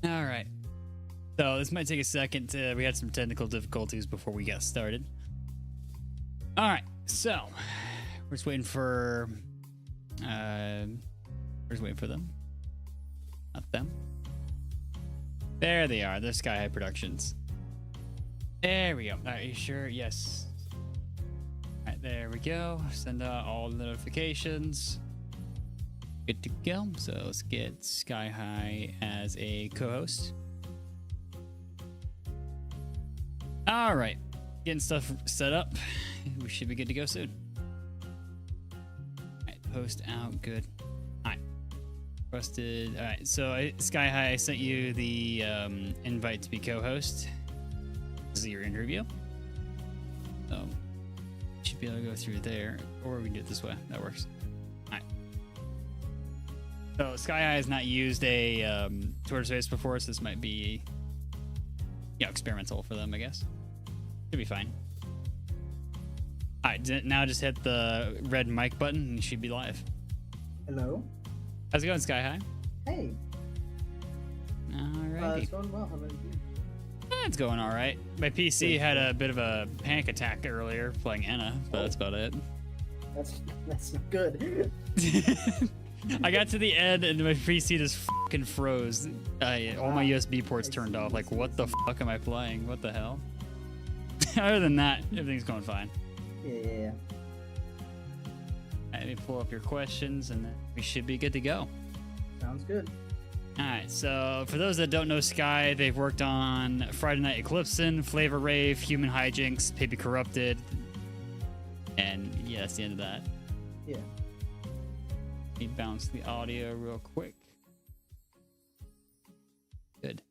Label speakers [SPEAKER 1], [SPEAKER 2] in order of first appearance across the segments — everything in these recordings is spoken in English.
[SPEAKER 1] All right. So this might take a second. We had some technical difficulties before we got started. All right. So we're just waiting for. We're just waiting for them. Not them. There they are. They're Sky High Productions. There we go. All right. You sure? Yes. All right. There we go. Send out all the notifications. Good to go. So let's get Sky High as a co-host. All right, getting stuff set up. We should be good to go soon. All right, post out. Good. All right, posted. All right, so Sky High, I sent you the invite to be co-host. This is your interview. So you should be able to go through there, or we can do it this way. That works. All right. So Sky High has not used a Twitter Space before, so this might be experimental for them, I guess. Should be fine. All right, now just hit the red mic button and you should be live.
[SPEAKER 2] Hello.
[SPEAKER 1] How's it going, Sky High?
[SPEAKER 2] Hey.
[SPEAKER 1] All right.
[SPEAKER 2] It's going well. How about you?
[SPEAKER 1] It's going all right. My PC had a bit of a panic attack earlier playing Anna, but that's about it.
[SPEAKER 2] That's not good.
[SPEAKER 1] I got to the end and my PC just fucking froze. All my USB ports turned off. Like, what the fuck am I playing? What the hell? Other than that, everything's going fine.
[SPEAKER 2] Yeah.
[SPEAKER 1] Let me pull up your questions and then we should be good to go.
[SPEAKER 2] Sounds good.
[SPEAKER 1] All right, so for those that don't know Sky, they've worked on Friday Night Eclipsin', Flavor Rave, Human Hijinks, Pippy Corrupted, and yeah, that's the end of that.
[SPEAKER 2] Yeah.
[SPEAKER 1] Let me bounce the audio real quick. Good.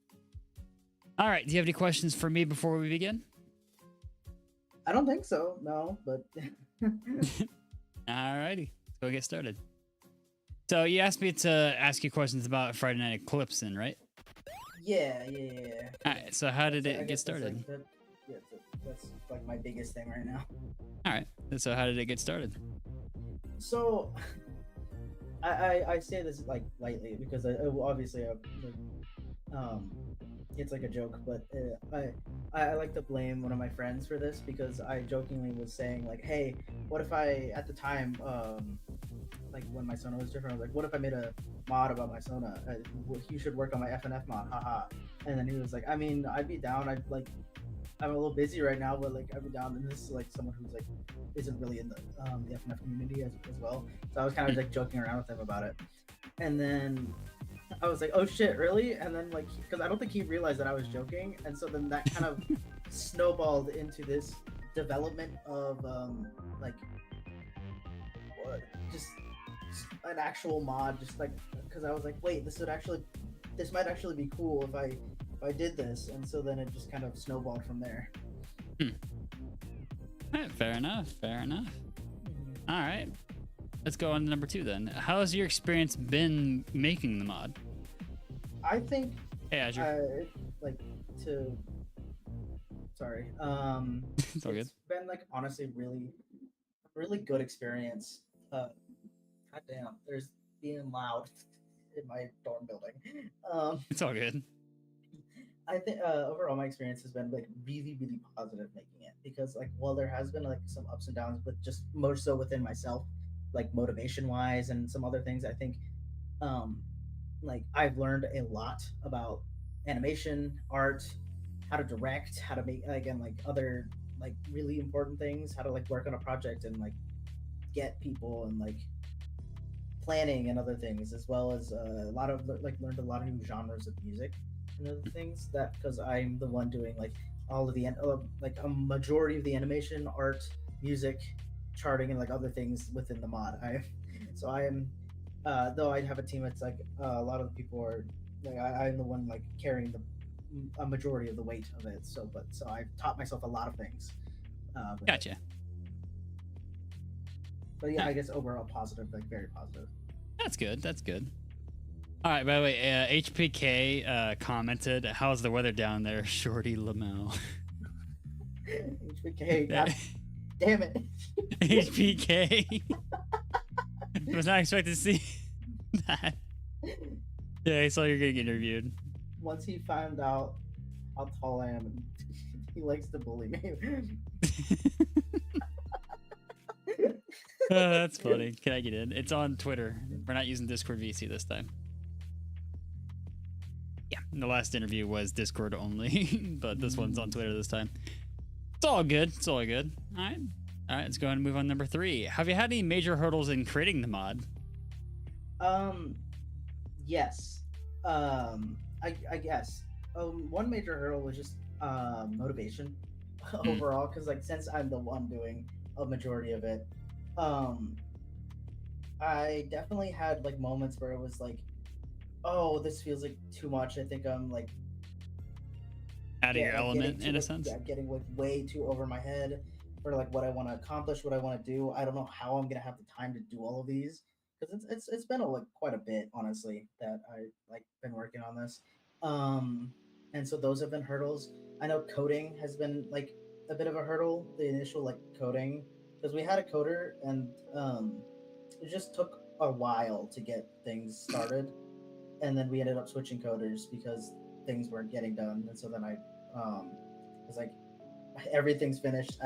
[SPEAKER 1] All right, do you have any questions for me before we begin?
[SPEAKER 2] I don't think so. No, but.
[SPEAKER 1] All righty, let's go get started. So you asked me to ask you questions about Friday Night Eclipsin', right?
[SPEAKER 2] Yeah.
[SPEAKER 1] All right, so how did it get started?
[SPEAKER 2] That's like my biggest thing right now.
[SPEAKER 1] All right, so how did it get started?
[SPEAKER 2] So, I say this like lightly because obviously it's like a joke, but I like to blame one of my friends for this because I jokingly was saying like, hey, what if I at the time like when my Sona was different, I was like, what if I made a mod about my Sona? You should work on my FNF mod, haha. And then he was like, I mean, I'd be down. I'm a little busy right now, but like I'd be down. And this is like someone who's like isn't really in the FNF community as well. So I was kind of like joking around with him about it. And then I was like, oh shit, really? And then like, because I don't think he realized that I was joking. And so then that kind of snowballed into this development of like just an actual mod, just like because I was like, wait, this might actually be cool if I did this. And so then it just kind of snowballed from there.
[SPEAKER 1] All right, fair enough. All right, let's go on to number 2 then. How has your experience been making the mod?
[SPEAKER 2] I think
[SPEAKER 1] hey, Azure.
[SPEAKER 2] Sorry.
[SPEAKER 1] It's all good.
[SPEAKER 2] It's been like honestly really good experience. God damn, there's being loud in my dorm building.
[SPEAKER 1] It's all good.
[SPEAKER 2] I think overall my experience has been like really positive making it because like while there has been like some ups and downs, but just more so within myself, like motivation wise and some other things, I think like I've learned a lot about animation, art, how to direct, how to make again like other like really important things, how to like work on a project and like get people and like planning and other things, as well as a lot of like learned a lot of new genres of music and other things that because I'm the one doing like all of the like a majority of the animation, art, music, charting, and like other things within the mod. So I am though I have a team. It's like a lot of the people are like I'm the one like carrying a majority of the weight of it. So I've taught myself a lot of things.
[SPEAKER 1] Gotcha.
[SPEAKER 2] But yeah, I guess overall positive, like very positive.
[SPEAKER 1] That's good. All right, by the way, HPK commented, how's the weather down there, Shorty Lamel?
[SPEAKER 2] HPK, god damn it.
[SPEAKER 1] HPK. Was not expecting to see that. Yeah, I saw you're getting interviewed.
[SPEAKER 2] once he found out how tall I am, he likes to bully me.
[SPEAKER 1] That's funny. Can I get in? It's on Twitter. We're not using Discord VC this time. Yeah, the last interview was Discord only, but this one's on Twitter this time. It's all good. It's all good. All right. All right, let's go ahead and move on to number 3. Have you had any major hurdles in creating the mod?
[SPEAKER 2] Yes. I guess. One major hurdle was just motivation overall, because like since I'm the one doing a majority of it, I definitely had like moments where it was like, oh, this feels like too much. I think I'm like
[SPEAKER 1] Out of your element, in a sense?
[SPEAKER 2] Yeah, getting like way too over my head for like what I want to accomplish, what I want to do. I don't know how I'm gonna have the time to do all of these, because it's been like quite a bit, honestly, that I like been working on this. And so those have been hurdles. I know coding has been like a bit of a hurdle, the initial like coding, because we had a coder and it just took a while to get things started, and then we ended up switching coders because things weren't getting done. And so then I was like, everything's finished.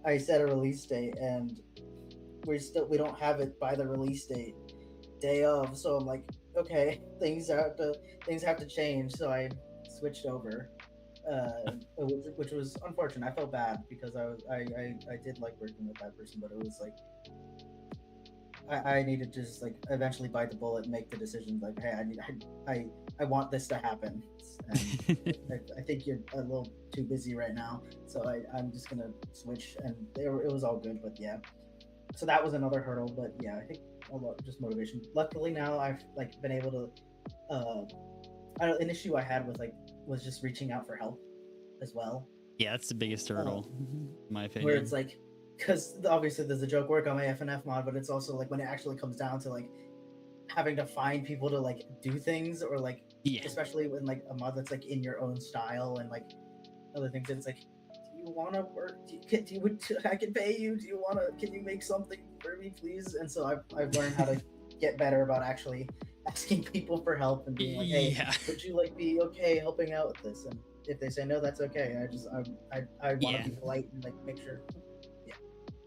[SPEAKER 2] I set a release date and we don't have it by the release date day of. So I'm like, okay, things have to change. So I switched over, which was unfortunate. I felt bad because I did like working with that person, but it was like I needed to just like eventually bite the bullet and make the decision. Like, hey, I want this to happen. And I think you're a little too busy right now, so I'm just gonna switch. And it was all good, but yeah. So that was another hurdle, but yeah, I think a lot just motivation. Luckily now I've like been able to. An issue I had was just reaching out for help as well.
[SPEAKER 1] Yeah, that's the biggest hurdle, in my opinion.
[SPEAKER 2] Where it's like, because obviously there's a joke work on my FNF mod, but it's also like when it actually comes down to like having to find people to like do things, or like especially when like a mod that's like in your own style and like other things, it's like, do you want to work? I can pay you. Do you want to? Can you make something for me, please? And so I've learned how to get better about actually asking people for help and being like, hey, would you like be okay helping out with this? And if they say no, that's okay. I want to be polite and like make sure.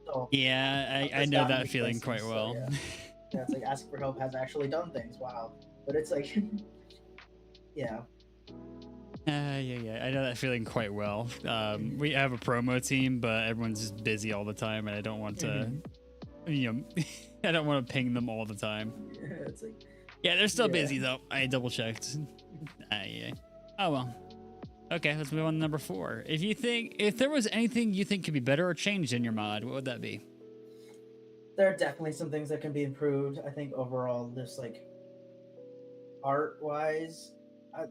[SPEAKER 2] So,
[SPEAKER 1] I know that feeling quite well.
[SPEAKER 2] So, yeah, it's like asking for help has actually done things. Wow. But it's like, yeah.
[SPEAKER 1] I know that feeling quite well. We have a promo team, but everyone's just busy all the time, and I don't want to, I don't want to ping them all the time.
[SPEAKER 2] Yeah, it's like,
[SPEAKER 1] yeah, they're still busy though. I double checked. Oh well. Okay, let's move on to number 4. If there was anything you think could be better or changed in your mod, what would that be?
[SPEAKER 2] There are definitely some things that can be improved. I think overall, just like art-wise,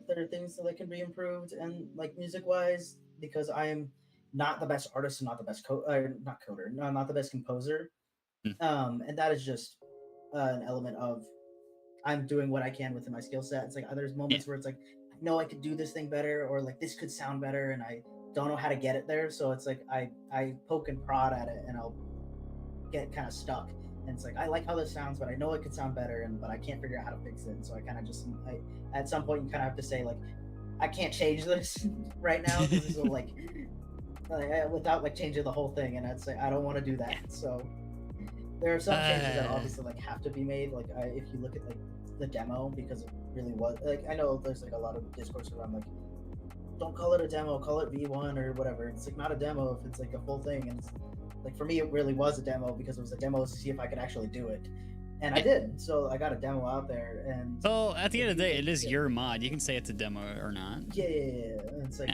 [SPEAKER 2] there are things that can be improved, and like music-wise, because I am not the best artist and not the best not the best composer, and that is just an element of I'm doing what I can within my skill set. It's like there's moments where it's like, no, I could do this thing better, or like this could sound better, and I don't know how to get it there. So it's like I poke and prod at it, and I'll get kind of stuck. And it's like, I like how this sounds, but I know it could sound better, but I can't figure out how to fix it. And so I kind of just at some point you kind of have to say like, I can't change this right now, because this will like without like changing the whole thing. And I'd say I don't want to do that. So there are some changes that obviously like have to be made. Like if you look at like the demo, because it really was like, I know there's like a lot of discourse around like, don't call it a demo, call it V1 or whatever. It's like not a demo if it's like a full thing. And it's like, for me it really was a demo, because it was a demo to see if I could actually do it, and I did. So I got a demo out there. And
[SPEAKER 1] so at the end of the day, it is your mod. You can say it's a demo or not.
[SPEAKER 2] Yeah. And it's like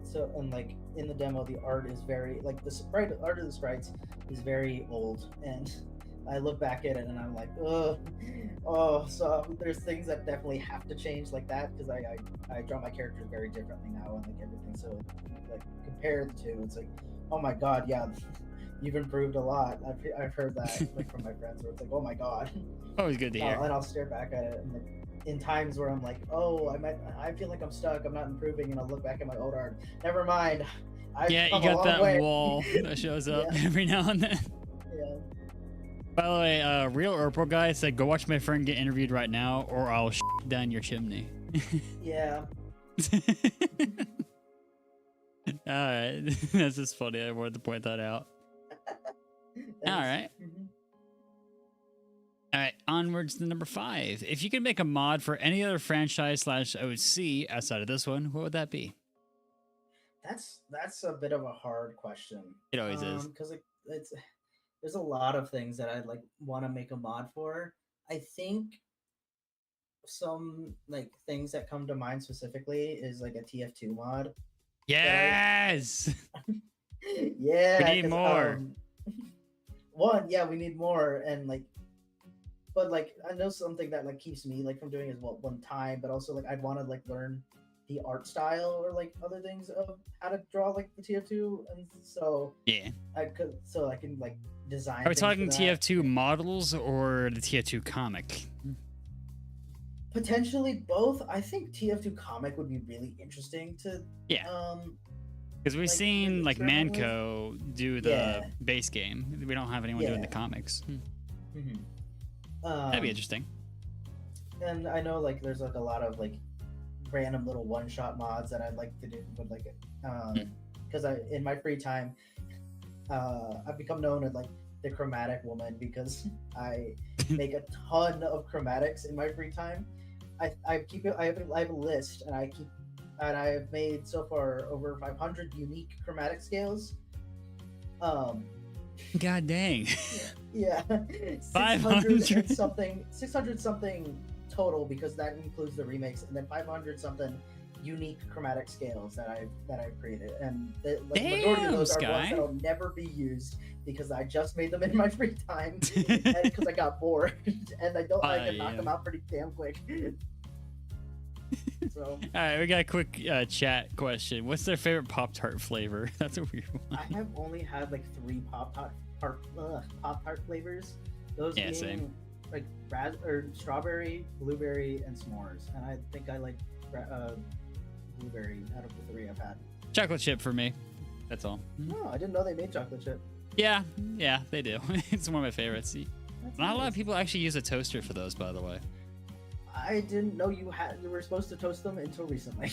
[SPEAKER 2] so, and like in the demo, the art is very like the art of the sprites is very old, and I look back at it and I'm like, so there's things that definitely have to change like that, because I draw my characters very differently now and like everything. So like compare the two, it's like, oh my god, yeah, you've improved a lot. I've heard that like from my friends, where it's like, oh my god.
[SPEAKER 1] Always good to hear.
[SPEAKER 2] And I'll stare back at it, and like in times where I'm like, oh, I feel like I'm stuck, I'm not improving, and I'll look back at my old art. Never mind.
[SPEAKER 1] You got that wall that shows up every now and then.
[SPEAKER 2] Yeah.
[SPEAKER 1] By the way, real Urpal guy said, "Go watch my friend get interviewed right now, or I'll down your chimney."
[SPEAKER 2] Yeah.
[SPEAKER 1] All right, that's just funny. I wanted to point that out. All right.
[SPEAKER 2] Mhm.
[SPEAKER 1] All right, onwards to number 5. If you could make a mod for any other franchise / OC outside of this one, what would that be?
[SPEAKER 2] That's a bit of a hard question.
[SPEAKER 1] It always is.
[SPEAKER 2] Because it's there's a lot of things that I'd like want to make a mod for. I think some like things that come to mind specifically is like a TF2 mod.
[SPEAKER 1] Yes.
[SPEAKER 2] Yeah,
[SPEAKER 1] We need
[SPEAKER 2] 'cause,
[SPEAKER 1] more.
[SPEAKER 2] One, yeah, we need more, and like, but like I know something that like keeps me like from doing it one time, but also like I'd want to like learn the art style or like other things of how to draw like the TF2, and so
[SPEAKER 1] Yeah.
[SPEAKER 2] I can like design.
[SPEAKER 1] Are we
[SPEAKER 2] things
[SPEAKER 1] talking
[SPEAKER 2] for that.
[SPEAKER 1] TF2 models or the TF2 comic?
[SPEAKER 2] Potentially both. I think TF2 comic would be really interesting to
[SPEAKER 1] Yeah. Because we've
[SPEAKER 2] like,
[SPEAKER 1] seen like
[SPEAKER 2] experiment with.
[SPEAKER 1] Manco do the
[SPEAKER 2] Yeah.
[SPEAKER 1] base game. We don't have anyone doing the
[SPEAKER 2] Yeah.
[SPEAKER 1] comics.
[SPEAKER 2] Mhm.
[SPEAKER 1] That'd be interesting.
[SPEAKER 2] And I know like there's like a lot of like random little one-shot mods that I'd like to do, but like because I in my free time I've become known as like the chromatic woman because I make a ton of chromatics in my free time. I keep it. I have a list, and I have made so far over 500 unique chromatic scales.
[SPEAKER 1] God dang.
[SPEAKER 2] Yeah,
[SPEAKER 1] 500
[SPEAKER 2] 600 something total because that includes the remakes, and then 500 something unique chromatic scales that I've created, and the majority of those are ones that'll never be used because I just made them in my free time because I got bored, and I can knock them out pretty damn quick. So,
[SPEAKER 1] all right, we got a quick chat question. What's their favorite Pop-Tart flavor? That's a weird one.
[SPEAKER 2] I have only had like 3 Pop-Tart flavors. Those being
[SPEAKER 1] same.
[SPEAKER 2] like strawberry, blueberry, and s'mores. And I think I like blueberry out of the 3 I've had.
[SPEAKER 1] Chocolate chip for me. That's all.
[SPEAKER 2] No, I didn't know they made chocolate chip.
[SPEAKER 1] Yeah, they do. It's one of my favorites.
[SPEAKER 2] That's
[SPEAKER 1] Not a lot
[SPEAKER 2] nice.
[SPEAKER 1] of people actually use a toaster for those, by the way.
[SPEAKER 2] I didn't know you were supposed to toast them until recently.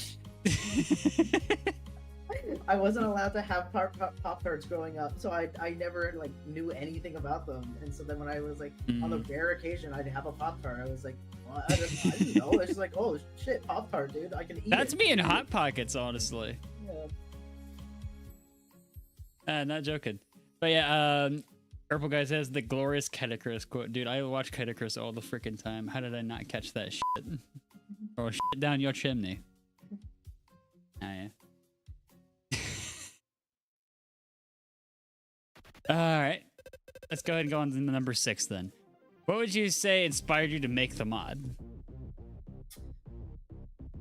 [SPEAKER 2] I wasn't allowed to have Pop-Tarts growing up, so I never like knew anything about them. And so then when I was like on the rare occasion I'd have a Pop-Tart, I was like, well, I didn't know. It's just like, oh shit, Pop-Tart, dude, I can eat
[SPEAKER 1] That's
[SPEAKER 2] it.
[SPEAKER 1] me in Hot Pockets, honestly.
[SPEAKER 2] Yeah.
[SPEAKER 1] Not joking. But yeah, Purple Guy says the glorious Catacris quote. Dude, I watch Catacris all the freaking time. How did I not catch that shit? Or shit down your chimney. Oh, yeah. All right. Let's go ahead and go on to number 6 then. What would you say inspired you to make the mod?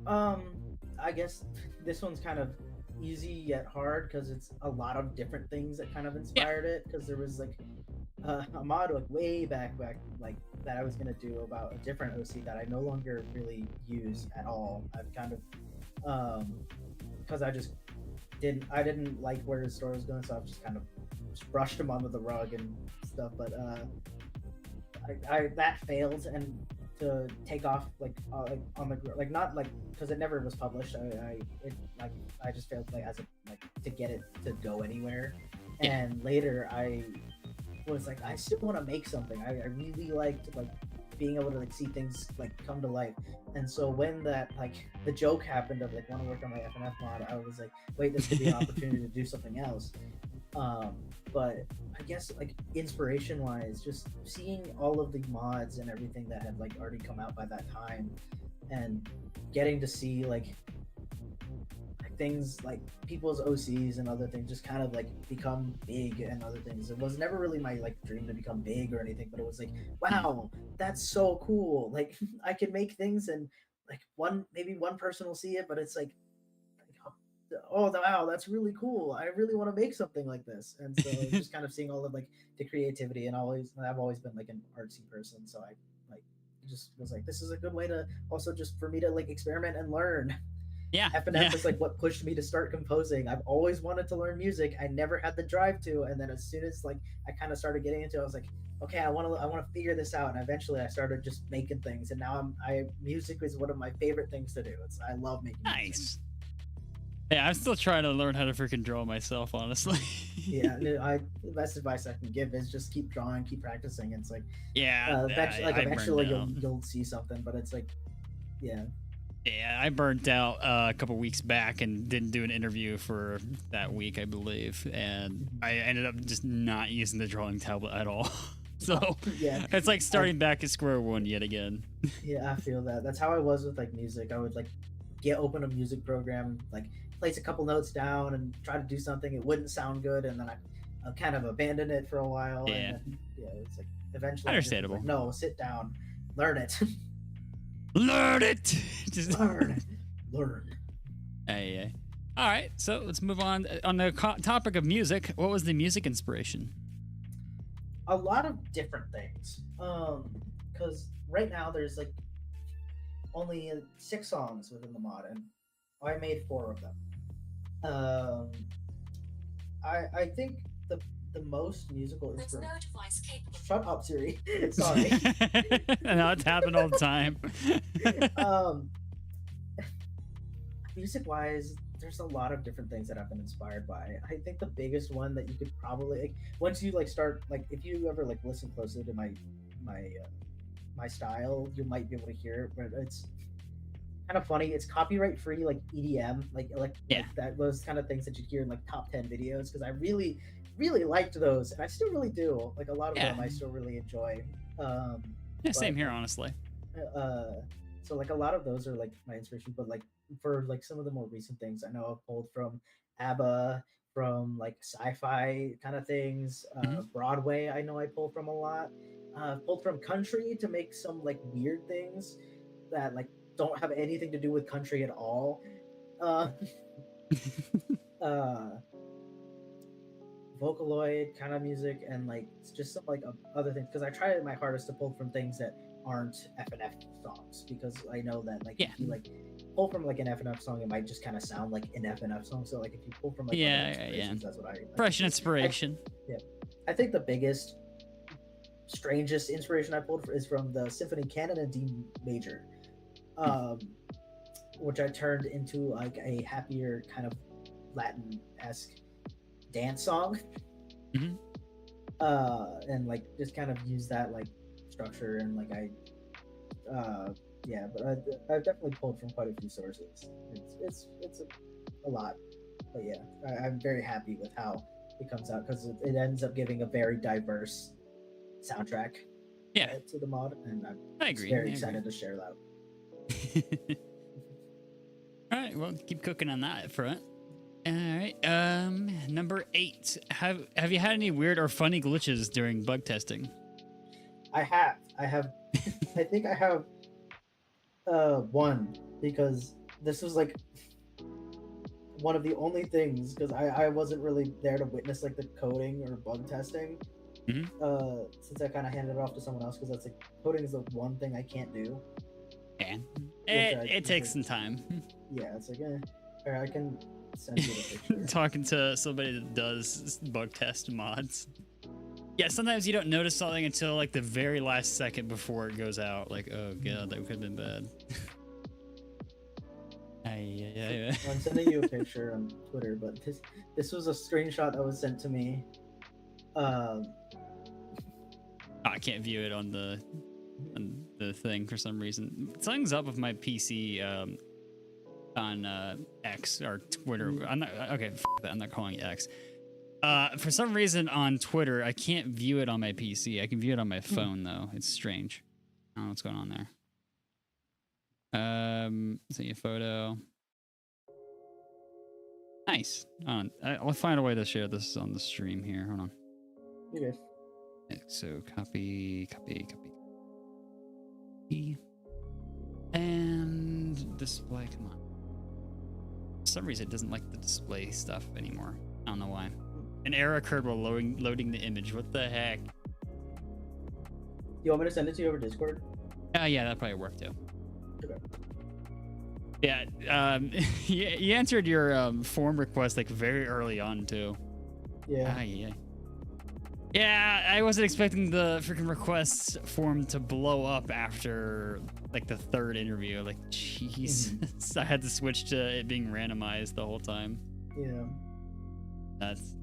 [SPEAKER 2] I guess this one's kind of easy yet hard because it's a lot of different things that kind of inspired it. Because there was like a mod like way back like that I was gonna do about a different OC that I no longer really use at all. I've kind of because I didn't like where the story was going, so I've just kind of brushed him under the rug and stuff. But I that failed, and to take off like on the like not like because it never was published. I just failed like as a like to get it to go anywhere. And later I was like, I still want to make something. I really liked like being able to like see things like come to life. And so when that like the joke happened of like want to work on my FNF mod, I was like, wait, this could be an opportunity to do something else. But I guess like inspiration wise, just seeing all of the mods and everything that had like already come out by that time, and getting to see like things like people's OCs and other things just kind of like become big and other things. It was never really my like dream to become big or anything, but it was like, wow, that's so cool. Like I can make things and like maybe one person will see it, but it's like, oh wow, that's really cool. I really want to make something like this. And so just kind of seeing all of like the creativity, and I've always been like an artsy person, so I like just was like, this is a good way to also just for me to like experiment and learn.
[SPEAKER 1] Yeah.
[SPEAKER 2] FNF is like what pushed me to start composing. I've always wanted to learn music. I never had the drive to, and then as soon as like I kind of started getting into it, I was like, okay, I want to figure this out. And eventually, I started just making things, and now music is one of my favorite things to do. I love making music.
[SPEAKER 1] Nice. Yeah, I'm still trying to learn how to freaking draw myself, honestly.
[SPEAKER 2] Yeah, the best advice I can give is just keep drawing, keep practicing. It's like,
[SPEAKER 1] yeah,
[SPEAKER 2] eventually you'll see something, but it's like, yeah.
[SPEAKER 1] Yeah, I burnt out a couple weeks back and didn't do an interview for that week, I believe, and I ended up just not using the drawing tablet at all. So
[SPEAKER 2] yeah,
[SPEAKER 1] it's like starting back at square one yet again.
[SPEAKER 2] Yeah, I feel that. That's how I was with like music. I would like open a music program, like place a couple notes down and try to do something. It wouldn't sound good, and then I kind of abandoned it for a while.
[SPEAKER 1] Yeah,
[SPEAKER 2] and then, it's like eventually
[SPEAKER 1] understandable.
[SPEAKER 2] Like, no, sit down, learn it.
[SPEAKER 1] Learn it. Just
[SPEAKER 2] learn.
[SPEAKER 1] Hey. All right, so let's move on. On the topic of music, what was the music inspiration?
[SPEAKER 2] A lot of different things. Because right now there's like only 6 songs within the mod, and I made 4 of them. I think the most musical inspiration. Shut up, Siri. Sorry.
[SPEAKER 1] No, it's happened all the time.
[SPEAKER 2] Music wise, there's a lot of different things that I've been inspired by. I think the biggest one that you could probably like, once you like start like, if you ever like listen closely to my style, you might be able to hear it, but it's kind of funny. It's copyright free, like EDM, like that, those kind of things that you hear in like top 10 videos, because I really liked those, and I still really do. Like a lot of them I still really enjoy.
[SPEAKER 1] Same here, honestly.
[SPEAKER 2] So like a lot of those are like my inspiration, but like for like some of the more recent things, I know I've pulled from ABBA, from like sci-fi kind of things, Broadway. I know I pull from a lot. Pulled from country to make some like weird things that like don't have anything to do with country at all. Vocaloid kind of music, and like just some like other things, because I try my hardest to pull from things that aren't FNF songs, because I know that like if you like pull from like an FNF song, it might just kind of sound like an FNF song. So like if you pull from like that's what I
[SPEAKER 1] fresh inspiration.
[SPEAKER 2] I think the biggest strangest inspiration I pulled is from the Symphony Canon in D major, which I turned into like a happier kind of Latin-esque dance song. And like just kind of use that like structure, and like but I've definitely pulled from quite a few sources. It's a lot, but yeah, I'm very happy with how it comes out, because it ends up giving a very diverse soundtrack to the mod, and I'm very excited to share that.
[SPEAKER 1] All right, well, keep cooking on that front. All right, number 8. Have you had any weird or funny glitches during bug testing?
[SPEAKER 2] I have I think I have one, because this was like one of the only things, because I wasn't really there to witness like the coding or bug testing. Since I kind of handed it off to someone else, because that's like coding is the one thing I can't do. It takes some time. Yeah, it's like I can send you the picture.
[SPEAKER 1] Talking to somebody that does bug test mods. Yeah, sometimes you don't notice something until like the very last second before it goes out. Like, oh god, that could have been bad.
[SPEAKER 2] I'm sending you a picture on Twitter, but this was a screenshot that was sent to me.
[SPEAKER 1] I can't view it on the thing for some reason. Something's up with my PC on X or Twitter. I'm not okay. That. I'm not calling it X. For some reason on Twitter, I can't view it on my PC. I can view it on my phone though. It's strange. I don't know what's going on there. Send you a photo. Nice. I'll find a way to share this on the stream here. Hold on.
[SPEAKER 2] Okay.
[SPEAKER 1] So copy, and display. Come on. For some reason, it doesn't like the display stuff anymore. I don't know why. An error occurred while loading the image. What the heck?
[SPEAKER 2] You want me to send it to you over Discord?
[SPEAKER 1] Yeah, that probably worked too.
[SPEAKER 2] Okay.
[SPEAKER 1] Yeah, you answered your form request like very early on too.
[SPEAKER 2] Yeah.
[SPEAKER 1] Yeah. Yeah, I wasn't expecting the freaking request form to blow up after like the third interview. Like, jeez, I had to switch to it being randomized the whole time.
[SPEAKER 2] Yeah.
[SPEAKER 1] That's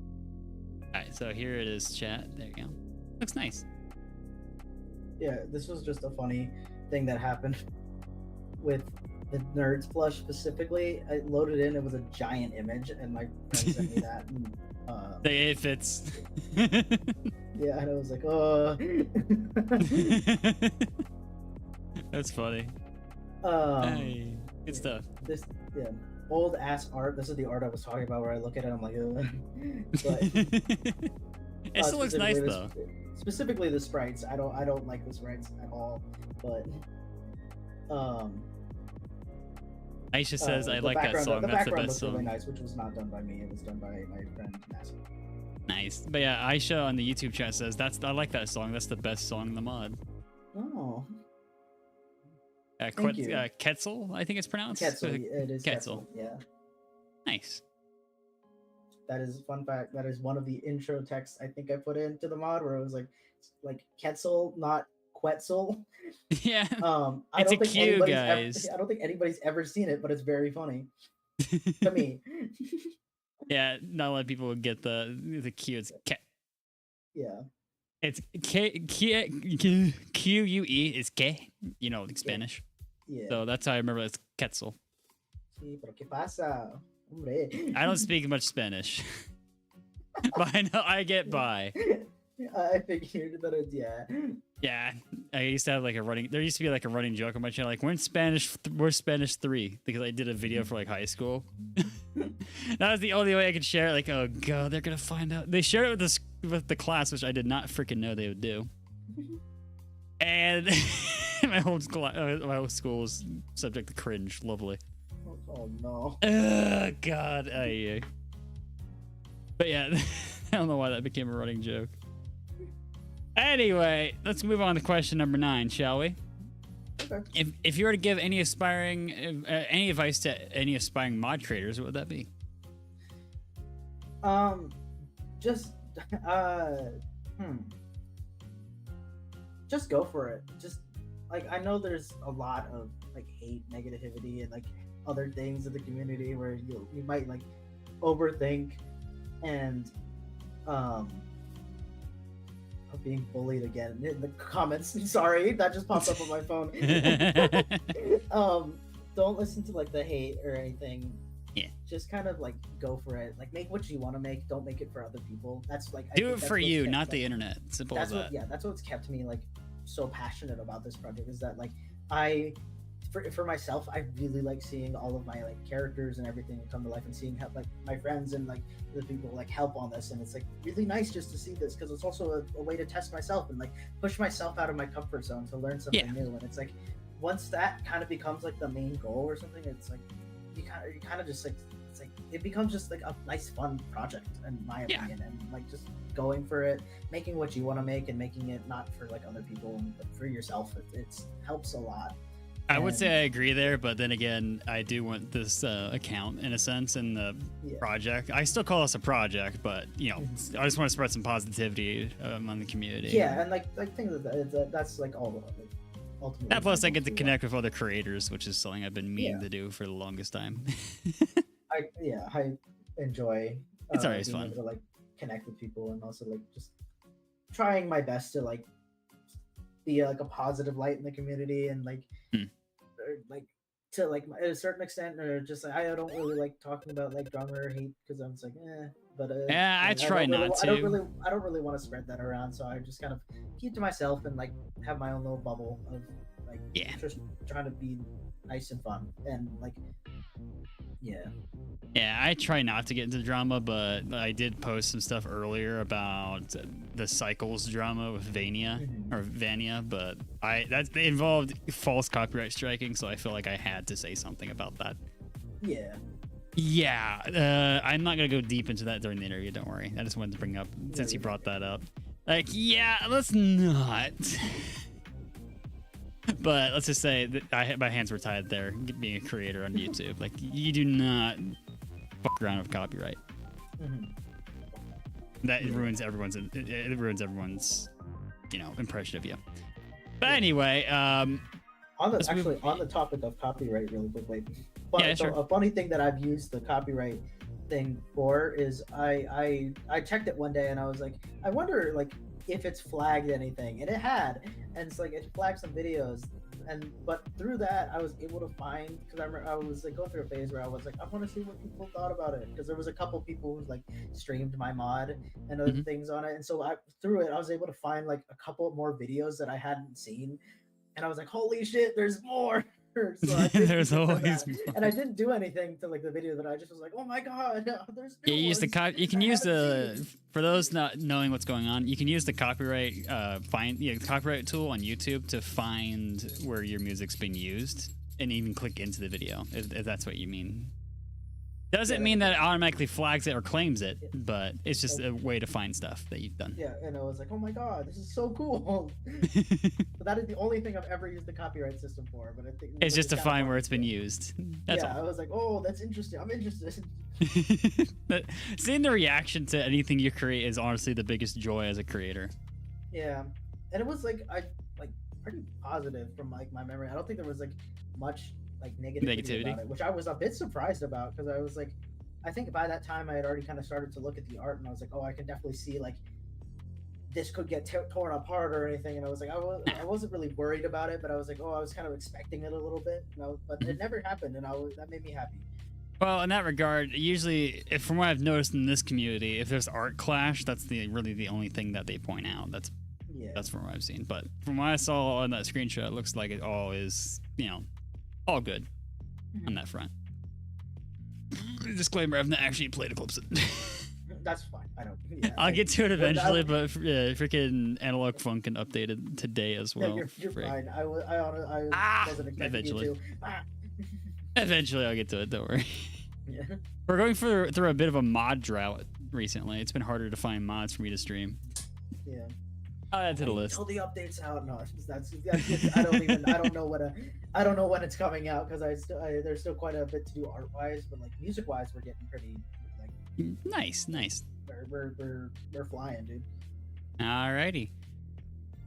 [SPEAKER 1] all right. So here it is, chat. There you go. Looks nice.
[SPEAKER 2] Yeah, this was just a funny thing that happened with the Nerds plush specifically. I loaded in, it was a giant image, and my friend sent me that. And,
[SPEAKER 1] it fits.
[SPEAKER 2] yeah, and I was like, oh.
[SPEAKER 1] That's funny. Hey, good stuff.
[SPEAKER 2] This, yeah, old ass art. This is the art I was talking about, where I look at it, I'm like, ugh. But
[SPEAKER 1] it still looks nice though.
[SPEAKER 2] Specifically the sprites. I don't like the sprites at all. But
[SPEAKER 1] Aisha says, I like that song.
[SPEAKER 2] The
[SPEAKER 1] That's the
[SPEAKER 2] background
[SPEAKER 1] best
[SPEAKER 2] looks
[SPEAKER 1] song.
[SPEAKER 2] really nice, which was not done by me. It was done by my friend Massey.
[SPEAKER 1] Nice. But yeah, Aisha on the YouTube chat says, I like that song. That's the best song in the mod.
[SPEAKER 2] Oh.
[SPEAKER 1] Quetzal, I think it's pronounced.
[SPEAKER 2] Quetzal, it is
[SPEAKER 1] Quetzal.
[SPEAKER 2] Yeah.
[SPEAKER 1] Nice.
[SPEAKER 2] That is a fun fact. That is one of the intro texts I think I put into the mod, where it was like Quetzal, not Quetzal.
[SPEAKER 1] Yeah.
[SPEAKER 2] It's
[SPEAKER 1] a Q, guys.
[SPEAKER 2] I don't think anybody's ever seen it, but it's very funny to me.
[SPEAKER 1] Yeah, not a lot of people would get the Q. It's K.
[SPEAKER 2] Yeah.
[SPEAKER 1] It's Q-U-E is K. You know, like Spanish.
[SPEAKER 2] Yeah.
[SPEAKER 1] So that's how I remember it's Quetzal.
[SPEAKER 2] Sí, pero ¿qué pasa? Hombre.
[SPEAKER 1] I don't speak much Spanish, but I know I get by.
[SPEAKER 2] I figured that it's
[SPEAKER 1] Yeah, I used to have like there used to be like a running joke on my channel, like we're Spanish 3, because I did a video for like high school. That was the only way I could share it. Like, oh god, they're gonna find out. They shared it with the class, which I did not freaking know they would do. And my whole school was subject to cringe. Lovely.
[SPEAKER 2] Oh no.
[SPEAKER 1] God. But yeah, I don't know why that became a running joke. Anyway, let's move on to question number 9, shall we?
[SPEAKER 2] Okay.
[SPEAKER 1] If you were to give any any advice to any aspiring mod creators, what would that be?
[SPEAKER 2] Just go for it. Just like, I know there's a lot of like hate, negativity, and like other things in the community where you might like overthink, and I'm being bullied again in the comments. Sorry, that just popped up on my phone. Don't listen to like the hate or anything.
[SPEAKER 1] Yeah.
[SPEAKER 2] Just kind of like go for it. Like, make what you want to make. Don't make it for other people. That's like,
[SPEAKER 1] do it for you, not the internet. Simple as that.
[SPEAKER 2] That's what's kept me like so passionate about this project, is that like for myself, I really like seeing all of my like characters and everything come to life, and seeing how like my friends and like the people like help on this, and it's like really nice just to see this, because it's also a way to test myself and like push myself out of my comfort zone to learn something new. And it's like, once that kind of becomes like the main goal or something, it's like you kind of just like, it's like it becomes just like a nice fun project in my opinion. And like just going for it, making what you want to make, and making it not for like other people but for yourself, it helps a lot.
[SPEAKER 1] I would say I agree there, but then again, I do want this account in a sense in the project. I still call this a project, but you know, I just want to spread some positivity among the community.
[SPEAKER 2] Yeah, and like things that's like all like, ultimately.
[SPEAKER 1] That plus I get to connect with other creators, which is something I've been meaning to do for the longest time.
[SPEAKER 2] I enjoy.
[SPEAKER 1] It's always
[SPEAKER 2] being
[SPEAKER 1] fun
[SPEAKER 2] able to like connect with people, and also like just trying my best to like be like a positive light in the community, and like like to like a certain extent, or just like, I don't really like talking about like drama or hate, because I'm just like but
[SPEAKER 1] I try not to.
[SPEAKER 2] I don't really want to spread that around, so I just kind of keep to myself and like have my own little bubble of like just trying to be nice and fun, and like
[SPEAKER 1] I try not to get into drama, but I did post some stuff earlier about the cycles drama with Vania, but that involved false copyright striking, so I feel like I had to say something about that. I'm not gonna go deep into that during the interview, don't worry. I just wanted to bring up, since you brought that up, like, let's not. But let's just say that my hands were tied there, being a creator on YouTube. Like, you do not fuck around with copyright. That ruins everyone's. It ruins everyone's, impression of you. But anyway,
[SPEAKER 2] on the topic of copyright, really quickly.
[SPEAKER 1] Sure.
[SPEAKER 2] A funny thing that I've used the copyright thing for is I checked it one day and I was like, I wonder like if it's flagged anything, and it had, and it's like it flagged some videos, but through that I was able to find, because I was like going through a phase where I was like, I want to see what people thought about it, because there was a couple people who like streamed my mod and other things on it, and so through it I was able to find like a couple more videos that I hadn't seen, and I was like, holy shit, there's more. So
[SPEAKER 1] there's always more.
[SPEAKER 2] And I didn't do anything to like the video, but I just was like, oh my god, there's
[SPEAKER 1] you use you can use for those not knowing what's going on, you can use the copyright copyright tool on YouTube to find where your music's been used and even click into the video if that's what you mean. Doesn't mean that it automatically flags it or claims it, but it's just a way to find stuff that you've done.
[SPEAKER 2] Yeah, and I was like, oh my god, this is so cool. But that is the only thing I've ever used the copyright system for. But I think
[SPEAKER 1] it's just to find where it's been used. That's all.
[SPEAKER 2] I was like, oh, that's interesting. I'm interested.
[SPEAKER 1] But seeing the reaction to anything you create is honestly the biggest joy as a creator.
[SPEAKER 2] Yeah, and it was like pretty positive from like my memory. I don't think there was like much like negativity about it, which I was a bit surprised about, because I was like, I think by that time I had already kind of started to look at the art, and I was like, oh, I can definitely see like this could get torn apart or anything, and I was like, I wasn't really worried about it, but I was like, oh, I was kind of expecting it a little bit, but it never happened, and that made me happy.
[SPEAKER 1] Well, in that regard, usually, from what I've noticed in this community, if there's art clash, that's really the only thing that they point out. That's from what I've seen. But from what I saw on that screenshot, it looks like it all is, all good on that front. Disclaimer: I've not actually played Eclipse.
[SPEAKER 2] That's fine. I don't. Yeah,
[SPEAKER 1] I'll get to it eventually, but freaking Analog Funkin updated today as well.
[SPEAKER 2] Yeah, you're fine. I wasn't expecting you to.
[SPEAKER 1] Eventually, I'll get to it. Don't worry.
[SPEAKER 2] Yeah.
[SPEAKER 1] We're going through a bit of a mod drought recently. It's been harder to find mods for me to stream.
[SPEAKER 2] Yeah.
[SPEAKER 1] I'll add to the list.
[SPEAKER 2] Until the update's out, no, that's I don't know when it's coming out, because there's still quite a bit to do art wise, but like music wise, we're getting pretty like
[SPEAKER 1] nice.
[SPEAKER 2] We're flying, dude.
[SPEAKER 1] Alrighty.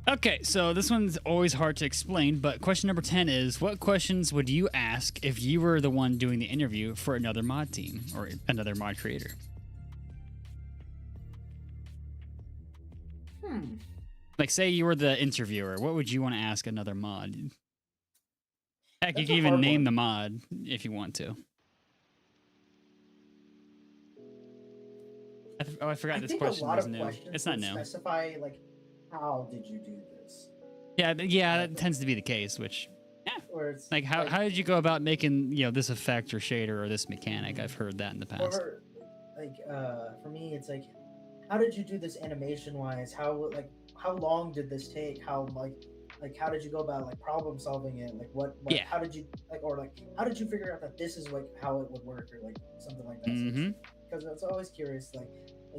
[SPEAKER 1] Okay, so this one's always hard to explain, but question number 10 is, what questions would you ask if you were the one doing the interview for another mod team or another mod creator? Like, say you were the interviewer, what would you want to ask another mod? Heck, you can even name the mod if you want to. I forgot this question was new. It's not new.
[SPEAKER 2] Specify, like, how did you do this?
[SPEAKER 1] Yeah, that tends to be the case, which, like, how did you go about making, this effect or shader or this mechanic? I've heard that in the past.
[SPEAKER 2] Or, like, for me, it's like, how did you do this animation-wise? How long did this take? How how did you go about like problem solving it? Like how did you how did you figure out that this is like how it would work, or like something like that? Because I was always curious, like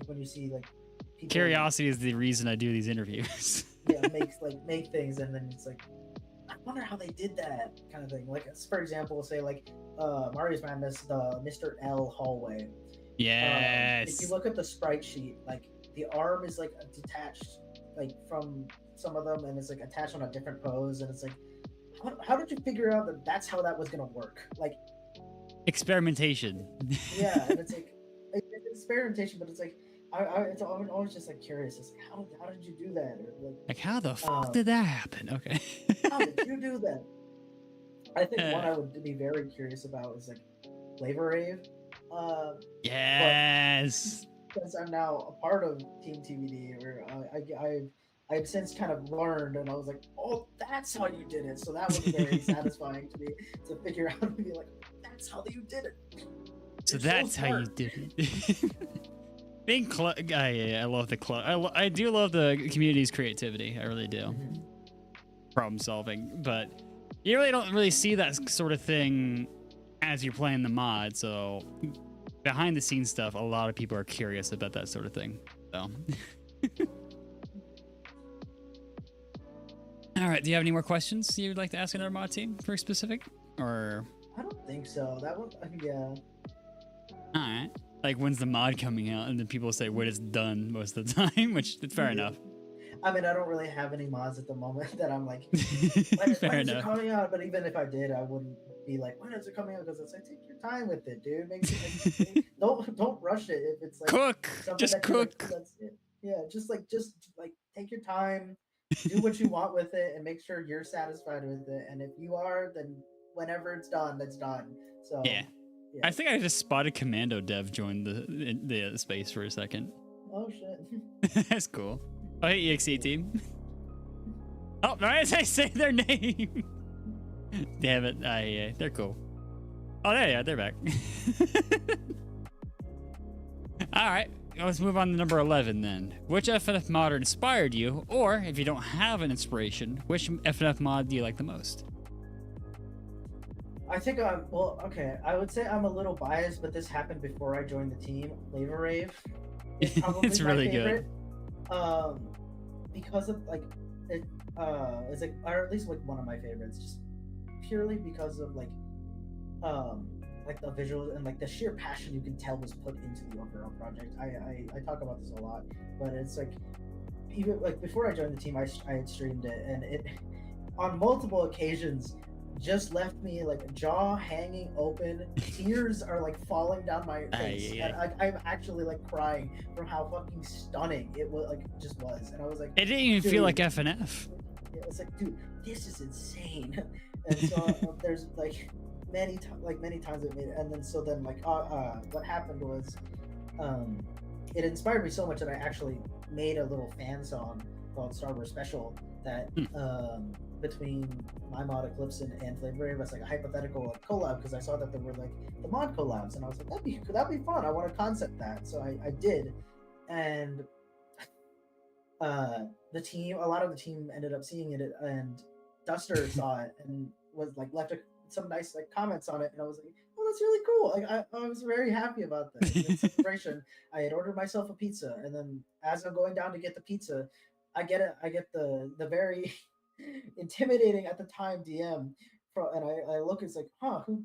[SPEAKER 2] when you see like people,
[SPEAKER 1] curiosity is the reason I do these interviews.
[SPEAKER 2] make things, and then it's like, I wonder how they did that kind of thing. Like, for example, say like Mario's Madness, the Mr. L hallway.
[SPEAKER 1] Yes.
[SPEAKER 2] If you look at the sprite sheet, like the arm is like detached like from some of them, and it's like attached on a different pose, and it's like, how did you figure out that that's how that was gonna work? Like,
[SPEAKER 1] experimentation.
[SPEAKER 2] Yeah, and it's like it's experimentation, but it's like I'm always just like curious. It's like, how did you do that? Or
[SPEAKER 1] like how the fuck did that happen? Okay.
[SPEAKER 2] How did you do that? I think one I would be very curious about is like Flavor Rave.
[SPEAKER 1] Yes.
[SPEAKER 2] Because I'm now a part of Team TBD, where I've since kind of learned, and I was like, oh, that's how you did it. So that was very satisfying to me to figure out and be like, that's how you did it.
[SPEAKER 1] So that's how you did it. Being I love the club. I do love the community's creativity. I really do. Problem solving, but you really don't really see that sort of thing as you're playing the mod. So behind the scenes stuff, a lot of people are curious about that sort of thing. So. All right. Do you have any more questions you'd like to ask another mod team for specific, or?
[SPEAKER 2] I don't think so. That one, yeah.
[SPEAKER 1] All right. Like, when's the mod coming out? And then people say when it's done most of the time, which is fair enough.
[SPEAKER 2] I mean, I don't really have any mods at the moment that I'm like, when is it coming out? But even if I did, I wouldn't be like, when is it coming out? Because it's like, take your time with it, dude. Don't rush it. If it's like
[SPEAKER 1] cook, just cook.
[SPEAKER 2] Like, that's it. Yeah, just take your time, do what you want with it, and make sure you're satisfied with it. And if you are, then whenever it's done, it's done. So
[SPEAKER 1] yeah. I think I just spotted Commando Dev join the space for a second.
[SPEAKER 2] Oh shit.
[SPEAKER 1] That's cool. Oh, hey, EXE team. Oh, right as I say their name. Damn it. They're cool. Oh, they're back. All right. Let's move on to number 11 then. Which FNF mod inspired you? Or, if you don't have an inspiration, which FNF mod do you like the most?
[SPEAKER 2] I think I would say I'm a little biased, but this happened before I joined the team. Flavor Rave is probably
[SPEAKER 1] it's
[SPEAKER 2] my
[SPEAKER 1] really
[SPEAKER 2] favorite. Good. Because of like it, it's like, or at least like one of my favorites, just purely because of like the visuals and like the sheer passion you can tell was put into the overall project. I talk about this a lot, but it's like even like before I joined the team, I had streamed it, and it on multiple occasions just left me like jaw hanging open. Tears are like falling down my face, and I'm actually like crying from how fucking stunning it was. Like just was, and I was like,
[SPEAKER 1] it didn't even feel like FNF.
[SPEAKER 2] Yeah, it's like, dude, this is insane. And so there's like many times it made it, and then what happened was, it inspired me so much that I actually made a little fan song called Star Wars Special that between my mod Eclipse and Flavor Rave as like a hypothetical like, collab, because I saw that there were like the mod collabs, and I was like, that'd be fun. I want to concept that, so I did, and a lot of the team ended up seeing it, and Duster saw it and was like left some nice like comments on it, and I was like, oh, that's really cool. Like I was very happy about that. It's inspiration. I had ordered myself a pizza, and then as I'm going down to get the pizza, I get the very intimidating at the time DM and I look, it's like, who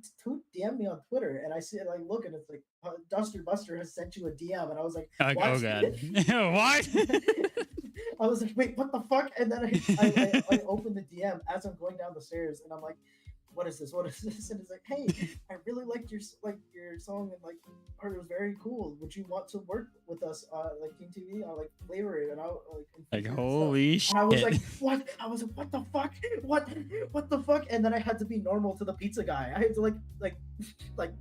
[SPEAKER 2] DM'd me on Twitter, and I see it, like look, and it's like Duster Buster has sent you a DM, and I was like, what?
[SPEAKER 1] Oh god. What?
[SPEAKER 2] I was like, wait, what the fuck? And then I opened the DM as I'm going down the stairs, and I'm like, what is this? And it's like, hey, I really liked your song, and like it was very cool. Would you want to work with us like Team TV on like Flavor It? And I
[SPEAKER 1] like holy shit.
[SPEAKER 2] And I was like, what? I was like, what the fuck? What the fuck? And then I had to be normal to the pizza guy. I had to like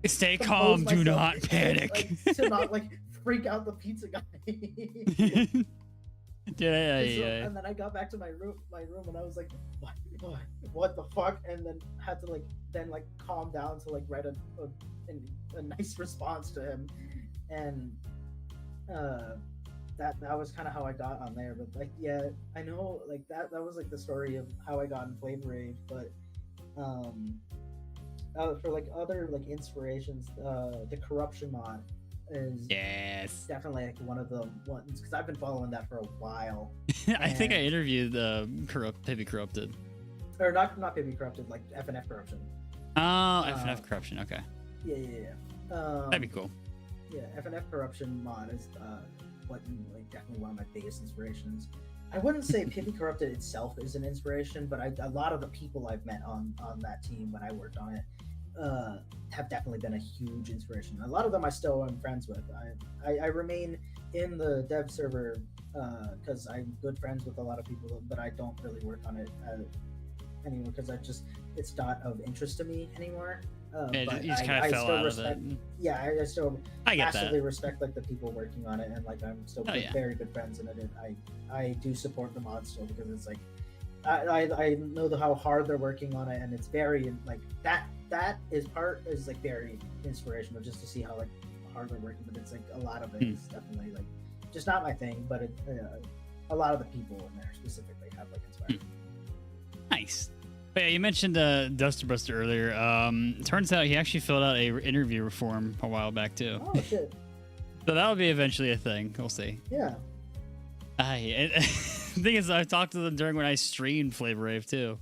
[SPEAKER 1] stay calm, do not panic.
[SPEAKER 2] To not like freak out the pizza guy. And then I got back to my room, and I was like, what the fuck? And then had to like calm down to like write a nice response to him, and that was kind of how I got on there. But like, yeah, I know like that was like the story of how I got in Flavor Rave. But for like other like inspirations, the Corruption mod is definitely like one of the ones, because I've been following that for a while.
[SPEAKER 1] I think I interviewed Pippy Corrupted,
[SPEAKER 2] or not Pippy Corrupted, like FNF Corruption.
[SPEAKER 1] Oh, FNF Corruption. Okay.
[SPEAKER 2] Yeah.
[SPEAKER 1] That'd be cool.
[SPEAKER 2] Yeah, FNF Corruption mod is like definitely one of my biggest inspirations. I wouldn't say Pippy Corrupted itself is an inspiration, but a lot of the people I've met on that team when I worked on it have definitely been a huge inspiration. A lot of them I still am friends with. I remain in the dev server because I'm good friends with a lot of people, but I don't really work on it anymore because it's not of interest to me anymore.
[SPEAKER 1] But you just kind of fell out of it.
[SPEAKER 2] Yeah, I still massively respect like the people working on it, and like I'm still very good friends in it. I do support the mod still because it's like I know how hard they're working on it, and it's very like that is like very inspirational just to see how like hard they're working. But it's like a lot of it is definitely like just not my thing, but a lot of the people in there specifically have like inspired me.
[SPEAKER 1] Nice. But yeah, you mentioned Duster Buster earlier. Turns out he actually filled out a interview form a while back too.
[SPEAKER 2] Oh shit!
[SPEAKER 1] So that'll be eventually a thing. We'll see.
[SPEAKER 2] Yeah.
[SPEAKER 1] The thing is, I talked to them during when I streamed Flavor Rave too.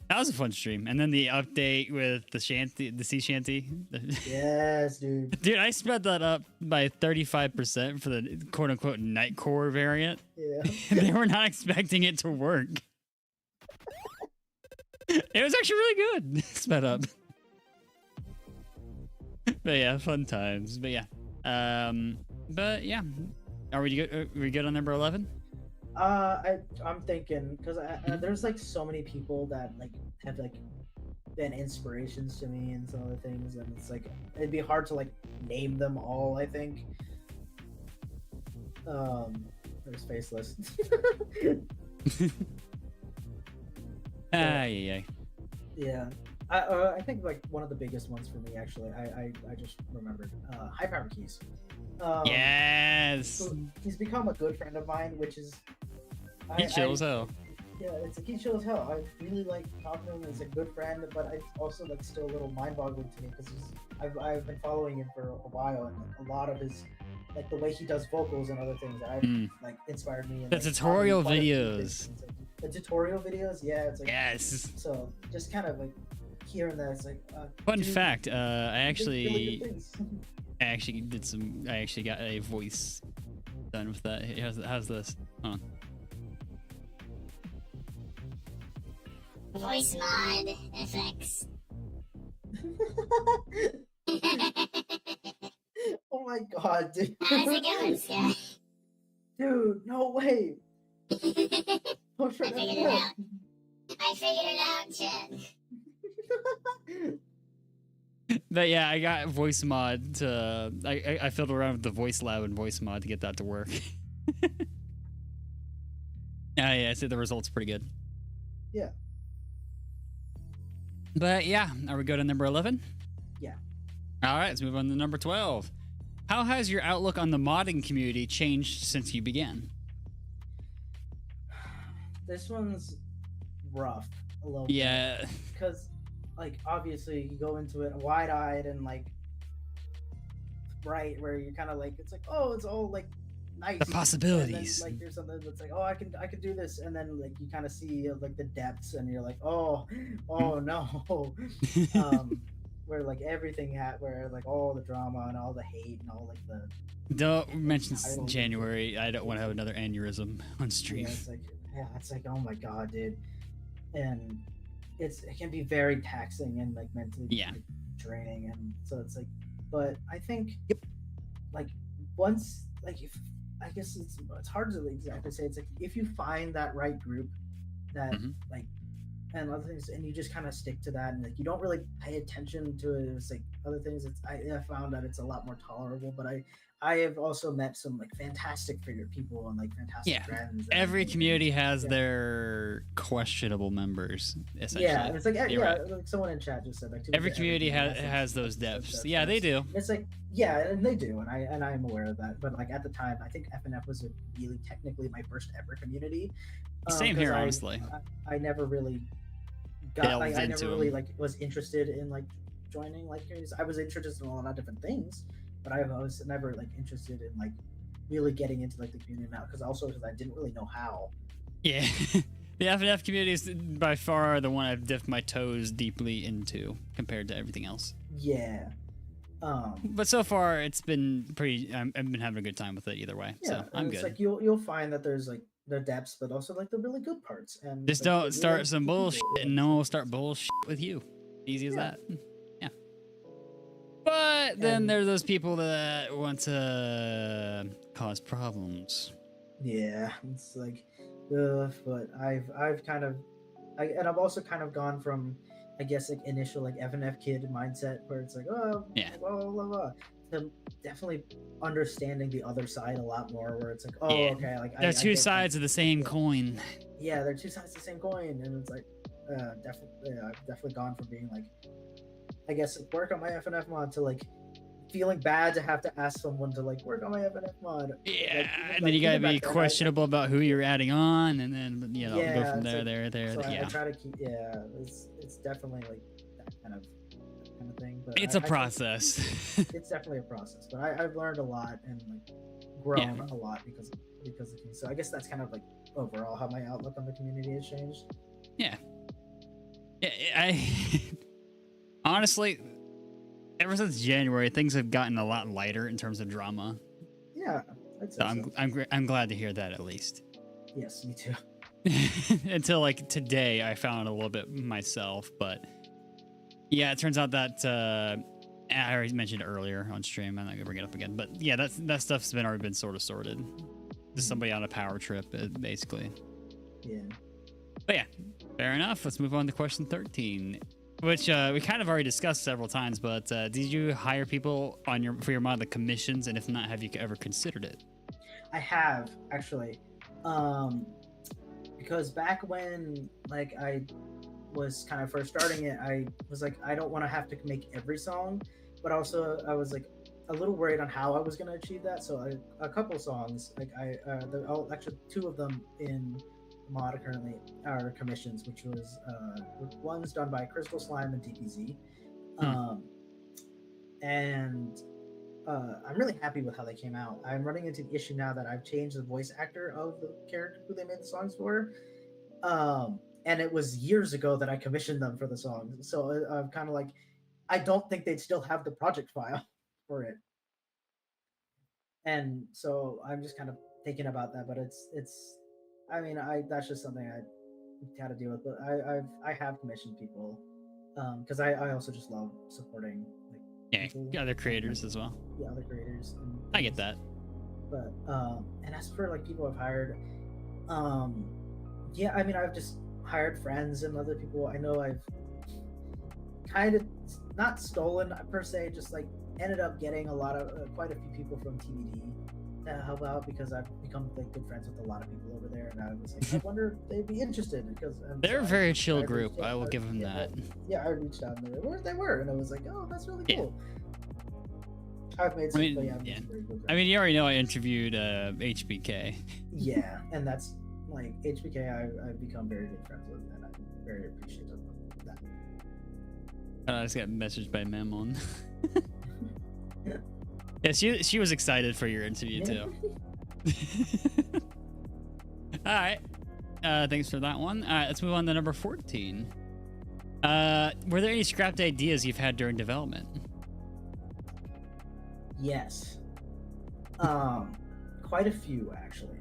[SPEAKER 1] That was a fun stream. And then the update with the sea shanty.
[SPEAKER 2] Yes, dude.
[SPEAKER 1] Dude, I sped that up by 35% for the quote unquote Nightcore variant.
[SPEAKER 2] Yeah.
[SPEAKER 1] They were not expecting it to work. It was actually really good. Sped up. But yeah, fun times. But yeah. But yeah. Are we good on number 11?
[SPEAKER 2] I'm thinking because there's like so many people that like have like been inspirations to me and some other things, and it's like it'd be hard to like name them all. I think. There's Faceless.
[SPEAKER 1] Yeah.
[SPEAKER 2] Yeah. I think like one of the biggest ones for me actually. I just remembered. High Power Keys.
[SPEAKER 1] Yes.
[SPEAKER 2] So he's become a good friend of mine, which is.
[SPEAKER 1] He's chill as hell.
[SPEAKER 2] Yeah, he's chill as hell. I really like talking to him as a good friend, but it's also like still a little mind-boggling to me because I've been following him for a while, and like, a lot of his like the way he does vocals and other things that I've like inspired me. And,
[SPEAKER 1] The
[SPEAKER 2] like,
[SPEAKER 1] tutorial
[SPEAKER 2] taught me
[SPEAKER 1] videos.
[SPEAKER 2] the tutorial videos, yeah, it's like
[SPEAKER 1] Yes.
[SPEAKER 2] So just kind of like hearing that, it's like.
[SPEAKER 1] Fun
[SPEAKER 2] dude,
[SPEAKER 1] fact, I
[SPEAKER 2] really good things.
[SPEAKER 1] I actually got a voice done with that. How's this? Hold on.
[SPEAKER 3] Voice mod FX.
[SPEAKER 2] Oh my god, dude.
[SPEAKER 3] How's it going, Sky?
[SPEAKER 2] Dude, no way.
[SPEAKER 3] I
[SPEAKER 2] Push
[SPEAKER 3] figured it out. I figured it out, Chad.
[SPEAKER 1] But yeah, I got voice mod to. I fiddled around with the voice lab and voice mod to get that to work. Yeah, I see the results pretty good.
[SPEAKER 2] Yeah.
[SPEAKER 1] But yeah, are we good on number 11?
[SPEAKER 2] Yeah.
[SPEAKER 1] All right, let's move on to number 12. How has your outlook on the modding community changed since you began?
[SPEAKER 2] This one's rough a little
[SPEAKER 1] Yeah.
[SPEAKER 2] bit. Because, like, obviously you go into it wide-eyed and, like, bright, where you're kind of like, it's like, oh, it's all, like, nice.
[SPEAKER 1] The possibilities.
[SPEAKER 2] And then, like, there's something that's like, oh, I can do this. And then, like, you kind of see, like, the depths, and you're like, oh no. Where, like, everything where, like, all the drama and all the hate and all, like, the...
[SPEAKER 1] Don't mention January. I don't want to have another aneurysm on stream.
[SPEAKER 2] It's like, oh my god, dude. And it can be very taxing and like mentally like, draining, and so it's like, but I think like once like if I guess it's hard to exactly say, it's like if you find that right group that like and other things, and you just kind of stick to that, and like you don't really pay attention to it, it's like other things, I found that it's a lot more tolerable. But I have also met some like fantastic people and like fantastic friends.
[SPEAKER 1] Every community has their questionable members, essentially.
[SPEAKER 2] Yeah, and it's like
[SPEAKER 1] right.
[SPEAKER 2] like someone in chat just said like
[SPEAKER 1] every community has those depths. Yeah, they do.
[SPEAKER 2] It's like and they do, and I'm aware of that. But like at the time, I think FNF was really technically my first ever community.
[SPEAKER 1] Same here, honestly.
[SPEAKER 2] I never really I never really like was interested in like joining like communities. I was interested in a lot of different things, but I was never like interested in like really getting into like the community now, because I didn't really know how.
[SPEAKER 1] Yeah. The FNF community is by far the one I've dipped my toes deeply into compared to everything else.
[SPEAKER 2] Yeah.
[SPEAKER 1] But so far it's been pretty. I've been having a good time with it either way.
[SPEAKER 2] Yeah,
[SPEAKER 1] so I'm good.
[SPEAKER 2] It's like you'll find that there's like the depths, but also like the really good parts. And
[SPEAKER 1] just
[SPEAKER 2] like,
[SPEAKER 1] don't start some bullshit, and no one will start bullshit with you. Easy as that. Yeah. But then there's those people that want to cause problems.
[SPEAKER 2] Yeah, it's like, but I've kind of, I've also kind of gone from, I guess, like initial like FNF kid mindset where it's like, oh, blah blah blah, to definitely understanding the other side a lot more, where it's like, oh, okay, like
[SPEAKER 1] they're two sides of the same coin.
[SPEAKER 2] Yeah, they're two sides of the same coin, and it's like, I've definitely gone from being like, I guess, work on my FNF mod to like feeling bad to have to ask someone to like work on my FNF mod.
[SPEAKER 1] Yeah,
[SPEAKER 2] like,
[SPEAKER 1] and then you gotta be questionable about who you're adding on, and then go from there,
[SPEAKER 2] like,
[SPEAKER 1] there.
[SPEAKER 2] So
[SPEAKER 1] yeah,
[SPEAKER 2] I try to keep. Yeah, it's definitely like that kind of thing. But
[SPEAKER 1] it's a process.
[SPEAKER 2] It's definitely a process, but I've learned a lot and like grown a lot because of because of things. So I guess that's kind of like overall how my outlook on the community has changed.
[SPEAKER 1] Yeah. Yeah, I honestly, ever since January, things have gotten a lot lighter in terms of drama.
[SPEAKER 2] Yeah, I'd say
[SPEAKER 1] So I'm glad to hear that at least.
[SPEAKER 2] Yes, me too.
[SPEAKER 1] Until like today, I found a little bit myself, but yeah, it turns out that I already mentioned it earlier on stream. I'm not gonna bring it up again, but yeah, that stuff's already been sort of sorted. Just somebody on a power trip, basically.
[SPEAKER 2] Yeah.
[SPEAKER 1] But yeah, fair enough. Let's move on to question 13, which we kind of already discussed several times. But did you hire people for your mod the commissions, and if not, have you ever considered it?
[SPEAKER 2] I have actually, because back when like I was kind of first starting it, I was like, I don't want to have to make every song, but also I was like a little worried on how I was going to achieve that. So a couple songs, like actually 2 of them in mod currently are commissions, which was one's done by Crystal Slime and DPZ, and I'm really happy with how they came out. I'm running into the issue now that I've changed the voice actor of the character who they made the songs for, and it was years ago that I commissioned them for the songs. So I'm kind of like, I don't think they'd still have the project file for it, and so I'm just kind of thinking about that. But it's I mean, that's just something I had to deal with. But I have commissioned people because I also just love supporting like
[SPEAKER 1] other creators as well.
[SPEAKER 2] Yeah, other creators.
[SPEAKER 1] I get that.
[SPEAKER 2] But and as for like people I've hired, yeah, I mean, I've just hired friends and other people. I know I've kind of not stolen per se, just like ended up getting quite a few people from TBD to help out because I've become like good friends with a lot of people over there, and I was like, I wonder if they'd be interested because
[SPEAKER 1] they're a very chill group. I will give them that.
[SPEAKER 2] Yeah, I reached out and they were, and I was like, oh, that's really cool. I've made some,
[SPEAKER 1] I mean, you already know I interviewed HBK.
[SPEAKER 2] Yeah, and that's like HBK. I've become very good friends with, and I'm very appreciative of that.
[SPEAKER 1] I just got messaged by Memon. Yeah, she was excited for your interview too. All right, thanks for that one. All right, let's move on to number 14. Were there any scrapped ideas you've had during development?
[SPEAKER 2] Yes, quite a few actually.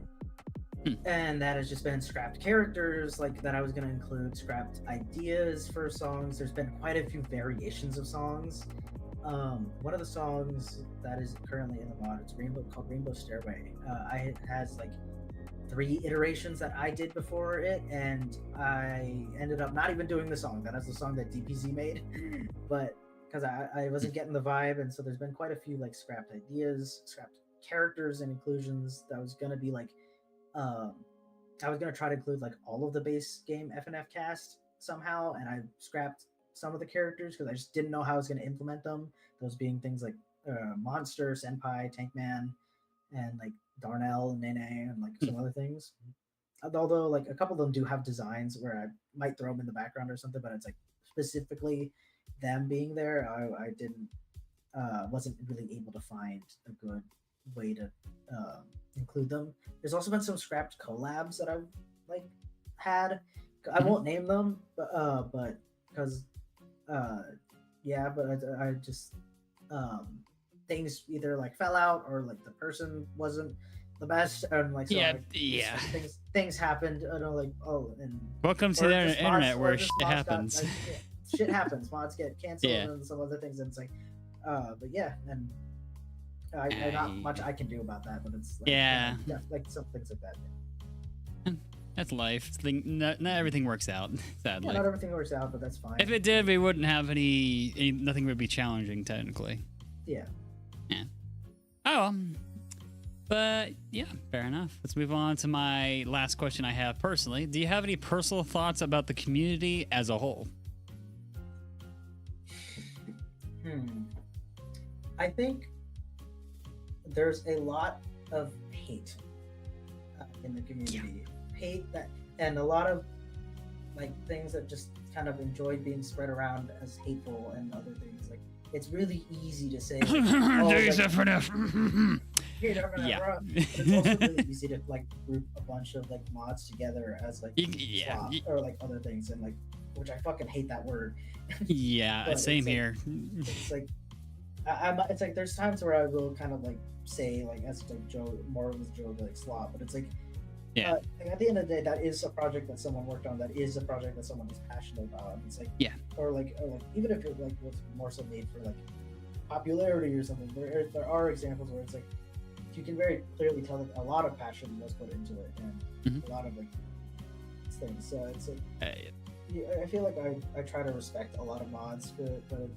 [SPEAKER 2] And that has just been scrapped characters, like that I was going to include scrapped ideas for songs. There's been quite a few variations of songs. One of the songs that is currently in the mod, it's called Rainbow Stairway. It has like 3 iterations that I did before it, and I ended up not even doing the song. That is the song that DPZ made, but because I wasn't getting the vibe, and so there's been quite a few like scrapped ideas, scrapped characters and inclusions. That was gonna be like, I was gonna try to include like all of the base game FNF cast somehow, and I scrapped some of the characters because I just didn't know how I was going to implement them. Those being things like Monster, Senpai, Tankman, and like Darnell and Nene, and like some other things. Although like a couple of them do have designs where I might throw them in the background or something, but it's like specifically them being there, I didn't wasn't really able to find a good way to include them. There's also been some scrapped collabs that I've like had. I won't name them, but because but I just things either like fell out or like the person wasn't the best, and like so things happened. I know, like and
[SPEAKER 1] welcome to the internet where shit happens.
[SPEAKER 2] Shit happens. Mods get canceled and some other things, and it's like, but yeah, and I not much I can do about that, but it's like, like some things like that. Yeah.
[SPEAKER 1] That's life. Not everything works out, sadly.
[SPEAKER 2] Yeah, not everything works out, but that's fine.
[SPEAKER 1] If it did, we wouldn't have nothing would be challenging, technically.
[SPEAKER 2] Yeah.
[SPEAKER 1] Yeah. Oh, but yeah, fair enough. Let's move on to my last question I have personally. Do you have any personal thoughts about the community as a whole?
[SPEAKER 2] I think there's a lot of hate in the community. Hate that, and a lot of like things that just kind of enjoyed being spread around as hateful and other things. Like it's really easy to say,
[SPEAKER 1] There's FNF. Yeah.
[SPEAKER 2] But it's also really easy to like group a bunch of like mods together as like swap or like other things, and like, which I fucking hate that word.
[SPEAKER 1] Yeah,
[SPEAKER 2] But
[SPEAKER 1] same
[SPEAKER 2] it's like-
[SPEAKER 1] here.
[SPEAKER 2] It's like it's like there's times where I will kind of like say like as like Joe, more of a joke, like slop, but it's like
[SPEAKER 1] Yeah.
[SPEAKER 2] like, at the end of the day, that is a project that someone worked on. That is a project that someone is passionate about. And it's like or like even if it like was more so made for like popularity or something, there are examples where it's like you can very clearly tell that a lot of passion was put into it, and a lot of like things. So it's like I feel like I try to respect a lot of mods for it, but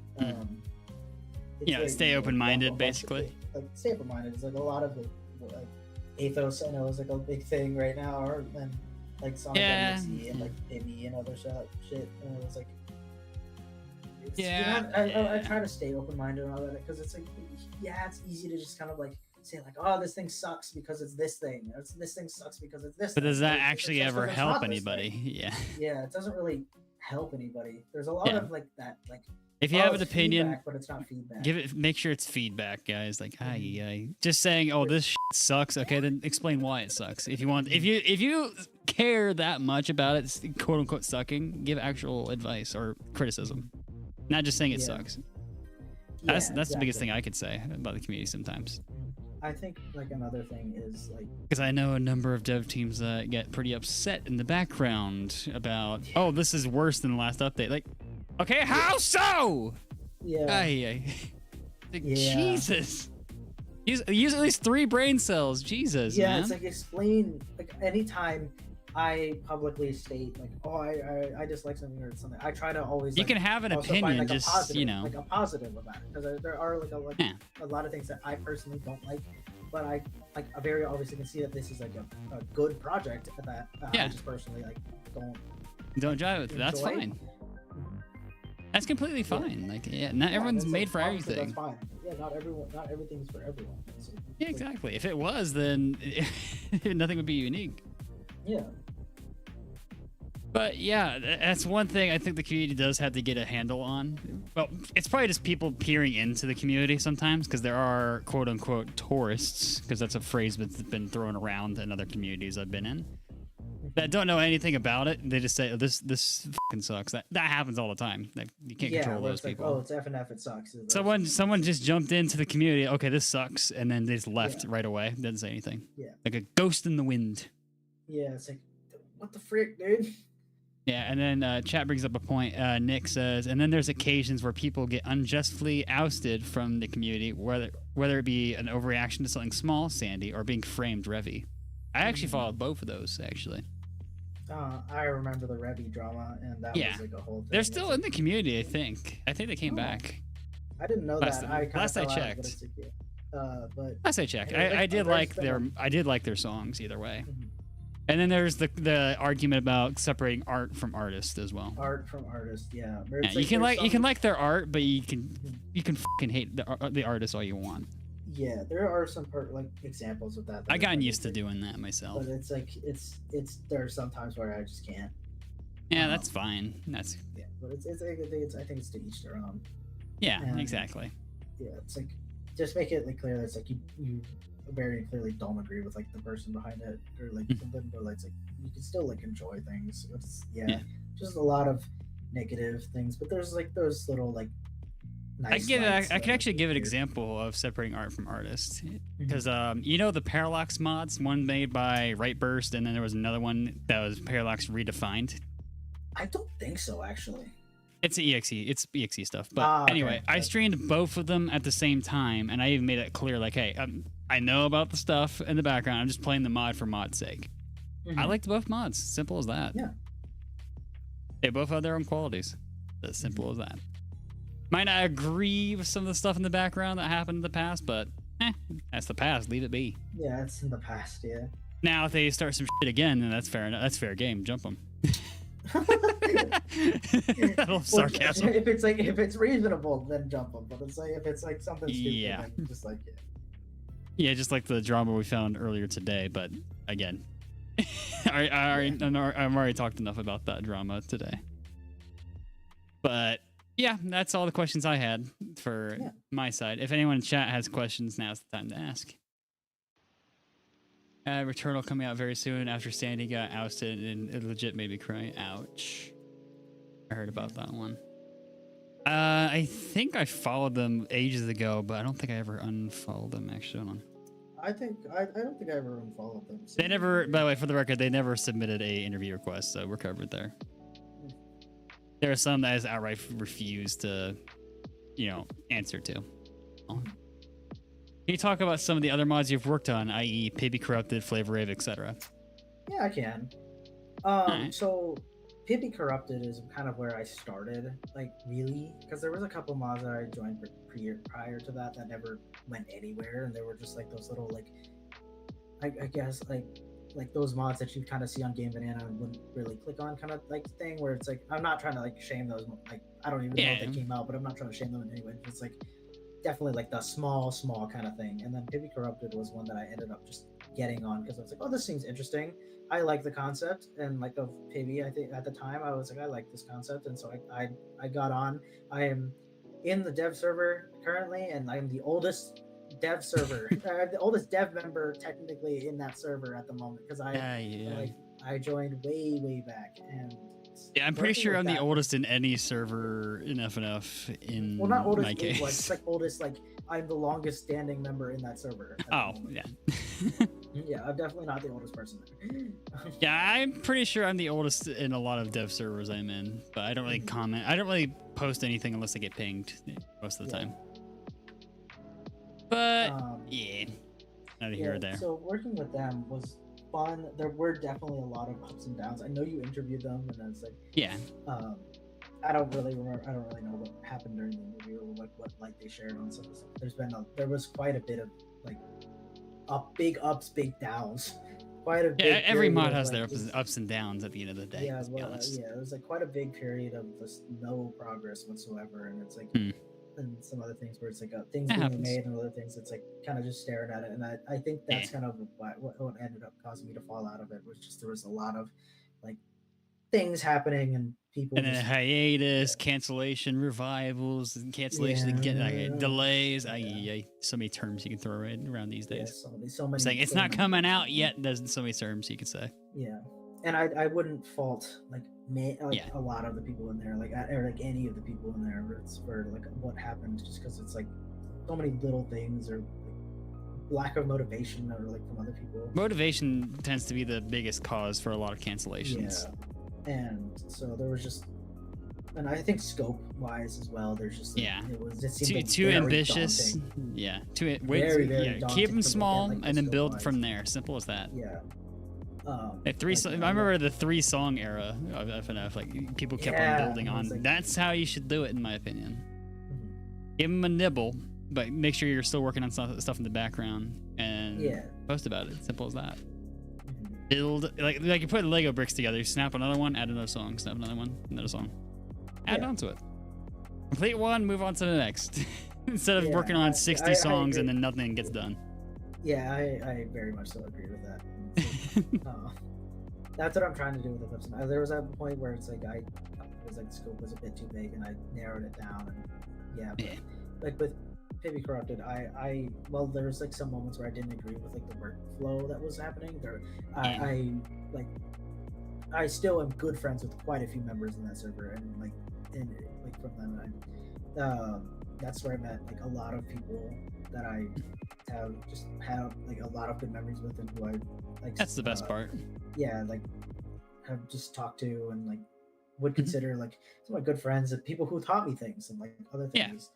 [SPEAKER 1] stay open-minded, basically.
[SPEAKER 2] Like stay open-minded. It's like a lot of like Athos, I know, is like a big thing right now, or and like Sonic WC and like Pippy and other shit. And it was like, I try to stay open-minded and all that, because it's like, it's easy to just kind of like say like, oh, this thing sucks because it's this thing, or this thing sucks because it's this.
[SPEAKER 1] But does that
[SPEAKER 2] It's
[SPEAKER 1] actually
[SPEAKER 2] just
[SPEAKER 1] ever
[SPEAKER 2] because it's
[SPEAKER 1] help
[SPEAKER 2] not this
[SPEAKER 1] anybody?
[SPEAKER 2] thing.
[SPEAKER 1] Yeah.
[SPEAKER 2] It doesn't really help anybody. There's a lot of like that, like.
[SPEAKER 1] If you have an
[SPEAKER 2] it's
[SPEAKER 1] opinion,
[SPEAKER 2] feedback, but it's not feedback.
[SPEAKER 1] make sure it's feedback, guys. Like, just saying, oh, this shit sucks. Okay, then explain why it sucks. If you care that much about it, quote unquote sucking, give actual advice or criticism, not just saying it sucks. That's the biggest thing I could say about the community sometimes.
[SPEAKER 2] I think like another thing is like,
[SPEAKER 1] because I know a number of dev teams that get pretty upset in the background about, oh, this is worse than the last update. Like, okay, how so? Jesus. Use at least 3 brain cells. Jesus, man.
[SPEAKER 2] It's like, explain, like, anytime I publicly state like, oh, I dislike something or something, I try to always
[SPEAKER 1] you can have an opinion,
[SPEAKER 2] like,
[SPEAKER 1] just
[SPEAKER 2] positive,
[SPEAKER 1] like
[SPEAKER 2] a positive about it, because there are like a lot of things that I personally don't like, but I very obviously can see that this is like a good project that I just personally like don't
[SPEAKER 1] drive with. That's fine. That's completely fine. Like, not everyone's made for everything.
[SPEAKER 2] That's fine. Yeah, not everything's for everyone. So,
[SPEAKER 1] yeah, exactly. If it was, then nothing would be unique.
[SPEAKER 2] Yeah.
[SPEAKER 1] But yeah, that's one thing I think the community does have to get a handle on. Well, it's probably just people peering into the community sometimes, because there are quote unquote tourists, because that's a phrase that's been thrown around in other communities I've been in, that don't know anything about it. They just say, oh, this fucking sucks. That happens all the time. You can't control those people.
[SPEAKER 2] Like, oh, it's FNF, it sucks.
[SPEAKER 1] Someone just jumped into the community. Okay, this sucks, and then they just left right away. Didn't say anything.
[SPEAKER 2] Yeah.
[SPEAKER 1] Like a ghost in the wind.
[SPEAKER 2] Yeah, it's like, what the frick, dude?
[SPEAKER 1] Yeah, and then chat brings up a point. Nick says, and then there's occasions where people get unjustly ousted from the community, whether it be an overreaction to something small, Sandy, or being framed, Revy. I actually followed both of those, actually.
[SPEAKER 2] I remember the Revy drama, and that was like a whole thing.
[SPEAKER 1] They're still in the community, I think. I think they came back.
[SPEAKER 2] I didn't know that.
[SPEAKER 1] Last I checked.
[SPEAKER 2] But
[SPEAKER 1] last I checked, I did like their songs either way. And then there's the argument about separating art from artist as well.
[SPEAKER 2] Art from artist, yeah.
[SPEAKER 1] You can like their art, but you can fucking hate the artist all you want.
[SPEAKER 2] Yeah, there are some examples of that.
[SPEAKER 1] I gotten used to doing that myself.
[SPEAKER 2] But it's like it's there are some times where I just can't.
[SPEAKER 1] Yeah, that's fine. That's
[SPEAKER 2] but I think it's to each their own.
[SPEAKER 1] Yeah, exactly.
[SPEAKER 2] Yeah, it's like just make it like clear that it's like you very clearly don't agree with like the person behind it, or like something, but like, it's like you can still like enjoy things. It's just a lot of negative things, but there's like those little like nice
[SPEAKER 1] I could actually give an example of separating art from artists, because you know the Parallax mods, one made by Rightburst, and then there was another one that was Parallax redefined.
[SPEAKER 2] I don't think so, actually.
[SPEAKER 1] It's EXE stuff. But anyway, I streamed both of them at the same time, and I even made it clear, like, hey, I know about the stuff in the background. I'm just playing the mod for mod's sake. I liked both mods. Simple as that.
[SPEAKER 2] Yeah.
[SPEAKER 1] They both have their own qualities. As simple as that. Might not agree with some of the stuff in the background that happened in the past, but that's the past. Leave it be.
[SPEAKER 2] Yeah, it's in the past, yeah.
[SPEAKER 1] Now, if they start some shit again, then that's fair enough. That's fair game. Jump them. Sarcasm.
[SPEAKER 2] If it's reasonable, then jump them. But it's like if it's like something stupid, then just like
[SPEAKER 1] yeah, just like the drama we found earlier today. But again, I've already talked enough about that drama today. But yeah, that's all the questions I had for my side. If anyone in chat has questions, now's the time to ask. Returnal coming out very soon after Sandy got ousted, and it legit made me cry. Ouch. I heard about that one. I think I followed them ages ago, but I don't think I ever unfollowed them. Actually, hold on.
[SPEAKER 2] I don't think I ever unfollowed them.
[SPEAKER 1] They never. By the way, for the record, they never submitted a interview request, so we're covered there. There are some that has outright refused to, answer to. Oh. Can you talk about some of the other mods you've worked on, i.e., Pippy Corrupted, Flavor Rave, etc.?
[SPEAKER 2] Yeah, I can. So Pippy Corrupted is kind of where I started, really, because there was a couple mods that I joined prior to that never went anywhere, and they were just those little I guess those mods that you kind of see on Game Banana and wouldn't really click on kind of thing, where it's I'm not trying to shame those, I don't even know if they came out, but I'm not trying to shame them in any way. It's definitely the small kind of thing. And then Pippy Corrupted was one that I ended up just getting on because I was oh, this seems interesting. I like the concept and of Pippy. I think at the time I was I like this concept, and so I got on. I am in the dev server currently, and I'm the oldest dev server. I'm the oldest dev member technically in that server at the moment because I joined way back, and
[SPEAKER 1] yeah, I'm pretty sure I'm the oldest in any server in FNF. In
[SPEAKER 2] not oldest
[SPEAKER 1] my case,
[SPEAKER 2] just oldest. I'm the longest standing member in that server.
[SPEAKER 1] Oh yeah.
[SPEAKER 2] Yeah, I'm definitely not the oldest person there.
[SPEAKER 1] Yeah, I'm pretty sure I'm the oldest in a lot of dev servers I'm in, but I don't really comment. I don't really post anything unless I get pinged most of the time. But yeah, neither here or there.
[SPEAKER 2] So working with them was fun. There were definitely a lot of ups and downs. I know you interviewed them, and I was
[SPEAKER 1] yeah.
[SPEAKER 2] I don't really remember. I don't really know what happened during the interview or what light they shared on some of the stuff. There was quite a bit of big ups, big downs. Quite a big
[SPEAKER 1] every mod has their ups and downs at the end of the day.
[SPEAKER 2] Yeah,
[SPEAKER 1] let's be honest.
[SPEAKER 2] Yeah, it was quite a big period of just no progress whatsoever, and it's and some other things where it's things being made and other things it's kind of just staring at it, and I think that's kind of what ended up causing me to fall out of it was just there was a lot of things happening and people
[SPEAKER 1] and then hiatus, cancellation, revivals, and cancellation again, delays. So many terms you can throw around these days.
[SPEAKER 2] Yeah, so many.
[SPEAKER 1] Saying it's not coming out yet. There's so many terms you could say.
[SPEAKER 2] Yeah, and I wouldn't fault a lot of the people in there, or any of the people in there for what happened, just because it's so many little things or lack of motivation or from other people.
[SPEAKER 1] Motivation tends to be the biggest cause for a lot of cancellations.
[SPEAKER 2] Yeah. And so there was just, and I think scope wise as well, there's just it seemed
[SPEAKER 1] too ambitious. Daunting. Yeah, very keep them small and then build from there. Simple as that.
[SPEAKER 2] Yeah.
[SPEAKER 1] I remember the 3-song era of FNF. People kept on building on. That's how you should do it, in my opinion. Give them a nibble, but make sure you're still working on stuff in the background and post about it. Simple as that. Build like you put Lego bricks together. You snap another one, add another song. Snap another one, another song. Add on to it. Complete one, move on to the next. Instead of working on 60 songs and then nothing gets done.
[SPEAKER 2] Yeah, I very much so agree with that. That's what I'm trying to do with the clips. There was a point where it's the scope was a bit too big, and I narrowed it down. And with Pippy Corrupted, there was some moments where I didn't agree with the workflow that was happening there. I still am good friends with quite a few members in that server, and from them, that's where I met a lot of people that I have a lot of good memories with, and who I
[SPEAKER 1] that's the best part.
[SPEAKER 2] Yeah, have just talked to and would consider some of my good friends and people who taught me things and other things.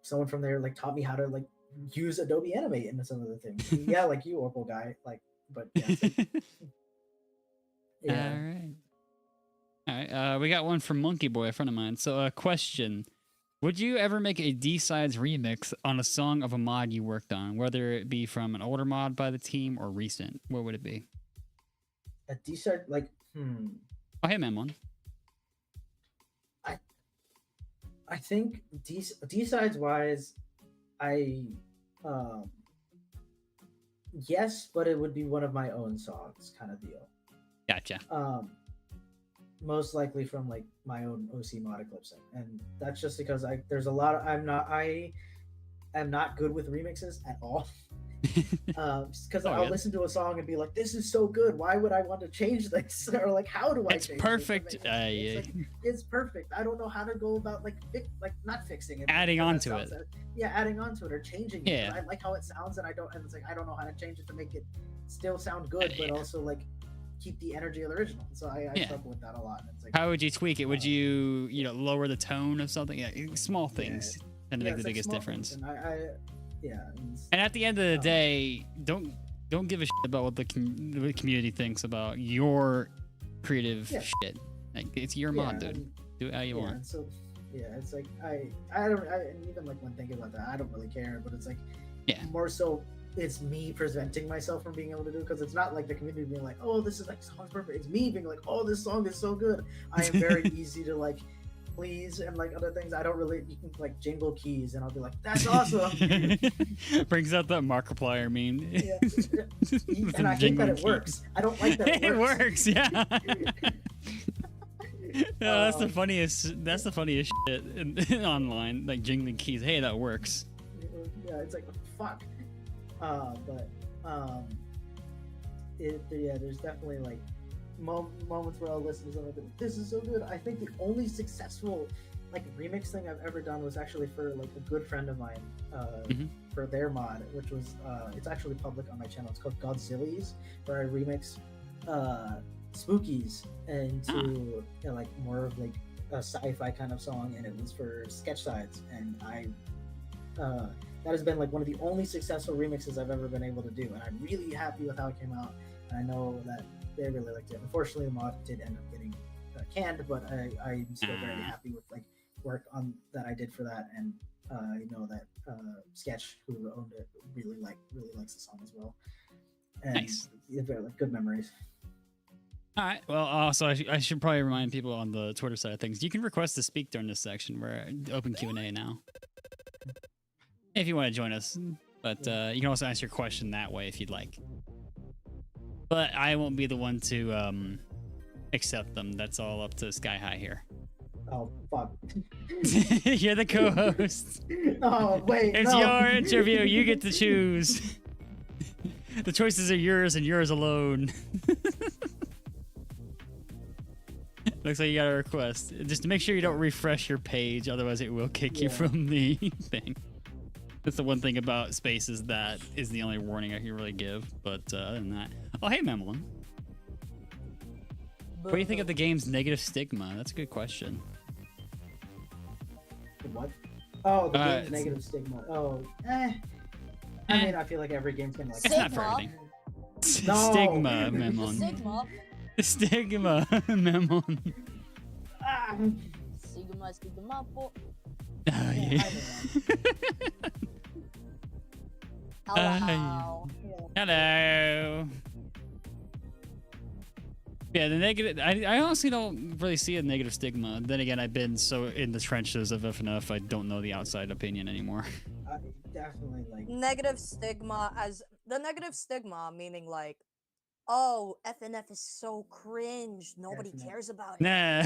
[SPEAKER 2] Someone from there taught me how to use Adobe Animate and some of the things. Yeah, you Oracle guy, but yeah.
[SPEAKER 1] All right. We got one from Monkey Boy, a friend of mine. So, question: would you ever make a D-sides remix on a song of a mod you worked on, whether it be from an older mod by the team or recent? What would it be?
[SPEAKER 2] A D-side,
[SPEAKER 1] Oh, hey, man, one.
[SPEAKER 2] I think D-sides wise, yes, but it would be one of my own songs, kind of deal.
[SPEAKER 1] Gotcha.
[SPEAKER 2] Most likely from my own OC mod eclipsing, and that's just because there's a lot of I am not good with remixes at all. Because
[SPEAKER 1] Oh,
[SPEAKER 2] I'll
[SPEAKER 1] yeah.
[SPEAKER 2] listen to a song and be like, "This is so good. Why would I want to change this?" Or like, "How do I
[SPEAKER 1] It's
[SPEAKER 2] change
[SPEAKER 1] perfect.
[SPEAKER 2] this?" It's, like, it's perfect. I don't know how to go about like not fixing it,
[SPEAKER 1] Adding
[SPEAKER 2] because
[SPEAKER 1] on
[SPEAKER 2] that
[SPEAKER 1] to
[SPEAKER 2] sounds-
[SPEAKER 1] it.
[SPEAKER 2] Yeah, adding on to it or changing it.
[SPEAKER 1] Yeah.
[SPEAKER 2] But I like how it sounds, and it's like I don't know how to change it to make it still sound good, but
[SPEAKER 1] Yeah.
[SPEAKER 2] also like keep the energy of the original. So I
[SPEAKER 1] Yeah.
[SPEAKER 2] struggle with that a lot. And it's like,
[SPEAKER 1] How would you tweak it? Would you lower the tone of something? Yeah, small things tend to
[SPEAKER 2] yeah,
[SPEAKER 1] make the
[SPEAKER 2] it's like
[SPEAKER 1] biggest
[SPEAKER 2] small
[SPEAKER 1] difference.
[SPEAKER 2] things, and yeah.
[SPEAKER 1] And at the end of the day, don't give a shit about what the community thinks about your creative
[SPEAKER 2] Yeah.
[SPEAKER 1] shit. Like, it's your mod, dude.
[SPEAKER 2] and-
[SPEAKER 1] Do it how you
[SPEAKER 2] yeah,
[SPEAKER 1] want.
[SPEAKER 2] and so it's like and even like when thinking about that, I don't really care, but it's like
[SPEAKER 1] Yeah.
[SPEAKER 2] more so it's me preventing myself from being able to do, because it's not like the community being like, "Oh, this is like song's perfect." It's me being like, "Oh, this song is so good." I am very easy to like please, and like other things I don't really, you can like jingle keys and I'll be like, "That's awesome."
[SPEAKER 1] Brings out that Markiplier meme.
[SPEAKER 2] Yeah.
[SPEAKER 1] With
[SPEAKER 2] And I
[SPEAKER 1] some
[SPEAKER 2] hate that
[SPEAKER 1] jingling
[SPEAKER 2] it works. I don't like that
[SPEAKER 1] keys.
[SPEAKER 2] it
[SPEAKER 1] It
[SPEAKER 2] works.
[SPEAKER 1] works, yeah. Yeah, that's the funniest. That's the funniest shit online, like jingling keys. Hey, that works.
[SPEAKER 2] Yeah, it's like, fuck. But there's definitely like moments where I'll listen to something like, "This is so good." I think the only successful like remix thing I've ever done was actually for like a good friend of mine,
[SPEAKER 1] Mhm.
[SPEAKER 2] for their mod, which was it's actually public on my channel. It's called Godzillies, where I remix Spookies into like more of like a sci-fi kind of song, and it was for sketch sides, and that has been like one of the only successful remixes I've ever been able to do, and I'm really happy with how it came out, and I know that they really liked it. Unfortunately, the mod did end up getting canned, but I'm still very happy with like work on that I did for that, and I know that Sketch, who owned it, really likes the song as well. And
[SPEAKER 1] Nice.
[SPEAKER 2] yeah, very like good memories.
[SPEAKER 1] All right. Well, also, I should probably remind people on the Twitter side of things. You can request to speak during this section. We're open Q&A now, if you want to join us. But you can also ask your question that way if you'd like. But I won't be the one to accept them. That's all up to Sky High here.
[SPEAKER 2] Oh fuck!
[SPEAKER 1] You're the co-host.
[SPEAKER 2] Oh wait,
[SPEAKER 1] It's
[SPEAKER 2] no.
[SPEAKER 1] your interview. You get to choose. The choices are yours and yours alone. Looks like you got a request. Just to make sure you don't refresh your page, otherwise it will kick you
[SPEAKER 2] Yeah.
[SPEAKER 1] from the thing. That's the one thing about spaces that is the only warning I can really give. But other than that, oh hey Memlin, what do you think of the game's negative stigma? That's a good question.
[SPEAKER 2] What? Oh, the game's
[SPEAKER 1] it's-
[SPEAKER 2] negative stigma. Oh, I mean, I feel like every game's gonna like.
[SPEAKER 1] It's not for
[SPEAKER 4] Stigma?
[SPEAKER 1] everything.
[SPEAKER 2] No.
[SPEAKER 1] Stigma,
[SPEAKER 4] The
[SPEAKER 1] Memlin.
[SPEAKER 4] Stigma.
[SPEAKER 1] Stigma, Memlin.
[SPEAKER 2] Ah,
[SPEAKER 4] Stigma po.
[SPEAKER 1] Oh, yeah.
[SPEAKER 4] Hello.
[SPEAKER 1] Hello. Yeah, the negative. I honestly don't really see a negative stigma. Then again, I've been so in the trenches of FNF, I don't know the outside opinion anymore.
[SPEAKER 2] I definitely like.
[SPEAKER 4] Negative stigma, as the negative stigma meaning like, oh, FNF is so cringe. Nobody
[SPEAKER 2] FNF.
[SPEAKER 4] cares about it.
[SPEAKER 1] Nah.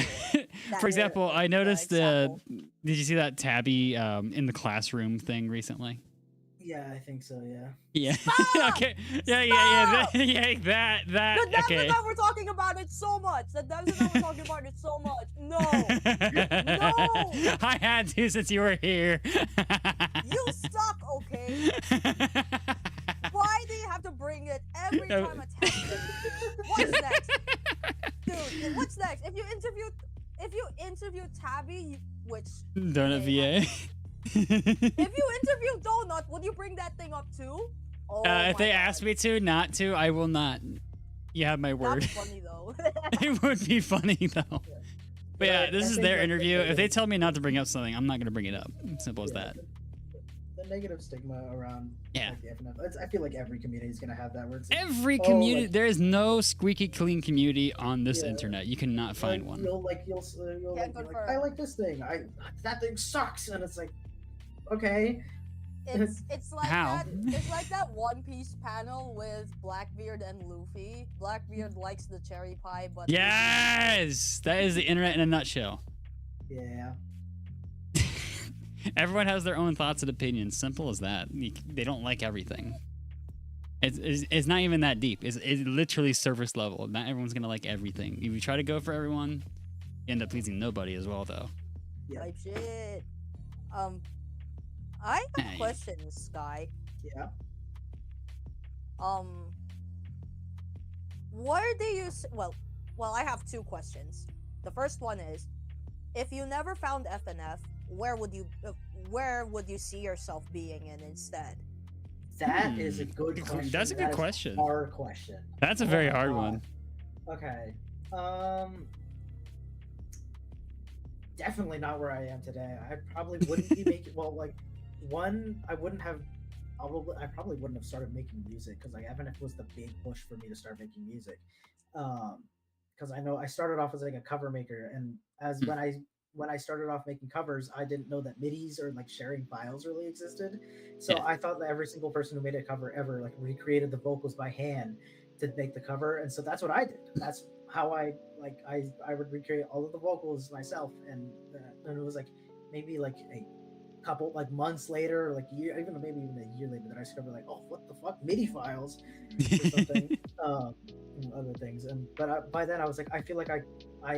[SPEAKER 4] That
[SPEAKER 1] For example, I noticed
[SPEAKER 4] example.
[SPEAKER 1] did you see that Tabby in the classroom thing recently?
[SPEAKER 2] Yeah, I think so. Yeah.
[SPEAKER 1] Yeah.
[SPEAKER 4] Stop!
[SPEAKER 1] Okay. Yeah. That.
[SPEAKER 4] The devs
[SPEAKER 1] Okay.
[SPEAKER 4] and I were talking about it so much. The devs and I were talking about it so much. No.
[SPEAKER 1] I had to since you were here.
[SPEAKER 4] You suck, okay? Why do you have to bring it every time a test? What's next? Dude, what's next? If you interview Tabby, which
[SPEAKER 1] Donut VA.
[SPEAKER 4] if you interview Donut, would you bring that thing up too? Oh
[SPEAKER 1] If they ask me to, not to, I will not. You have my word.
[SPEAKER 4] That's funny though.
[SPEAKER 1] It would be funny though. But yeah,
[SPEAKER 2] Right,
[SPEAKER 1] this
[SPEAKER 2] I
[SPEAKER 1] is
[SPEAKER 2] think
[SPEAKER 1] their
[SPEAKER 2] that's
[SPEAKER 1] interview.
[SPEAKER 2] the-
[SPEAKER 1] If they tell me not to bring up something, I'm not gonna bring it up. Simple as that.
[SPEAKER 2] The negative stigma around
[SPEAKER 1] Yeah.
[SPEAKER 2] like, the FNF. I feel like every community is gonna have that word.
[SPEAKER 1] Every
[SPEAKER 2] Oh,
[SPEAKER 1] community,
[SPEAKER 2] like-
[SPEAKER 1] there is no squeaky clean community on this
[SPEAKER 2] Yeah.
[SPEAKER 1] internet. You cannot find one.
[SPEAKER 2] You'll like be like,
[SPEAKER 4] confirm.
[SPEAKER 2] I like this thing. That thing sucks, and it's like, okay.
[SPEAKER 4] It's like
[SPEAKER 1] How?
[SPEAKER 4] it's like that One Piece panel with Blackbeard and Luffy. Blackbeard likes the cherry pie, but
[SPEAKER 1] Yes, that is the internet in a nutshell.
[SPEAKER 2] Yeah.
[SPEAKER 1] Everyone has their own thoughts and opinions. Simple as that. They don't like everything. It's not even that deep. It's literally surface level. Not everyone's gonna like everything. If you try to go for everyone, you end up pleasing nobody as well, though.
[SPEAKER 2] Yeah.
[SPEAKER 4] Type shit. I have
[SPEAKER 1] Hey.
[SPEAKER 4] a question, Sky.
[SPEAKER 2] Yeah.
[SPEAKER 4] Where do you well, I have two questions. The first one is, if you never found FNF, where would you see yourself being in instead?
[SPEAKER 2] That is a good question.
[SPEAKER 1] That's a good
[SPEAKER 2] That is
[SPEAKER 1] question.
[SPEAKER 2] Hard question.
[SPEAKER 1] That's a very hard
[SPEAKER 2] God.
[SPEAKER 1] one.
[SPEAKER 2] Okay. Definitely not where I am today. I probably wouldn't be making. Well, like, one, I probably wouldn't have started making music because like FNF was the big push for me to start making music. Because I know I started off as like a cover maker, and as when I started off making covers, I didn't know that MIDIs or like sharing files really existed. So
[SPEAKER 1] Yeah.
[SPEAKER 2] I thought that every single person who made a cover ever like recreated the vocals by hand to make the cover, and so that's what I did. That's how I would recreate all of the vocals myself, and it was like maybe like a couple like months later, or like maybe even a year later, that I discovered like, oh, what the fuck, MIDI files or something, and other things. And by then I was like, I feel like I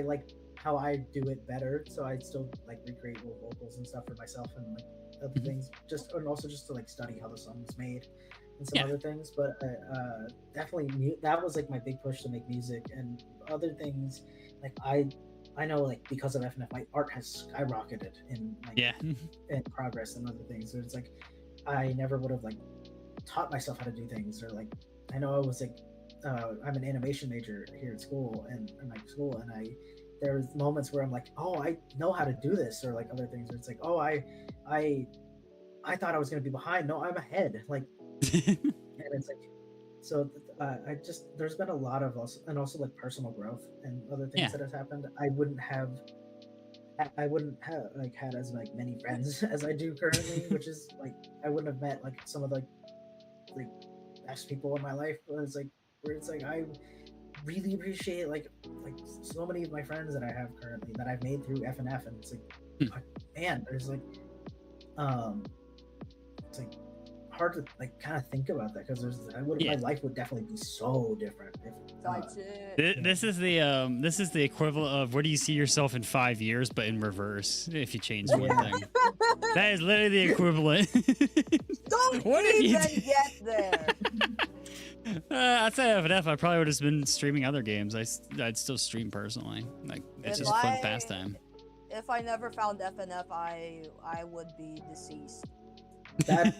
[SPEAKER 2] like how I do it better, so I still like recreate little vocals and stuff for myself and like other things, and also just to like study how the song was made and some other things. But definitely that was like my big push to make music. And other things, like I know like because of FNF, my art has skyrocketed in like in progress and other things. So it's like I never would have like taught myself how to do things, or like I know I was like I'm an animation major here at school, and in my school, and there's moments where I'm like, oh, I know how to do this, or like other things where it's like, oh, I thought I was gonna be behind. No, I'm ahead. Like, and it's like, so there's been a lot of also like personal growth and other things that has happened. I wouldn't have like had as like many friends as I do currently, which is like I wouldn't have met like some of the like best people in my life. Where it's like I really appreciate like so many of my friends that I have currently that I've made through FNF, and it's like man, there's like it's like hard to like kind of think about that, because my life would definitely be so different if
[SPEAKER 1] This is the equivalent of where do you see yourself in 5 years, but in reverse if you change one thing. That is literally the equivalent.
[SPEAKER 4] Don't
[SPEAKER 1] What did you
[SPEAKER 4] even get there.
[SPEAKER 1] I'd say FNF, I probably would have been streaming other games. I'd still stream personally. Like, it's just a fun pastime.
[SPEAKER 4] If I never found FNF, I would be deceased.
[SPEAKER 2] That,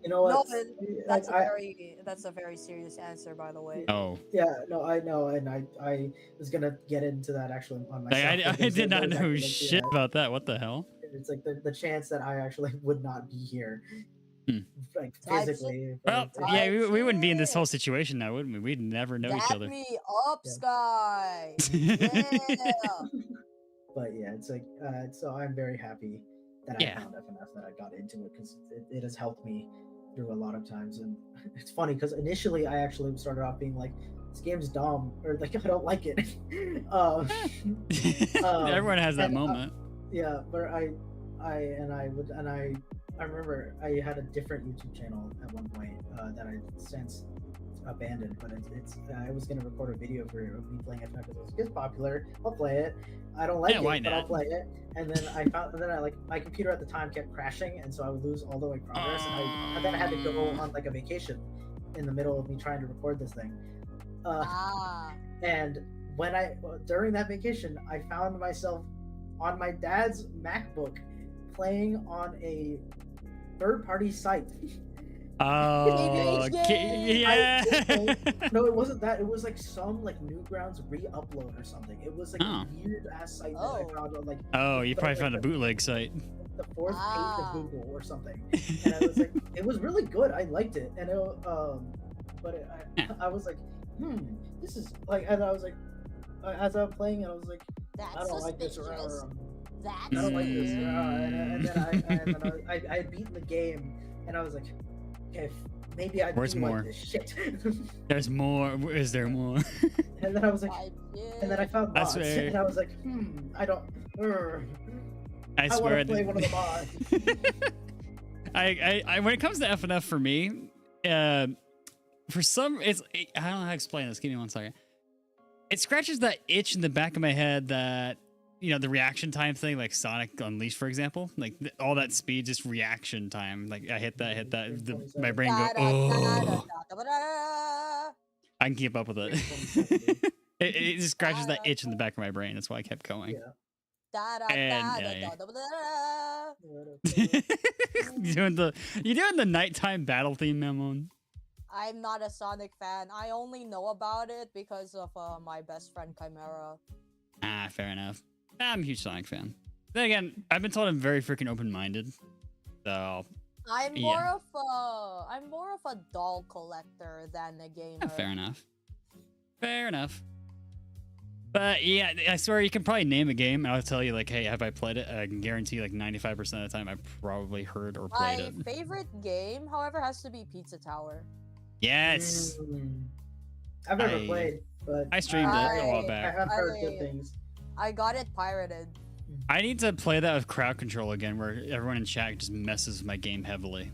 [SPEAKER 2] you know what?
[SPEAKER 4] No, that's a very serious answer, by the way.
[SPEAKER 1] Oh.
[SPEAKER 2] Yeah, no, I know, and I was gonna get into that actually on myself.
[SPEAKER 1] I did not know shit about that. What the hell?
[SPEAKER 2] It's like the chance that I actually would not be here, like physically.
[SPEAKER 1] Well, yeah, we wouldn't be in this whole situation now, wouldn't we? We'd never know each other.
[SPEAKER 4] Back me up, Sky. Yeah.
[SPEAKER 2] But yeah, it's like so I'm very happy that I found FNF, that I got into it, because it has helped me through a lot of times. And it's funny because initially I actually started off being like, this game's dumb, or like I don't like it.
[SPEAKER 1] Everyone has that moment.
[SPEAKER 2] Yeah, but I remember I had a different YouTube channel at one point that I since abandoned, but I was gonna record a video for me playing FNF because it's popular. I'll play it. I don't like it, but I'll play it. And then my computer at the time kept crashing, and so I would lose all the way progress, and then I had to go on like a vacation in the middle of me trying to record this thing. And during that vacation, I found myself on my dad's MacBook playing on a third-party site.
[SPEAKER 1] Oh, yeah.
[SPEAKER 2] No, it wasn't that. It was like some like Newgrounds re-upload or something. It was like a weird ass site that I found on like.
[SPEAKER 1] Oh, you probably found a bootleg site.
[SPEAKER 2] The fourth page of Google or something, and I was like, it was really good. I liked it, and I was like, this is like, and I was like, as I was playing, and I was like, I don't like this, or I don't like this, and then I had beaten the game, and I was like, okay, maybe I do like this shit.
[SPEAKER 1] There's more. Is there more?
[SPEAKER 2] And then I was like, and then I found mods, and I was like, I don't. I
[SPEAKER 1] swear
[SPEAKER 2] want to play one of the mods.
[SPEAKER 1] I when it comes to FNF for me, for some, I don't know how to explain this. Give me 1 second. It scratches that itch in the back of my head that, you know, the reaction time thing, like Sonic Unleashed, for example, like all that speed, just reaction time. Like I hit that, my brain go, oh. I can keep up with it. It just scratches that itch in the back of my brain. That's why I kept going. You doing the nighttime battle theme, Memon?
[SPEAKER 4] I'm not a Sonic fan. I only know about it because of my best friend Chimera.
[SPEAKER 1] Ah, fair enough. I'm a huge Sonic fan. Then again, I've been told I'm very freaking open-minded. So
[SPEAKER 4] I'm more of a doll collector than a gamer.
[SPEAKER 1] Fair enough. Fair enough. But yeah, I swear you can probably name a game and I'll tell you like, hey, have I played it? I can guarantee like 95% of the time I've probably heard or played it.
[SPEAKER 4] My favorite game, however, has to be Pizza Tower.
[SPEAKER 1] Yes.
[SPEAKER 2] I've never played, but
[SPEAKER 1] I streamed it a while back.
[SPEAKER 2] I have heard good things.
[SPEAKER 4] I got it pirated.
[SPEAKER 1] I need to play that with crowd control again, where everyone in chat just messes with my game heavily.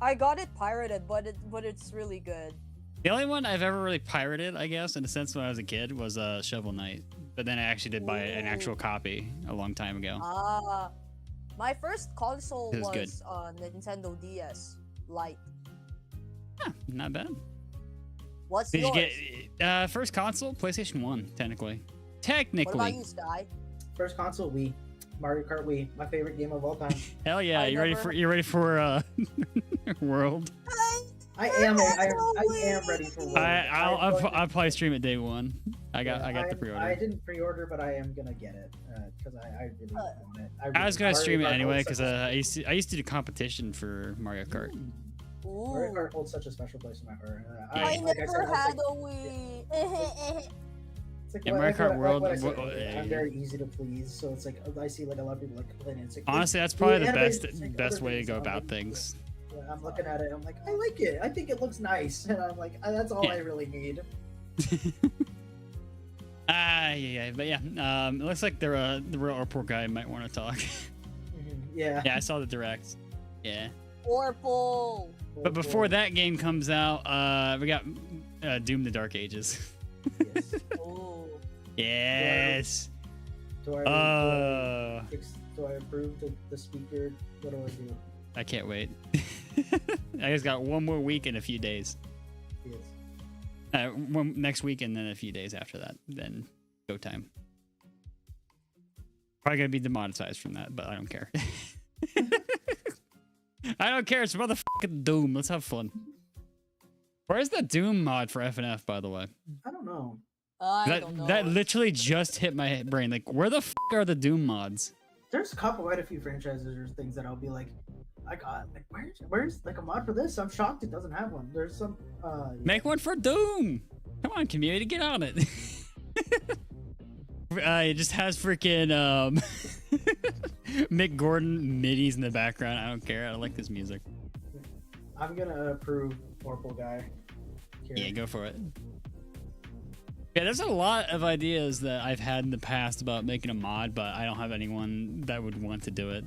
[SPEAKER 4] I got it pirated, but it's really good.
[SPEAKER 1] The only one I've ever really pirated, I guess, in a sense, when I was a kid, was Shovel Knight. But then I actually did buy an actual copy a long time ago.
[SPEAKER 4] My first console was
[SPEAKER 1] good.
[SPEAKER 4] Nintendo DS Lite.
[SPEAKER 1] Huh, not bad.
[SPEAKER 4] What's
[SPEAKER 1] Did
[SPEAKER 4] yours?
[SPEAKER 1] you get first console? PlayStation 1, technically.
[SPEAKER 4] What about you, Sky?
[SPEAKER 2] First console, Wii. Mario Kart Wii, my favorite game of all time.
[SPEAKER 1] Hell yeah! You ready for World?
[SPEAKER 2] I am ready for World.
[SPEAKER 1] I'll probably stream it day one. I got the pre-order.
[SPEAKER 2] I didn't pre-order, but I am gonna get it because I really want it.
[SPEAKER 1] I was gonna stream it anyway because I used to do competition for Mario Kart.
[SPEAKER 2] Mario Kart holds such a special place in my heart.
[SPEAKER 4] I never had a Wii.
[SPEAKER 1] Mario Kart World.
[SPEAKER 2] I'm very easy to please, so it's like I see like a lot of people like complaining. It's like,
[SPEAKER 1] honestly, that's probably the best way to go about things.
[SPEAKER 2] Yeah, I'm looking at it. I'm like, I like it. I think it looks nice, and I'm like, that's all I really need.
[SPEAKER 1] But yeah. It looks like the real Orpal guy might want to talk.
[SPEAKER 2] Yeah.
[SPEAKER 1] Yeah, I saw the direct. Yeah.
[SPEAKER 4] Orpal.
[SPEAKER 1] But before that game comes out, we got Doom: The Dark Ages.
[SPEAKER 2] Yes.
[SPEAKER 4] Oh.
[SPEAKER 1] Yes.
[SPEAKER 2] Do I approve the speaker? What do I do?
[SPEAKER 1] I can't wait. I just got one more week and a few days.
[SPEAKER 2] Yes.
[SPEAKER 1] Next week and then a few days after that. Then go time. Probably gonna be demonetized from that, but I don't care. I don't care. It's motherfucking Doom. Let's have fun. Where's the Doom mod for FNF, by the way?
[SPEAKER 2] I don't know.
[SPEAKER 4] I don't know.
[SPEAKER 1] That literally just hit my brain. Like, where the are the Doom mods?
[SPEAKER 2] There's quite a few franchises or things that I'll be like, I got like, where's like a mod for this? I'm shocked it doesn't have one. There's some.
[SPEAKER 1] Make one for Doom. Come on, community, get on it. It just has freaking Mick Gordon midis in the background. I don't care. I like this music.
[SPEAKER 2] I'm gonna approve Orpal guy. Here.
[SPEAKER 1] Yeah, go for it. Yeah, there's a lot of ideas that I've had in the past about making a mod, but I don't have anyone that would want to do it.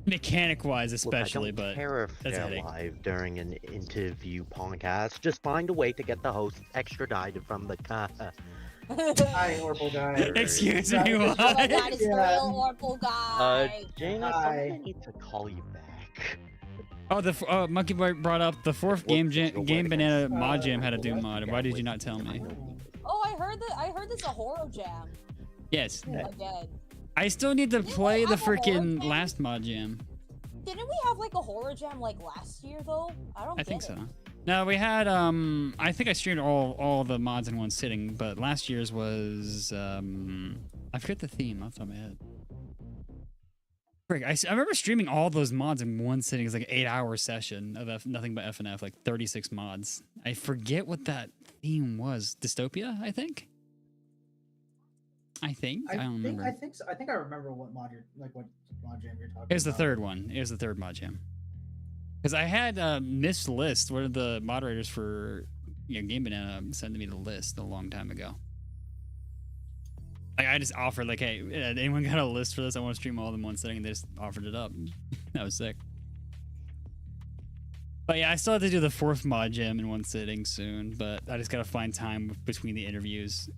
[SPEAKER 1] Mechanic-wise, especially,
[SPEAKER 5] Look, I don't
[SPEAKER 1] but
[SPEAKER 5] care if
[SPEAKER 1] that's a
[SPEAKER 5] they're
[SPEAKER 1] headache.
[SPEAKER 5] live during an interview podcast. Just find a way to get the host extradited from the
[SPEAKER 2] Hi, Orpal guy.
[SPEAKER 1] Excuse me,
[SPEAKER 4] Oh my
[SPEAKER 1] what?
[SPEAKER 4] god, it's the real Orpal guy.
[SPEAKER 5] Jaina,
[SPEAKER 2] Hi.
[SPEAKER 5] I need to call you back.
[SPEAKER 1] Oh, the Monkey Boy brought up the fourth Game Banana Mod Jam had a Doom mod. Why did you not tell me?
[SPEAKER 4] Oh, I heard it's a horror jam.
[SPEAKER 1] Yes.
[SPEAKER 4] Again.
[SPEAKER 1] I still need to play the
[SPEAKER 4] have a horror
[SPEAKER 1] freaking
[SPEAKER 4] jam?
[SPEAKER 1] last mod jam.
[SPEAKER 4] Didn't we have like a horror jam like last year though?
[SPEAKER 1] I think so. No, we had I think I streamed all the mods in one sitting, but last year's was I forget the theme off the top of my head. Frick, I remember streaming all those mods in one sitting. It was like an 8-hour session of nothing but FNF, like 36 mods. I forget what that theme was. Dystopia, I think. I don't remember.
[SPEAKER 2] I think so. I think I remember what mod jam you're talking about.
[SPEAKER 1] It was the third one. It was the third mod jam. Because I had Miss List, one of the moderators for Game Banana, sending me the list a long time ago. Like, I just offered, like, hey, anyone got a list for this? I want to stream all of them in one sitting, and they just offered it up. That was sick. I don't know if you guys But yeah, I still have to do the 4th mod gym in one sitting soon, but I just gotta find time between the interviews.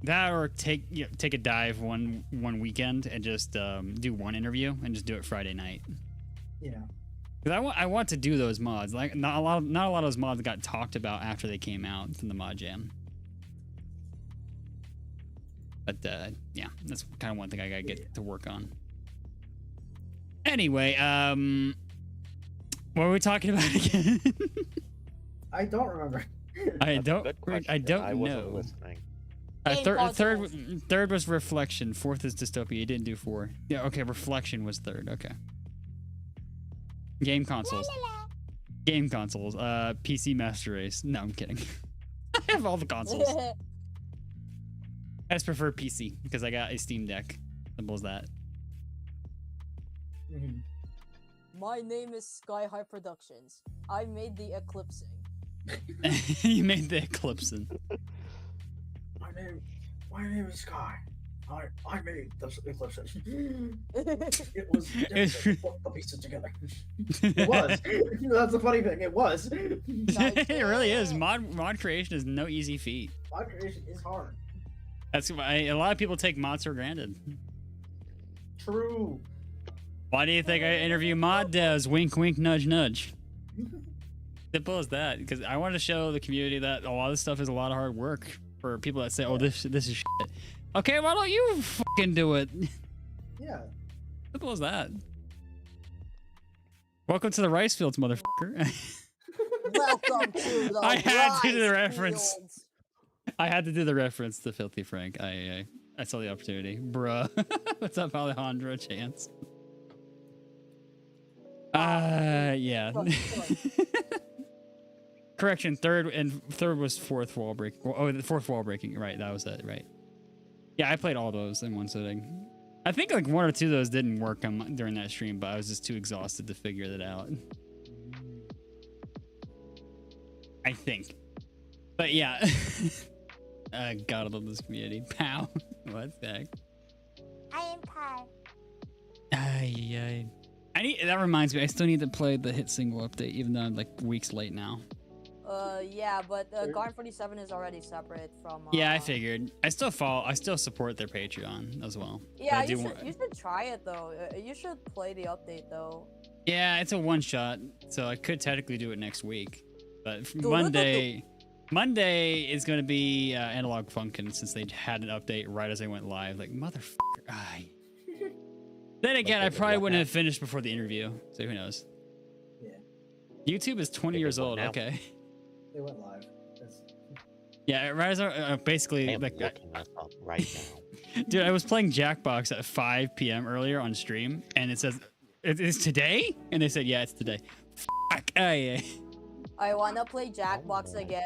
[SPEAKER 1] That or take a dive one weekend and just do one interview and just do it Friday night.
[SPEAKER 2] Yeah.
[SPEAKER 1] Because I want to do those mods. Like not a lot of those mods got talked about after they came out from the mod jam. But yeah, that's kind of one thing I gotta get to work on. Anyway, what were we talking about again?
[SPEAKER 2] I don't remember.
[SPEAKER 1] I
[SPEAKER 5] That's a
[SPEAKER 1] don't
[SPEAKER 5] good question.
[SPEAKER 1] I don't
[SPEAKER 5] I wasn't
[SPEAKER 1] know.
[SPEAKER 5] listening.
[SPEAKER 1] Third was reflection. 4th is dystopia. You didn't do 4. Yeah, okay. Reflection was 3rd. Okay. Game consoles. Game consoles. PC Master Race. No, I'm kidding. I have all the consoles. I just prefer PC because I got a Steam Deck. Simple as that.
[SPEAKER 2] Mhm.
[SPEAKER 4] My name is Sky High Productions. I made the Eclipsing.
[SPEAKER 1] You made the Eclipsing.
[SPEAKER 2] My name is Sky. I made the Eclipse. It was difficult to put the pieces together. It was. That's the funny thing. It was.
[SPEAKER 1] It really is. Mod creation is no easy feat.
[SPEAKER 2] Mod creation is hard.
[SPEAKER 1] That's why a lot of people take mods for granted.
[SPEAKER 2] True.
[SPEAKER 1] Why do you think I interview mod devs? Wink, wink, nudge, nudge. Simple as that. Because I want to show the community that a lot of this stuff is a lot of hard work for people that say, "Oh, this is shit." Okay, why don't you fucking do it?
[SPEAKER 2] Yeah.
[SPEAKER 1] Simple as that. Welcome to the rice fields, motherfucker.
[SPEAKER 4] Welcome to the
[SPEAKER 1] I had to do the
[SPEAKER 4] rice
[SPEAKER 1] reference.
[SPEAKER 4] fields.
[SPEAKER 1] I had to do the reference to Filthy Frank. I saw the opportunity. Bruh. What's up, Alejandro? Chance. Yeah. Correction, third was 4th wall break. Oh, the 4th wall breaking. Right, that was it. Right. Yeah, I played all those in one sitting. I think like 1 or 2 of those didn't work during that stream, but I was just too exhausted to figure that out. I think. But yeah. God, I love this community. Pow. What's that?
[SPEAKER 3] I am Kai.
[SPEAKER 1] Ay. That reminds me, I still need to play the hit single update, even though I'm like weeks late now.
[SPEAKER 4] Yeah, but Garn 47 is already separate from.
[SPEAKER 1] Yeah, I figured. I still support their Patreon as well.
[SPEAKER 4] Yeah,
[SPEAKER 1] you
[SPEAKER 4] should try it though. You should play the update though.
[SPEAKER 1] Yeah, it's a one shot, so I could technically do it next week. But Monday is going to be Analog Funkin' since they had an update right as I went live. Like, motherfucker. Aye. Then again, I probably wouldn't have finished before the interview, so who knows?
[SPEAKER 2] Yeah.
[SPEAKER 1] YouTube is 20 years old.
[SPEAKER 5] now.
[SPEAKER 1] Okay.
[SPEAKER 2] They went live.
[SPEAKER 1] Yeah, right as basically
[SPEAKER 5] I'm
[SPEAKER 1] like
[SPEAKER 5] looking that up right now.
[SPEAKER 1] dude, I was playing Jackbox at 5 p.m. earlier on stream, and it says it's today, and they said yeah, it's today. Fuck. Yeah.
[SPEAKER 4] I wanna play Jackbox again.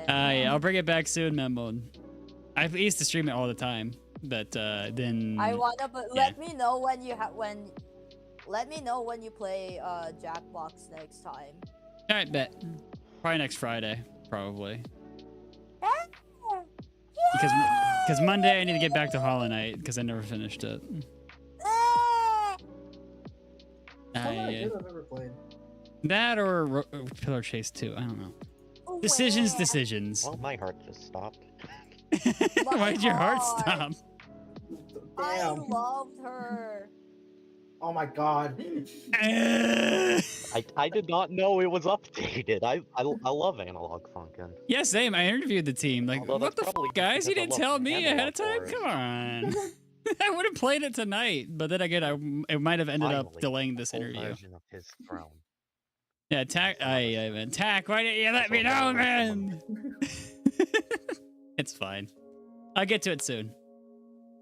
[SPEAKER 1] Yeah, I'll bring it back soon, Memon. I used to stream it all the time, but then
[SPEAKER 4] I wanna, but let me know when you let me know when you play Jackbox next time.
[SPEAKER 1] All right, bet. Probably next Friday, probably. Because Monday I need to get back to Hollow Knight because I never finished it.
[SPEAKER 2] I've ever played.
[SPEAKER 1] That or Pillar Chase 2. I don't know. Decisions.
[SPEAKER 5] Well, my heart just stopped.
[SPEAKER 1] Why did your heart stop?
[SPEAKER 4] I
[SPEAKER 2] Damn.
[SPEAKER 4] loved her.
[SPEAKER 2] Oh my god.
[SPEAKER 5] I did not know it was updated. I love Analog Funkin'.
[SPEAKER 1] Yeah, same. I interviewed the team. Like,
[SPEAKER 5] Although
[SPEAKER 1] what
[SPEAKER 5] that's
[SPEAKER 1] the
[SPEAKER 5] probably
[SPEAKER 1] fuck, guys? You
[SPEAKER 5] because I
[SPEAKER 1] didn't
[SPEAKER 5] love
[SPEAKER 1] tell me ahead
[SPEAKER 5] Analog
[SPEAKER 1] of time?
[SPEAKER 5] Wars.
[SPEAKER 1] Come on. I would have played it tonight, but then again, it might have ended up
[SPEAKER 5] Finally,
[SPEAKER 1] delaying this
[SPEAKER 5] full
[SPEAKER 1] interview.
[SPEAKER 5] version of his throne.
[SPEAKER 1] Yeah, Tack. Tack, why didn't you let me know, man? It's fine. I'll get to it soon.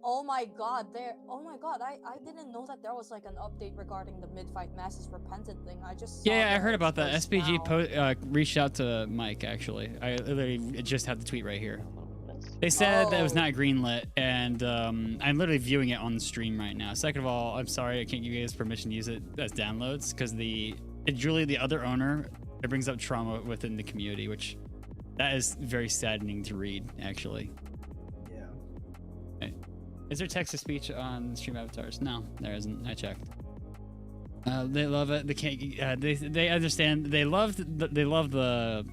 [SPEAKER 4] Oh my god, I didn't know that there was like an update regarding the mid-fight masses repentant thing. I just saw
[SPEAKER 1] Yeah, I heard
[SPEAKER 4] the
[SPEAKER 1] about that.
[SPEAKER 4] post
[SPEAKER 1] SPG
[SPEAKER 4] now.
[SPEAKER 1] reached out to Mike, actually. I literally just have the tweet right here. They said that it was not greenlit, and I'm literally viewing it on the stream right now. Second of all, I'm sorry I can't give you guys permission to use it as downloads, because Julie, the other owner, it brings up trauma within the community, which that is very saddening to read, actually.
[SPEAKER 2] Yeah.
[SPEAKER 1] Is there text-to-speech on stream avatars? No, there isn't. I checked. They love it. They can't. They understand. They love the.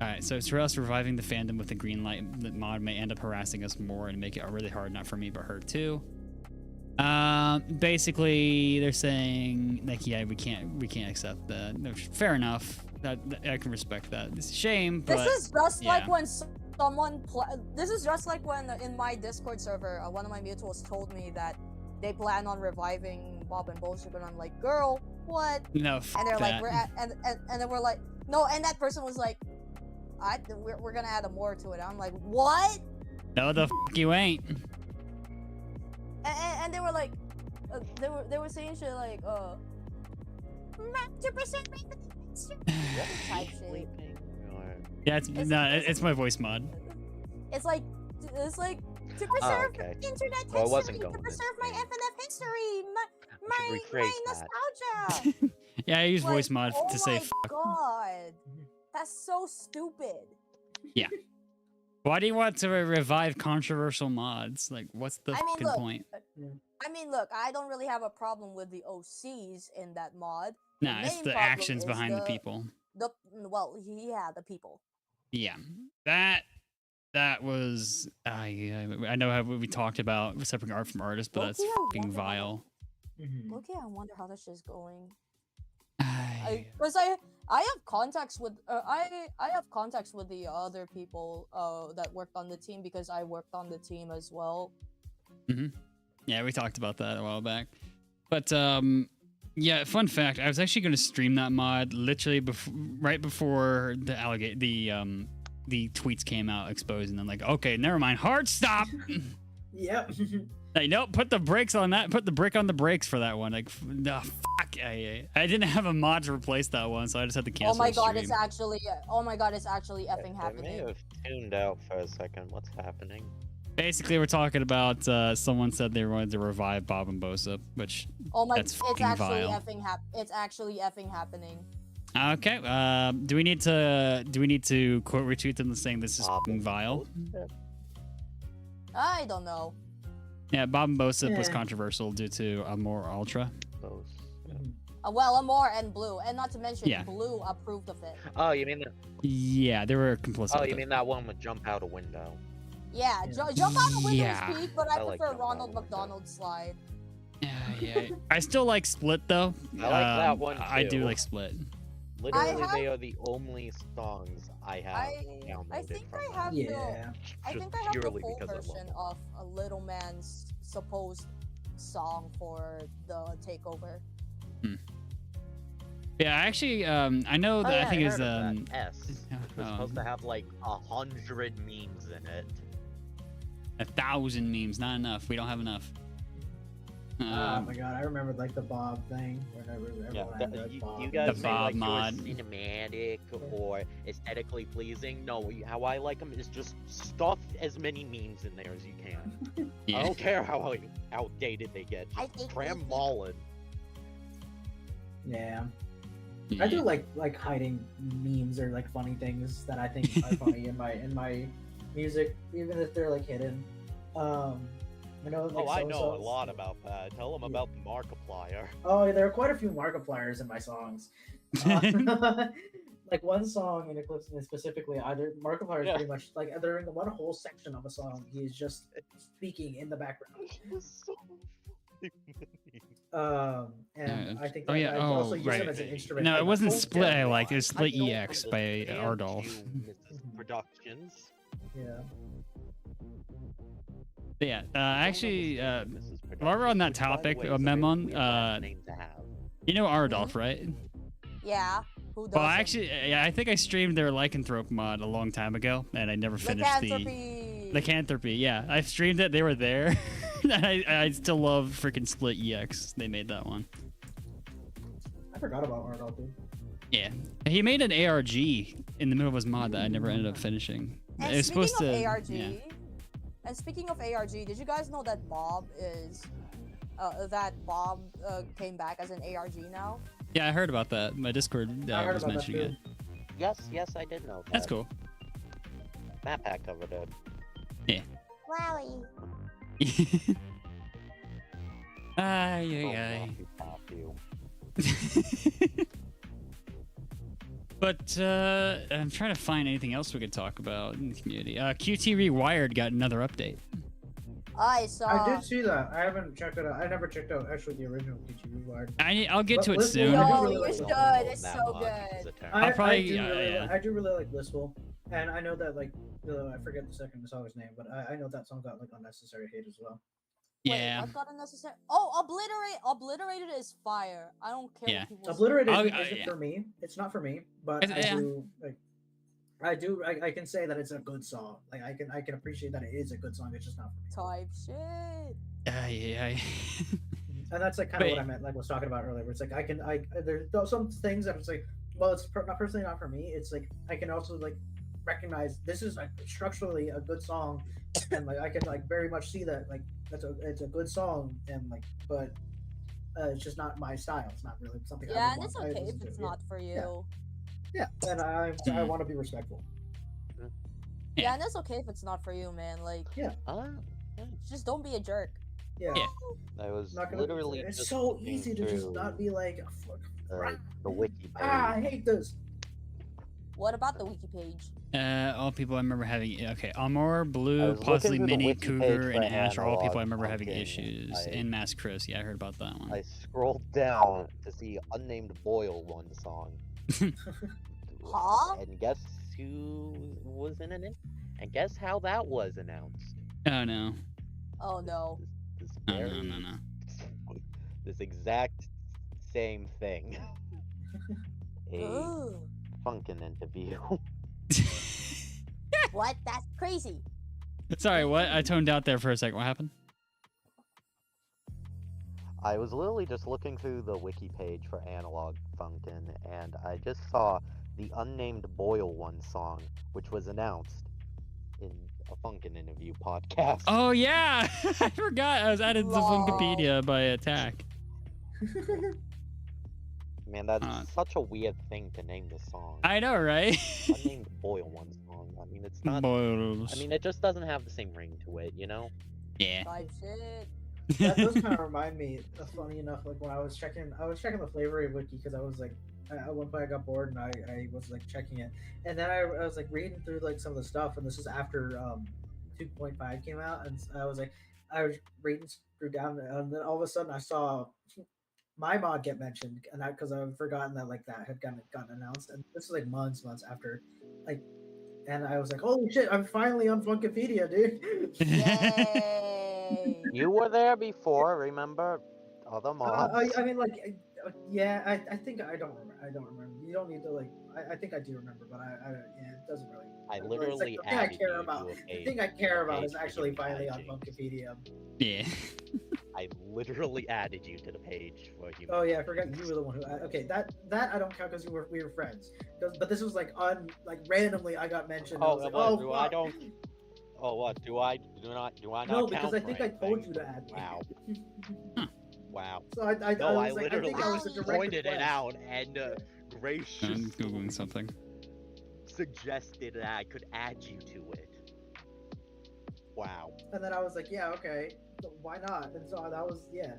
[SPEAKER 1] All right, so for us, reviving the fandom with the green light mod may end up harassing us more and make it really hard, not for me, but her too. Basically, they're saying like, yeah, we can't accept that. No, fair enough. That I can respect that. It's a shame, but
[SPEAKER 4] This is just
[SPEAKER 1] yeah.
[SPEAKER 4] like when someone. This is just like when in my Discord server, one of my mutuals told me that they plan on reviving Bob and Bullshit, and I'm like, girl, what?
[SPEAKER 1] No,
[SPEAKER 4] And they're
[SPEAKER 1] that.
[SPEAKER 4] like, and then we're like, no, and that person was like, we're gonna add a more to it. I'm like, what?
[SPEAKER 1] No, the you ain't.
[SPEAKER 4] And they were like, they were saying shit like, 2% type shit.
[SPEAKER 5] Sleeping, or...
[SPEAKER 1] Yeah, it's my voice mod.
[SPEAKER 4] It's like to preserve
[SPEAKER 5] Oh, okay.
[SPEAKER 4] internet
[SPEAKER 5] Well, I
[SPEAKER 4] history,
[SPEAKER 5] wasn't
[SPEAKER 4] to
[SPEAKER 5] going
[SPEAKER 4] preserve
[SPEAKER 5] this
[SPEAKER 4] my
[SPEAKER 5] way.
[SPEAKER 4] FNF history,
[SPEAKER 5] should
[SPEAKER 4] my
[SPEAKER 5] rephrase that.
[SPEAKER 4] nostalgia.
[SPEAKER 1] Yeah, I use
[SPEAKER 4] Like,
[SPEAKER 1] voice mod
[SPEAKER 4] oh
[SPEAKER 1] to say
[SPEAKER 4] my
[SPEAKER 1] fuck.
[SPEAKER 4] god, that's so stupid.
[SPEAKER 1] Why do you want to revive controversial mods? Like, what's the
[SPEAKER 4] I mean,
[SPEAKER 1] fucking
[SPEAKER 4] look,
[SPEAKER 1] point?
[SPEAKER 4] I mean, look, I don't really have a problem with the OCs in that mod.
[SPEAKER 1] Nah, it's
[SPEAKER 4] main
[SPEAKER 1] the
[SPEAKER 4] problem
[SPEAKER 1] actions
[SPEAKER 4] is
[SPEAKER 1] behind the people.
[SPEAKER 4] The people.
[SPEAKER 1] Yeah, that was I know how we talked about separating art from artists, but that's
[SPEAKER 4] Low-key, I
[SPEAKER 1] fucking
[SPEAKER 4] wonder how
[SPEAKER 1] vile.
[SPEAKER 4] Okay, I wonder how this is going.
[SPEAKER 1] Ay.
[SPEAKER 4] Because I have contacts with I have contacts with the other people that worked on the team because I worked on the team as well.
[SPEAKER 1] Yeah, we talked about that a while back. But yeah, fun fact, I was actually going to stream that mod literally right before the tweets came out exposing them. Like, okay, never mind, hard stop.
[SPEAKER 2] Yep.
[SPEAKER 1] Hey, no, put the brakes on that. Put the brick on the brakes for that one. Like, no, fuck. I didn't have a mod to replace that one, so I just had to cancel.
[SPEAKER 4] Oh my
[SPEAKER 1] the
[SPEAKER 4] god,
[SPEAKER 1] stream.
[SPEAKER 4] it's actually effing
[SPEAKER 5] I may
[SPEAKER 4] happening.
[SPEAKER 5] have tuned out for a second. What's happening?
[SPEAKER 1] Basically, we're talking about someone said they wanted to revive Bob and Bosa, which
[SPEAKER 4] Oh my,
[SPEAKER 1] that's
[SPEAKER 4] it's
[SPEAKER 1] fucking
[SPEAKER 4] actually
[SPEAKER 1] vile.
[SPEAKER 4] it's actually effing happening.
[SPEAKER 1] Okay. Do we need to quote retweet them saying this is fucking vile?
[SPEAKER 4] I don't know.
[SPEAKER 1] Yeah, Bob and Bosa was
[SPEAKER 2] Yeah.
[SPEAKER 1] controversial due to Amor Ultra.
[SPEAKER 4] Well, Amor and Blue, and not to mention
[SPEAKER 1] Yeah.
[SPEAKER 4] Blue approved of it.
[SPEAKER 5] Oh, you mean
[SPEAKER 1] Yeah, they were complicit.
[SPEAKER 5] Oh,
[SPEAKER 1] with
[SPEAKER 5] you
[SPEAKER 1] it.
[SPEAKER 5] mean that one would jump out a window?
[SPEAKER 4] Yeah,
[SPEAKER 2] Yeah.
[SPEAKER 4] jump out the window
[SPEAKER 1] Yeah.
[SPEAKER 4] is peak, but I
[SPEAKER 5] I like
[SPEAKER 4] prefer
[SPEAKER 5] jump out
[SPEAKER 4] Ronald
[SPEAKER 5] the window.
[SPEAKER 4] McDonald slide.
[SPEAKER 1] Yeah. I still like Split though.
[SPEAKER 5] I like that one,
[SPEAKER 1] I do
[SPEAKER 5] too.
[SPEAKER 1] like Split.
[SPEAKER 5] Literally,
[SPEAKER 4] have-
[SPEAKER 5] they are the only songs I have
[SPEAKER 4] I
[SPEAKER 5] downloaded
[SPEAKER 4] think
[SPEAKER 5] from
[SPEAKER 4] I
[SPEAKER 5] them.
[SPEAKER 4] have
[SPEAKER 2] Yeah.
[SPEAKER 4] I
[SPEAKER 5] Just
[SPEAKER 4] think I have the
[SPEAKER 5] purely
[SPEAKER 4] full
[SPEAKER 5] because I love
[SPEAKER 4] version
[SPEAKER 5] them.
[SPEAKER 4] of a Little Man's supposed song for the takeover.
[SPEAKER 1] Yeah, actually, I know that
[SPEAKER 5] Oh, yeah,
[SPEAKER 1] I think it's
[SPEAKER 5] heard of that. S.
[SPEAKER 1] yeah,
[SPEAKER 5] It's supposed to have like 100 memes in it.
[SPEAKER 1] 1,000 memes, not enough. We don't have enough.
[SPEAKER 2] Oh my god, I remember like the Bob thing. Whenever
[SPEAKER 5] Yeah,
[SPEAKER 2] everyone had the Bob.
[SPEAKER 5] you guys
[SPEAKER 1] The
[SPEAKER 5] say
[SPEAKER 1] Bob
[SPEAKER 5] like
[SPEAKER 1] mod.
[SPEAKER 5] you're cinematic or aesthetically pleasing. No, how I like them is just stuff as many memes in there as you can. I
[SPEAKER 1] Yeah.
[SPEAKER 5] don't care how outdated they get.
[SPEAKER 4] I
[SPEAKER 5] Just
[SPEAKER 4] think
[SPEAKER 5] cram them all in.
[SPEAKER 2] Yeah. I do like hiding memes or like funny things that I think are funny in my music, even if they're like hidden. I know. Like,
[SPEAKER 5] I know a lot about that. Tell them about the Markiplier.
[SPEAKER 2] Oh, there are quite a few Markipliers in my songs. Like one song in Eclipse specifically, either Markiplier is
[SPEAKER 5] Yeah.
[SPEAKER 2] pretty much like during one whole section of a song, he is just speaking in the background. And I think that I also use him as an instrument.
[SPEAKER 1] No,
[SPEAKER 2] like,
[SPEAKER 1] it wasn't
[SPEAKER 2] oh,
[SPEAKER 1] Split I
[SPEAKER 2] yeah,
[SPEAKER 1] liked. It was Split
[SPEAKER 5] I know
[SPEAKER 1] EX
[SPEAKER 5] from
[SPEAKER 1] by
[SPEAKER 5] the band
[SPEAKER 1] Ardolph.
[SPEAKER 5] you, Mrs. Productions.
[SPEAKER 2] Yeah.
[SPEAKER 1] Yeah, actually,
[SPEAKER 5] Mrs.
[SPEAKER 1] while we're on that
[SPEAKER 5] Productions, which, by the
[SPEAKER 1] topic,
[SPEAKER 5] way, is a very
[SPEAKER 1] Memon,
[SPEAKER 5] weird last name to have.
[SPEAKER 1] you know Ardolph, right?
[SPEAKER 4] Yeah, who doesn't?
[SPEAKER 1] Well, actually, yeah, I think I streamed their Lycanthrope mod a long time ago, and I never finished
[SPEAKER 4] Lycanthropy.
[SPEAKER 1] Lycanthropy. Yeah, I streamed it. They were there. I still love freaking Split EX. They made that one.
[SPEAKER 2] I forgot about Ardolph. Dude.
[SPEAKER 1] Yeah, he made an ARG in the middle of his mod that I never ended up finishing.
[SPEAKER 4] And
[SPEAKER 1] It was
[SPEAKER 4] speaking
[SPEAKER 1] supposed
[SPEAKER 4] of
[SPEAKER 1] to.
[SPEAKER 4] ARG,
[SPEAKER 1] Yeah.
[SPEAKER 4] and speaking of ARG, did you guys know that Bob is came back as an ARG now?
[SPEAKER 1] Yeah, I heard about that. My Discord
[SPEAKER 2] I heard
[SPEAKER 1] was
[SPEAKER 2] about that
[SPEAKER 1] mentioning
[SPEAKER 2] too.
[SPEAKER 1] it.
[SPEAKER 5] Yes, I did know that.
[SPEAKER 1] That's cool.
[SPEAKER 5] Matt Pack covered it.
[SPEAKER 3] Wowie.
[SPEAKER 1] Ay, ay,
[SPEAKER 5] Oh,
[SPEAKER 1] ay.
[SPEAKER 5] Rocky Top, you.
[SPEAKER 1] But I'm trying to find anything else we could talk about in the community. QT Rewired got another update.
[SPEAKER 4] I saw.
[SPEAKER 2] I did see that. I haven't checked it out. I never checked out actually the original PG Wired.
[SPEAKER 1] I'll get to it
[SPEAKER 2] Listen,
[SPEAKER 1] soon.
[SPEAKER 2] I do
[SPEAKER 4] No,
[SPEAKER 2] really
[SPEAKER 4] you
[SPEAKER 2] like
[SPEAKER 4] should.
[SPEAKER 2] Blissful.
[SPEAKER 4] It's so good.
[SPEAKER 1] I'll probably-
[SPEAKER 2] I do,
[SPEAKER 1] yeah.
[SPEAKER 2] I do really like Blissful, and I know that like I forget the second song's name, but I know that song got like unnecessary hate as well.
[SPEAKER 1] Yeah.
[SPEAKER 4] Wait, what got unnecessary? Oh, Obliterated is fire. I don't care
[SPEAKER 1] Yeah.
[SPEAKER 4] what people say.
[SPEAKER 2] Obliterated
[SPEAKER 1] I'll-
[SPEAKER 2] isn't
[SPEAKER 1] yeah.
[SPEAKER 2] for me. It's not for me, but
[SPEAKER 1] It's- yeah.
[SPEAKER 2] I can say that it's a good song. Like I can appreciate that it is a good song. It's just not for me.
[SPEAKER 4] Type shit.
[SPEAKER 1] Yeah.
[SPEAKER 2] And that's like kind of
[SPEAKER 1] But-
[SPEAKER 2] what I meant, like was talking about earlier. Where it's like there's some things that it's like, well, it's not personally not for me. It's like I can also like recognize this is like structurally a good song, and like I can like very much see that like it's a good song, and like but it's just not my style. It's not really something.
[SPEAKER 4] Yeah,
[SPEAKER 2] I
[SPEAKER 4] and
[SPEAKER 2] would
[SPEAKER 4] it's
[SPEAKER 2] want- I
[SPEAKER 4] okay
[SPEAKER 2] listen
[SPEAKER 4] if it's
[SPEAKER 2] to.
[SPEAKER 4] not for you.
[SPEAKER 2] Yeah, and I want to be respectful.
[SPEAKER 4] Yeah, and it's okay if it's not for you, man. Like, just don't be a jerk.
[SPEAKER 2] Yeah,
[SPEAKER 1] Yeah.
[SPEAKER 5] I was
[SPEAKER 2] not gonna.
[SPEAKER 5] literally
[SPEAKER 2] It's
[SPEAKER 5] just
[SPEAKER 2] so
[SPEAKER 5] looking
[SPEAKER 2] easy to just
[SPEAKER 5] through,
[SPEAKER 2] not be like, fuck,
[SPEAKER 5] the wiki page.
[SPEAKER 2] I hate this.
[SPEAKER 4] What about the wiki page?
[SPEAKER 1] All people I remember having Amor,
[SPEAKER 5] I
[SPEAKER 1] Blue,
[SPEAKER 5] was looking
[SPEAKER 1] possibly
[SPEAKER 5] through the
[SPEAKER 1] Mini,
[SPEAKER 5] wiki page
[SPEAKER 1] Cougar,
[SPEAKER 5] for
[SPEAKER 1] and Ash are all people I
[SPEAKER 5] Analog
[SPEAKER 1] remember having
[SPEAKER 5] Funkin.
[SPEAKER 1] issues.
[SPEAKER 5] I-
[SPEAKER 1] And Mass Chris, yeah, I heard about that one.
[SPEAKER 5] I scrolled down to see Unnamed Boyle one song.
[SPEAKER 4] Huh?
[SPEAKER 5] And guess who was in it? And guess how that was announced?
[SPEAKER 1] Oh no.
[SPEAKER 4] Oh no.
[SPEAKER 5] This
[SPEAKER 1] No,
[SPEAKER 5] very,
[SPEAKER 1] no.
[SPEAKER 5] this exact same thing. A
[SPEAKER 4] Ooh.
[SPEAKER 5] Funkin interview.
[SPEAKER 4] What? That's crazy.
[SPEAKER 1] Sorry, what? I toned out there for a second. What happened?
[SPEAKER 5] I was literally just looking through the wiki page for Analog Funkin, and I just saw the Unnamed Boyle one song, which was announced in a Funkin interview podcast.
[SPEAKER 1] Oh yeah, I forgot. I was added to
[SPEAKER 4] Lol.
[SPEAKER 1] Funkopedia by attack.
[SPEAKER 5] Man, that's
[SPEAKER 1] Uh,
[SPEAKER 5] such a weird thing to name the song.
[SPEAKER 1] I know, right?
[SPEAKER 5] Unnamed Boyle one song. I mean, it's not.
[SPEAKER 1] Boils.
[SPEAKER 5] I mean, it just doesn't have the same ring to it, you know?
[SPEAKER 1] yeah.
[SPEAKER 4] Type shit.
[SPEAKER 2] That does kind of remind me. Funny enough, like when I was checking the Flavor wiki because I was like, at one point I got bored and I was like checking it, and then I was like reading through like some of the stuff, and this is after 2.5 came out, and I was reading through down, and then all of a sudden I saw my mod get mentioned, and because I've forgotten that like that had gotten announced, and this is like months after, like, and I was like, holy shit, I'm finally on Funkopedia, dude.
[SPEAKER 4] Yay.
[SPEAKER 5] You were there before, remember? Other mods.
[SPEAKER 2] I mean, like, yeah, I think I don't remember. You don't need to like. I think I do remember, but yeah, it doesn't really.
[SPEAKER 5] I
[SPEAKER 2] it's
[SPEAKER 5] literally
[SPEAKER 2] like, the thing I
[SPEAKER 5] added
[SPEAKER 2] care
[SPEAKER 5] you
[SPEAKER 2] about.
[SPEAKER 5] to a
[SPEAKER 2] The
[SPEAKER 5] page.
[SPEAKER 2] thing I care about is
[SPEAKER 5] page
[SPEAKER 2] actually
[SPEAKER 5] for
[SPEAKER 2] finally on
[SPEAKER 5] human
[SPEAKER 2] Funkopedia.
[SPEAKER 1] Yeah.
[SPEAKER 5] I literally added you to the page for human.
[SPEAKER 2] Oh yeah, I forgot you were the one who. Okay, that I don't count because we were friends. But this was like randomly I got mentioned.
[SPEAKER 5] Oh,
[SPEAKER 2] I was like,
[SPEAKER 5] what,
[SPEAKER 2] oh
[SPEAKER 5] do I
[SPEAKER 2] fuck.
[SPEAKER 5] don't. Oh, what? Do I not
[SPEAKER 2] No,
[SPEAKER 5] count
[SPEAKER 2] because I think
[SPEAKER 5] for
[SPEAKER 2] I told
[SPEAKER 5] anything?
[SPEAKER 2] you to add me.
[SPEAKER 5] Wow. Wow.
[SPEAKER 2] So I
[SPEAKER 5] No, I
[SPEAKER 2] was like, I
[SPEAKER 5] literally
[SPEAKER 2] think I was a direct
[SPEAKER 5] pointed it
[SPEAKER 2] request.
[SPEAKER 5] out and
[SPEAKER 1] I'm
[SPEAKER 5] graciously
[SPEAKER 1] googling something.
[SPEAKER 5] suggested that I could add you to it. Wow.
[SPEAKER 2] And then I was like, yeah, okay, why not? And so that was yeah.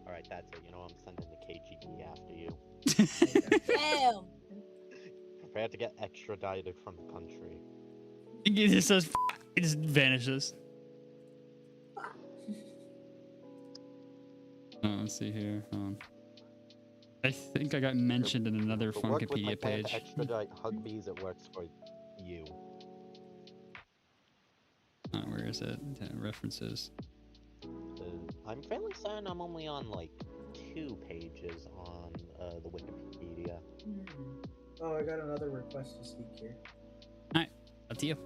[SPEAKER 5] Alright, that's it. You know, I'm sending the KGB after you.
[SPEAKER 4] Damn.
[SPEAKER 5] Prepare to get extradited from the country.
[SPEAKER 1] It just says it just vanishes. Oh, let's see here. I think I got mentioned in another
[SPEAKER 5] To work with my
[SPEAKER 1] Funkopedia
[SPEAKER 5] plan to
[SPEAKER 1] page.
[SPEAKER 5] extradite Hugbees, it works for you.
[SPEAKER 1] Where is it? References.
[SPEAKER 5] I'm fairly certain I'm only on like 2 pages on the Wikipedia.
[SPEAKER 2] Oh, I got another request to speak here.
[SPEAKER 1] Up to you.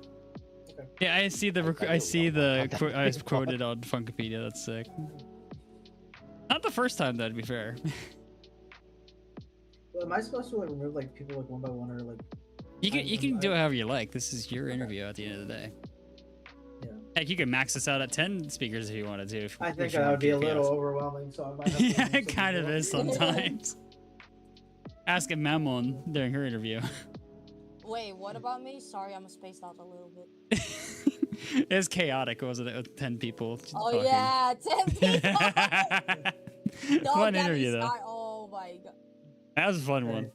[SPEAKER 2] Okay.
[SPEAKER 1] Yeah, I see the
[SPEAKER 5] I
[SPEAKER 1] I
[SPEAKER 5] really
[SPEAKER 1] see
[SPEAKER 5] don't
[SPEAKER 1] the
[SPEAKER 5] want that
[SPEAKER 1] I was
[SPEAKER 5] to be
[SPEAKER 1] quoted on Funkopedia. That's sick. Not the first time, though, to be fair.
[SPEAKER 2] Well, am I supposed to like remove like people like one by one or like?
[SPEAKER 1] You can
[SPEAKER 2] I'm-
[SPEAKER 1] do it however you like. This is your interview at the end of the day.
[SPEAKER 2] Yeah.
[SPEAKER 1] Heck, you could max this out at 10 speakers if you wanted to.
[SPEAKER 2] I
[SPEAKER 1] if
[SPEAKER 2] think
[SPEAKER 1] you
[SPEAKER 2] that
[SPEAKER 1] want
[SPEAKER 2] would be a
[SPEAKER 1] chaos.
[SPEAKER 2] little overwhelming, so I might have to
[SPEAKER 1] Yeah,
[SPEAKER 2] remove
[SPEAKER 1] it
[SPEAKER 2] some
[SPEAKER 1] kind of
[SPEAKER 2] people.
[SPEAKER 1] is sometimes. Ask a Mammon during her interview.
[SPEAKER 4] Wait, what about me? Sorry, I'm spaced out a little bit.
[SPEAKER 1] It was chaotic, wasn't it? With 10 people.
[SPEAKER 4] Oh
[SPEAKER 1] talking.
[SPEAKER 4] yeah, 10 people.
[SPEAKER 1] Fun
[SPEAKER 4] Daddy
[SPEAKER 1] interview though.
[SPEAKER 4] Sky. Oh my god.
[SPEAKER 1] That was a fun one.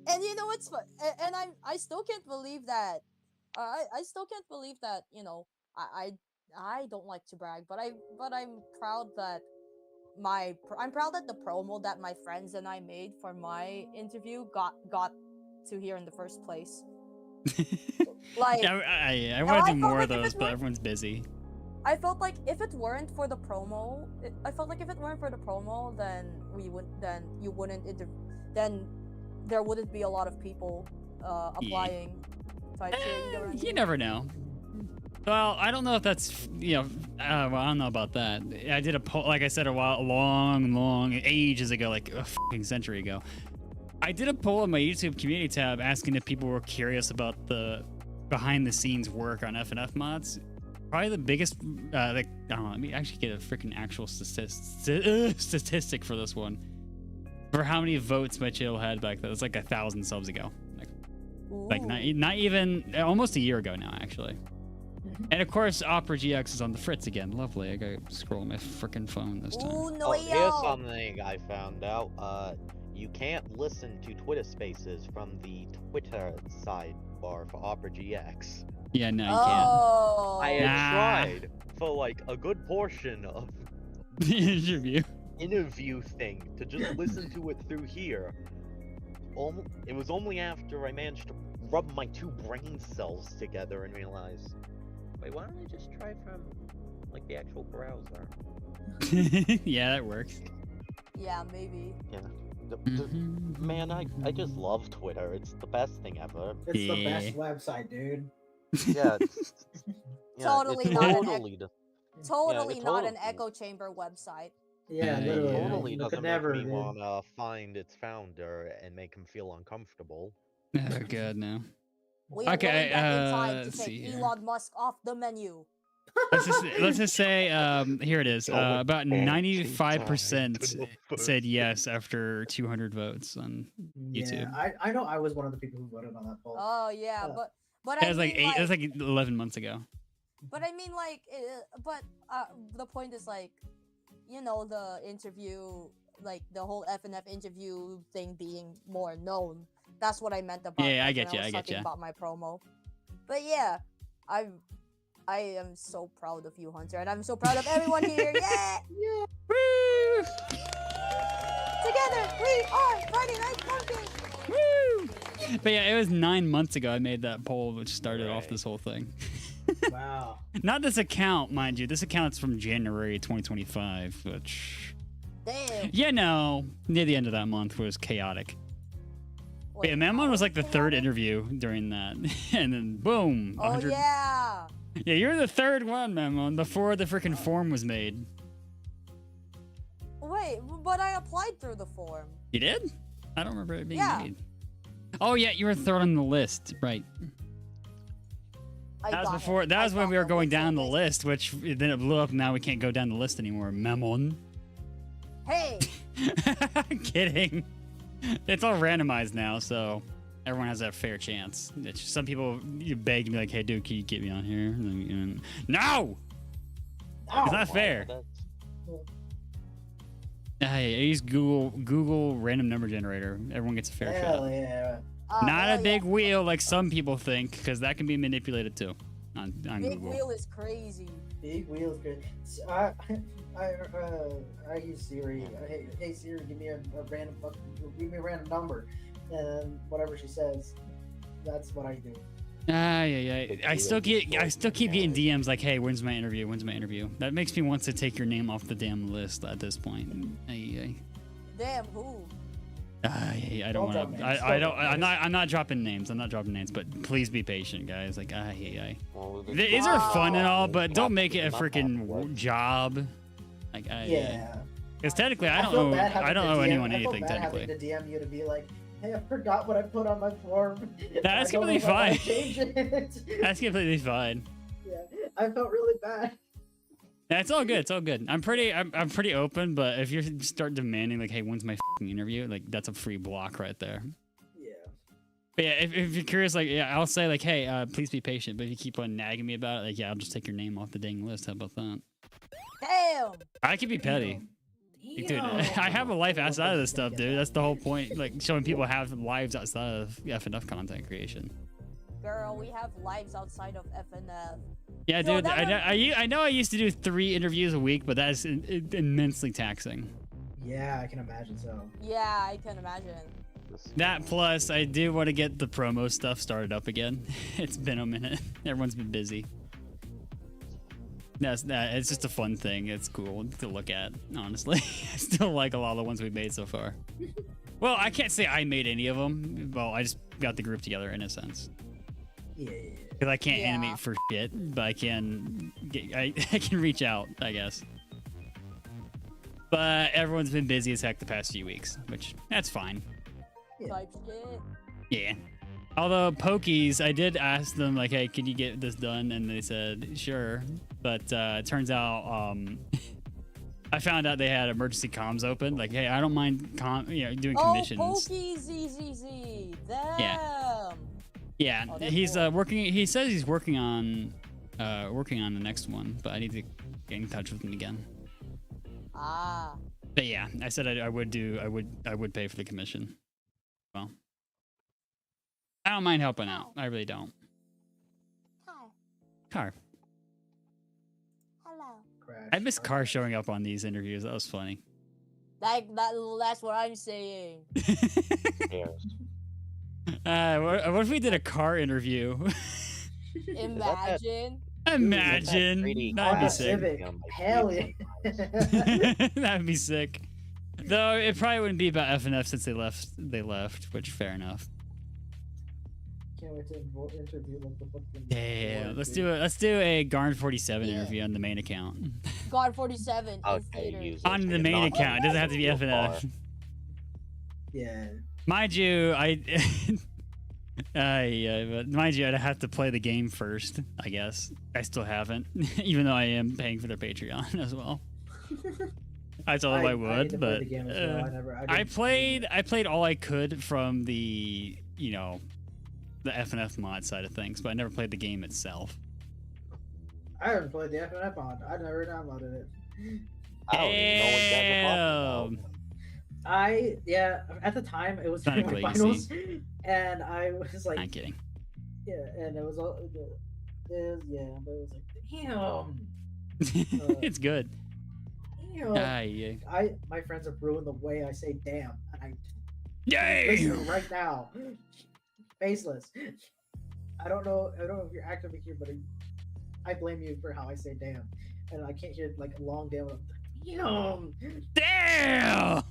[SPEAKER 4] And you know what's fun? And I still can't believe that. I still can't believe that. You know, I don't like to brag, but I'm proud that I'm proud that the promo that my friends and I made for my interview got to here in the first place. Like,
[SPEAKER 1] Yeah, I
[SPEAKER 4] I
[SPEAKER 1] want to do
[SPEAKER 4] felt
[SPEAKER 1] more
[SPEAKER 4] like
[SPEAKER 1] of
[SPEAKER 4] if
[SPEAKER 1] those,
[SPEAKER 4] it
[SPEAKER 1] but
[SPEAKER 4] weren't-
[SPEAKER 1] everyone's busy.
[SPEAKER 4] I felt like if it weren't for the promo, then you wouldn't then there wouldn't be a lot of people applying. Type shit, you know what I
[SPEAKER 1] You
[SPEAKER 4] mean?
[SPEAKER 1] never know. Well, I don't know if that's well, I don't know about that. I did a poll, like I said, long ages ago, like a fucking century ago. I did a poll on my YouTube community tab asking if people were curious about the behind the scenes work on FNF mods. Probably the biggest, like, I don't know, let me actually get a freaking actual statistic for this one. For how many votes my channel had back then. It was like 1,000 subs ago. Like not even, almost a year ago now, actually. And of course, Opera GX is on the fritz again. Lovely. I gotta scroll my freaking phone this time.
[SPEAKER 4] Ooh, no,
[SPEAKER 5] Oh, here's something I found out. You can't listen to Twitter Spaces from the Twitter sidebar for Opera GX.
[SPEAKER 1] Yeah, no, you
[SPEAKER 4] Oh.
[SPEAKER 5] I had
[SPEAKER 1] Nah.
[SPEAKER 5] tried for like a good portion of
[SPEAKER 1] can't. The
[SPEAKER 5] interview thing to just listen to it through here. It was only after I managed to rub my two brain cells together and realize, wait, why don't I just try from like the actual browser?
[SPEAKER 1] Yeah, that works.
[SPEAKER 4] Yeah, maybe.
[SPEAKER 5] Yeah.
[SPEAKER 1] Mhm.
[SPEAKER 5] Man, I just love Twitter. It's the best thing ever.
[SPEAKER 2] It's the
[SPEAKER 1] Yeah.
[SPEAKER 2] best website, dude.
[SPEAKER 5] Yeah.
[SPEAKER 4] Totally
[SPEAKER 5] it's
[SPEAKER 4] not an
[SPEAKER 5] totally
[SPEAKER 4] Totally
[SPEAKER 5] it
[SPEAKER 4] not an
[SPEAKER 5] totally-
[SPEAKER 4] echo chamber website.
[SPEAKER 2] Yeah,
[SPEAKER 1] Yeah,
[SPEAKER 2] literally.
[SPEAKER 1] yeah.
[SPEAKER 5] totally
[SPEAKER 2] You
[SPEAKER 5] doesn't
[SPEAKER 2] could
[SPEAKER 5] make
[SPEAKER 2] never,
[SPEAKER 5] me
[SPEAKER 2] dude.
[SPEAKER 5] wanna find its founder and make him feel uncomfortable.
[SPEAKER 1] Oh god, no.
[SPEAKER 4] We are
[SPEAKER 1] Okay,
[SPEAKER 4] going back in time to
[SPEAKER 1] let's
[SPEAKER 4] take
[SPEAKER 1] see here.
[SPEAKER 4] Elon Musk off the menu.
[SPEAKER 1] Let's just say here it is.
[SPEAKER 5] Going
[SPEAKER 1] About
[SPEAKER 5] back in
[SPEAKER 1] 95%
[SPEAKER 5] time to
[SPEAKER 1] said yes after 200 votes on YouTube.
[SPEAKER 2] Yeah, I know I was one of the people who voted on that poll.
[SPEAKER 4] Oh yeah,
[SPEAKER 2] Uh,
[SPEAKER 4] but
[SPEAKER 1] That
[SPEAKER 4] I
[SPEAKER 1] was like
[SPEAKER 4] mean,
[SPEAKER 1] eight. That was like 11 months ago.
[SPEAKER 4] But I mean, like, the point is, like, you know, the interview, like, the whole FNF interview thing being more known. That's what I meant about.
[SPEAKER 1] Yeah, I
[SPEAKER 4] when
[SPEAKER 1] get you,
[SPEAKER 4] was
[SPEAKER 1] I get
[SPEAKER 4] talking
[SPEAKER 1] you.
[SPEAKER 4] About my promo, but yeah, I am so proud of you, Hunter, and I'm so proud of everyone here. Yeah,
[SPEAKER 1] Woo!
[SPEAKER 4] together we are Friday Night Funkin'.
[SPEAKER 1] Woo! But yeah, it was 9 months ago I made that poll, which started off
[SPEAKER 5] Right.
[SPEAKER 1] this whole thing.
[SPEAKER 2] Wow.
[SPEAKER 1] Not this account, mind you. This account's from January 2025, which,
[SPEAKER 4] Damn.
[SPEAKER 1] you know, near the end of that month was chaotic.
[SPEAKER 4] Wait,
[SPEAKER 1] Yeah, Mammon was like the
[SPEAKER 4] how
[SPEAKER 1] third
[SPEAKER 4] long?
[SPEAKER 1] interview during that, and then boom.
[SPEAKER 4] Oh
[SPEAKER 1] 100
[SPEAKER 4] yeah.
[SPEAKER 1] Yeah, you're the third one, Mammon, before the freaking form was made.
[SPEAKER 4] Wait, but I applied through the form.
[SPEAKER 1] You did? I don't remember it being
[SPEAKER 4] Yeah.
[SPEAKER 1] made. Oh yeah, you were third on the list, right?
[SPEAKER 4] I
[SPEAKER 1] That was
[SPEAKER 4] got
[SPEAKER 1] before.
[SPEAKER 4] it.
[SPEAKER 1] That
[SPEAKER 4] I
[SPEAKER 1] was when
[SPEAKER 4] got
[SPEAKER 1] we were
[SPEAKER 4] the
[SPEAKER 1] going
[SPEAKER 4] list on
[SPEAKER 1] down the
[SPEAKER 4] this.
[SPEAKER 1] list, which then it blew up. Now we can't go down the list anymore. Mammon.
[SPEAKER 4] Hey.
[SPEAKER 1] Kidding. It's all randomized now, so everyone has a fair chance. It's just some people you beg me like, "Hey, dude, can you get me on here?" And, no, it's not fair. I use Google random number generator. Everyone gets a fair
[SPEAKER 2] Hell
[SPEAKER 1] shot.
[SPEAKER 2] yeah.
[SPEAKER 1] Not
[SPEAKER 4] hell
[SPEAKER 1] a big
[SPEAKER 4] yeah.
[SPEAKER 1] wheel like some people think, because that can be manipulated too on
[SPEAKER 4] Big
[SPEAKER 1] Google.
[SPEAKER 4] wheel is crazy.
[SPEAKER 2] Big wheels, good. I use Siri. Hey Siri, give me a random number, and whatever she says, that's what I do.
[SPEAKER 1] Yeah. I still keep getting DMs like, "Hey, when's my interview? When's my interview?" That makes me want to take your name off the damn list at this point.
[SPEAKER 4] Damn, who?
[SPEAKER 1] I don't
[SPEAKER 2] Don't drop
[SPEAKER 1] want to.
[SPEAKER 2] names.
[SPEAKER 1] I
[SPEAKER 2] Don't
[SPEAKER 1] don't.
[SPEAKER 2] drop
[SPEAKER 1] I'm not dropping names. I'm not dropping names. But please be patient, guys. Like,
[SPEAKER 5] Well,
[SPEAKER 1] these are fun and all, but don't make it a
[SPEAKER 5] Not
[SPEAKER 1] freaking
[SPEAKER 5] halfway.
[SPEAKER 1] job. Like,
[SPEAKER 2] Yeah.
[SPEAKER 1] Because technically, I
[SPEAKER 2] feel
[SPEAKER 1] don't
[SPEAKER 2] bad
[SPEAKER 1] owe.
[SPEAKER 2] having
[SPEAKER 1] I don't
[SPEAKER 2] to
[SPEAKER 1] owe
[SPEAKER 2] DM
[SPEAKER 1] anyone
[SPEAKER 2] I feel
[SPEAKER 1] anything
[SPEAKER 2] bad having
[SPEAKER 1] technically.
[SPEAKER 2] to DM you to be like, hey, I forgot what I put on my form.
[SPEAKER 1] That's
[SPEAKER 2] I don't know
[SPEAKER 1] completely
[SPEAKER 2] if I wanna
[SPEAKER 1] fine.
[SPEAKER 2] change it.
[SPEAKER 1] That's completely fine.
[SPEAKER 2] Yeah, I felt really bad.
[SPEAKER 1] Yeah, it's all good. It's all good. I'm pretty open, but if you start demanding like, "Hey, when's my f***ing interview?" Like, that's a free block right there.
[SPEAKER 2] Yeah.
[SPEAKER 1] But yeah, if you're curious, like, yeah, I'll say like, "Hey, please be patient." But if you keep on nagging me about it, like, yeah, I'll just take your name off the dang list. How about that?
[SPEAKER 4] Damn.
[SPEAKER 1] I could be petty. Dude, I have a life outside of this stuff, dude. That's the whole point. Like showing people have lives outside of FNF content creation.
[SPEAKER 4] Girl, we have lives outside of FNF.
[SPEAKER 1] Yeah,
[SPEAKER 4] Yo,
[SPEAKER 1] dude. I know I used to do 3 interviews a week, but that's immensely taxing.
[SPEAKER 2] Yeah, I can imagine so.
[SPEAKER 4] Yeah, I can imagine.
[SPEAKER 1] That plus, I do want to get the promo stuff started up again. It's been a minute. Everyone's been busy. It's just a fun thing. It's cool to look at, honestly. I still like a lot of the ones we made so far. Well, I can't say I made any of them. Well, I just got the group together in a sense.
[SPEAKER 2] Yeah.
[SPEAKER 1] Because I can't animate for shit, but I can I can reach out, I guess. But everyone's been busy as heck the past few weeks, which that's fine.
[SPEAKER 4] Type shit.
[SPEAKER 1] Yeah. Although Pokies, I did ask them like, hey, can you get this done? And they said, sure. But it turns out I found out they had emergency comms open. Like, hey, I don't mind doing commissions.
[SPEAKER 4] Oh, Pokies, ZZZ. Damn.
[SPEAKER 1] Yeah,
[SPEAKER 4] Oh,
[SPEAKER 1] he's
[SPEAKER 4] cool.
[SPEAKER 1] working. He says he's working on the next one, but I need to get in touch with him again.
[SPEAKER 4] Ah.
[SPEAKER 1] But yeah, I said I would pay for the commission. Well, I don't mind helping out. I really don't.
[SPEAKER 3] Hi.
[SPEAKER 1] Car.
[SPEAKER 3] Hello.
[SPEAKER 2] Crash.
[SPEAKER 1] I miss Car showing up on these interviews. That was funny.
[SPEAKER 4] That's what I'm saying.
[SPEAKER 5] Yes.
[SPEAKER 1] What if we did a Car interview?
[SPEAKER 4] Imagine.
[SPEAKER 1] Imagine. That'd be sick.
[SPEAKER 2] Civic. Hell yeah.
[SPEAKER 1] That'd be sick. Though it probably wouldn't be about FNF since they left, which fair enough.
[SPEAKER 2] Can't wait to interview like the fucking.
[SPEAKER 1] Yeah, let's do a Garn 47 interview on the main account.
[SPEAKER 4] God 47 in
[SPEAKER 5] Okay,
[SPEAKER 4] theaters.
[SPEAKER 5] use
[SPEAKER 1] On the main account, it doesn't have to be FNF.
[SPEAKER 2] Yeah.
[SPEAKER 1] Mind you, but mind you, I'd have to play the game first. I guess I still haven't, even though I am paying for their Patreon as well. I told them I
[SPEAKER 2] need to
[SPEAKER 1] would,
[SPEAKER 2] play
[SPEAKER 1] but
[SPEAKER 2] the game as well.
[SPEAKER 1] I played all I could from the the FNF mod side of things, but I never played the game itself.
[SPEAKER 2] I haven't played the FNF mod. I never downloaded it.
[SPEAKER 5] I don't even know what you guys are talking about.
[SPEAKER 2] At the time it was
[SPEAKER 1] Not a
[SPEAKER 2] during my
[SPEAKER 1] glitzy.
[SPEAKER 2] finals, and I was like,
[SPEAKER 1] I'm kidding.
[SPEAKER 2] yeah, and it was all, but it was like, damn.
[SPEAKER 1] It's good.
[SPEAKER 2] Damn. My friends have ruined the way I say damn, and I
[SPEAKER 1] Yay!
[SPEAKER 2] listen right now, faceless. I don't know if you're actively here, but I blame you for how I say damn, and I can't hear like a long damn. Damn.
[SPEAKER 1] Damn!